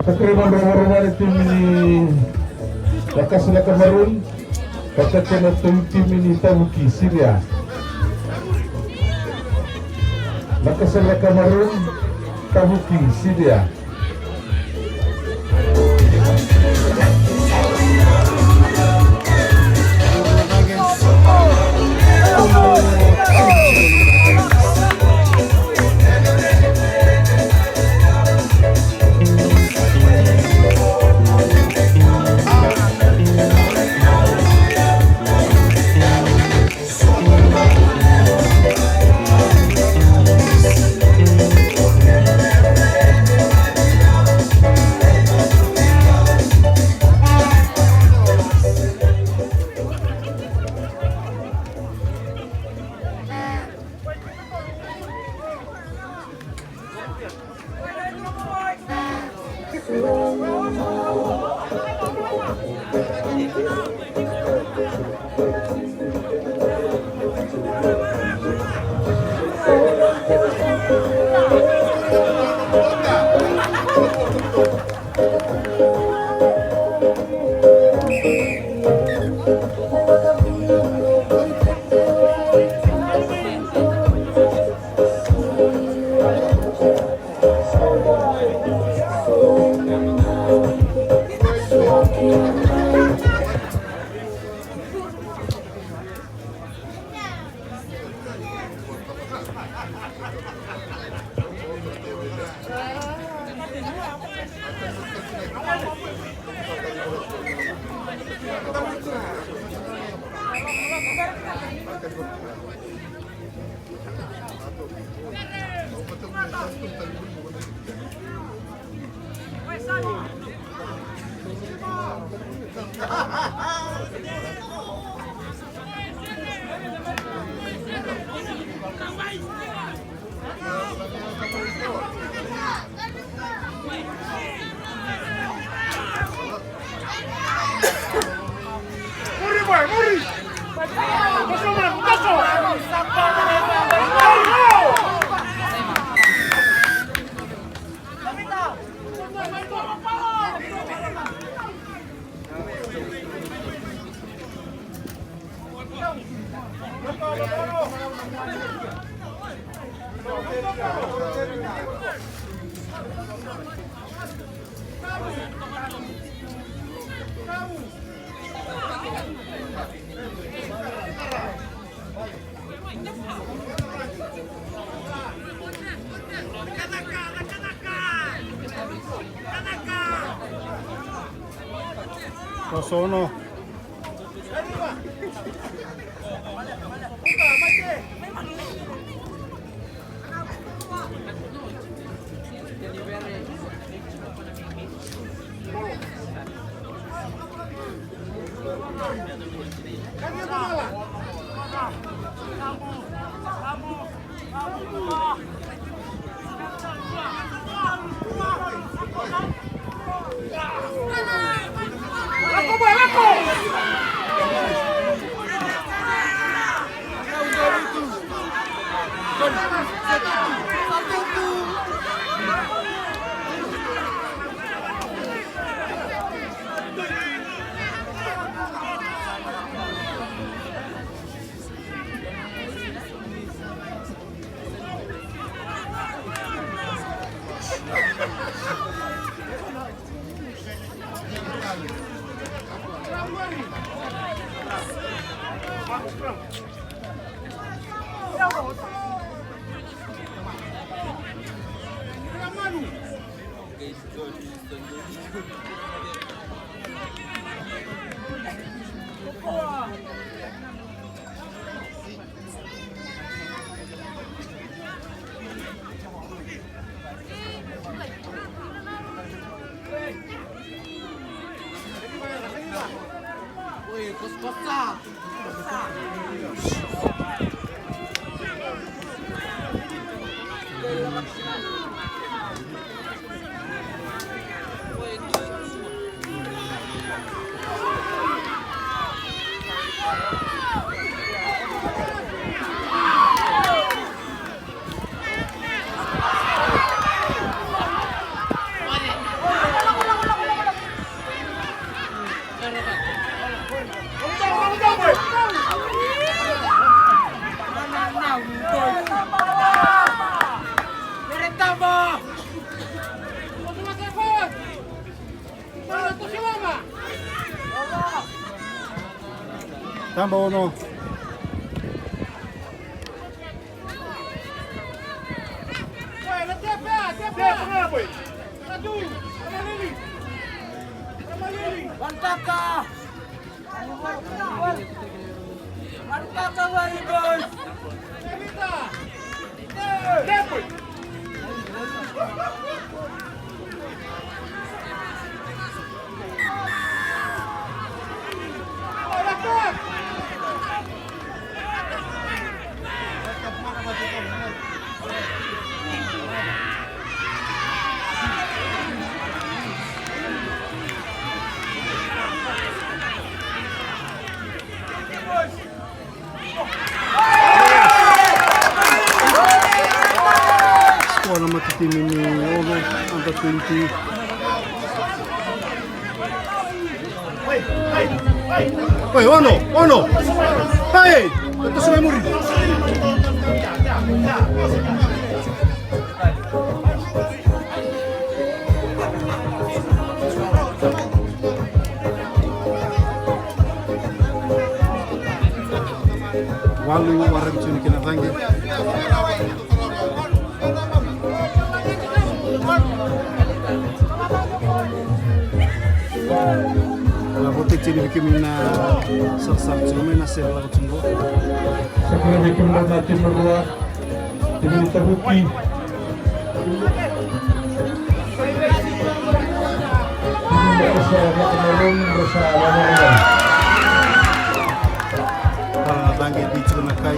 Takriban rumah-rumah tim ini Lakas Kamerun katakan tim ini Tabuki Syria. Lakas Kamerun Tabuki Syria. Kosono. Tambah ono. Skor nama tim ini Ono under 20. Woi, Ono. Hai, itu sudah murid. Walu warna cuni kena tangi. La botte cini bikin mina sak cuma mina sel lagu cunggo. Sekarang bikin mana tim berdua, tim terbukti. Bangkit di Cunakai.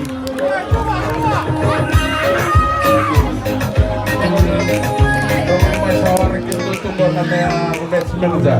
Masalah itu tunggu namanya Umet Semenza.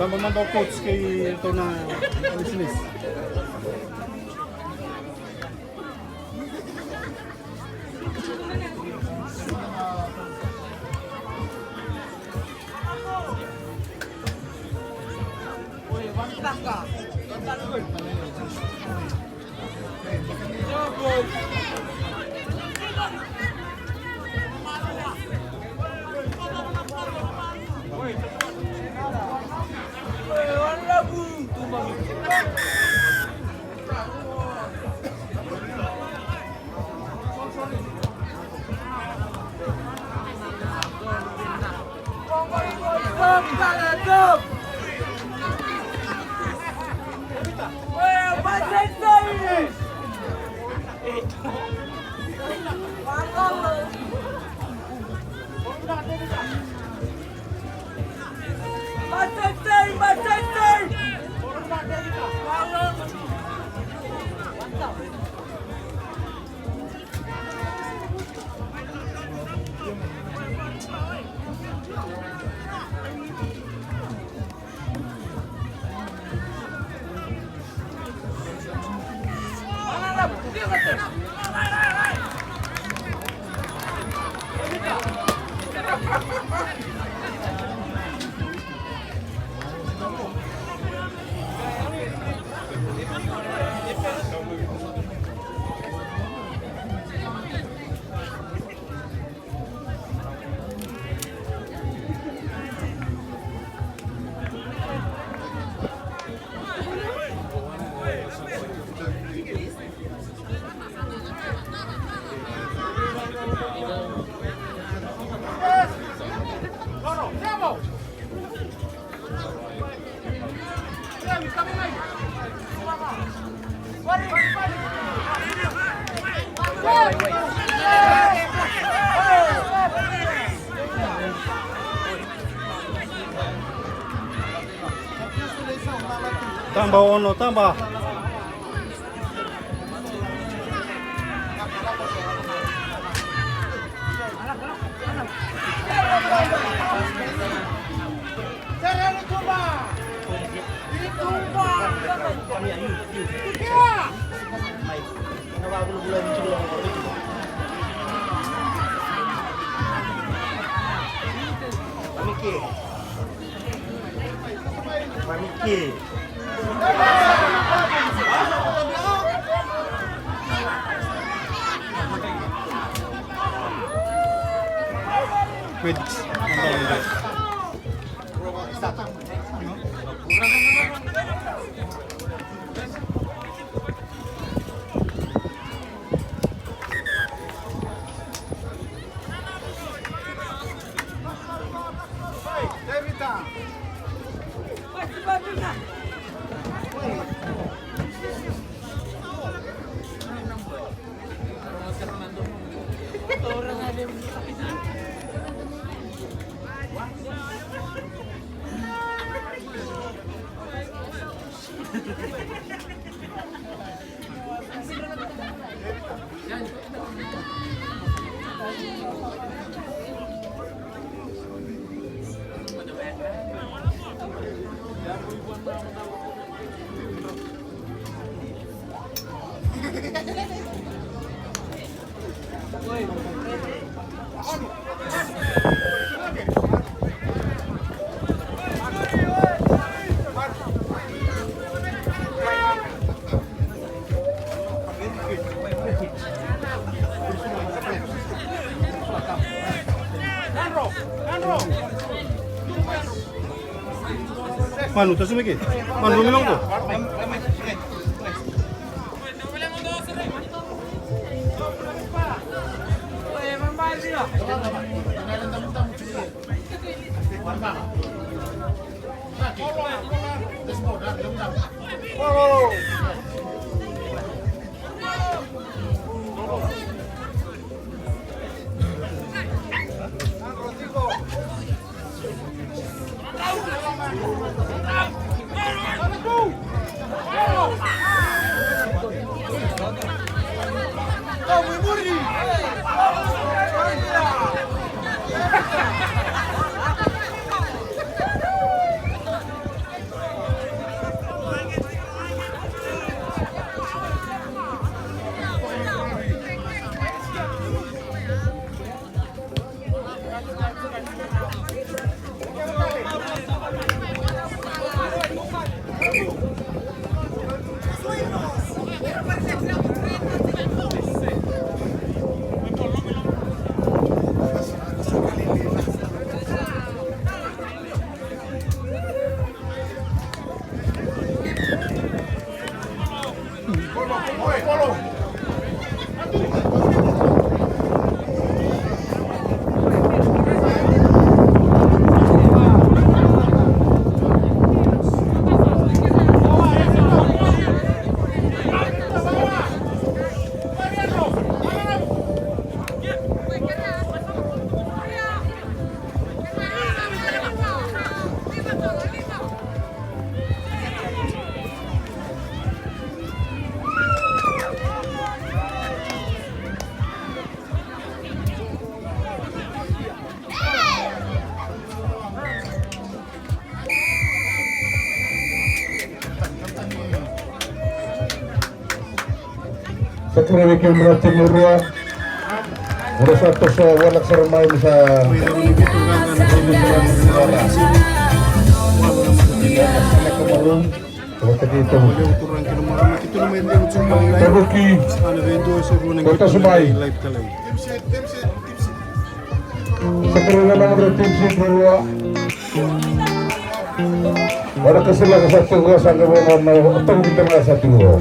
Tambah daw coach kay ito na business. Tambah ono, tambah. Pamiki. Manu, tas sumikit. Manu, lumilong ko. Sekarang bikin berat timurnya. Udah satu walak sermai bisa. Terbukti Kota Sumai. Sekarang nomor tim kedua. Ada kesalahan satu gol sampai mau kita satu gol.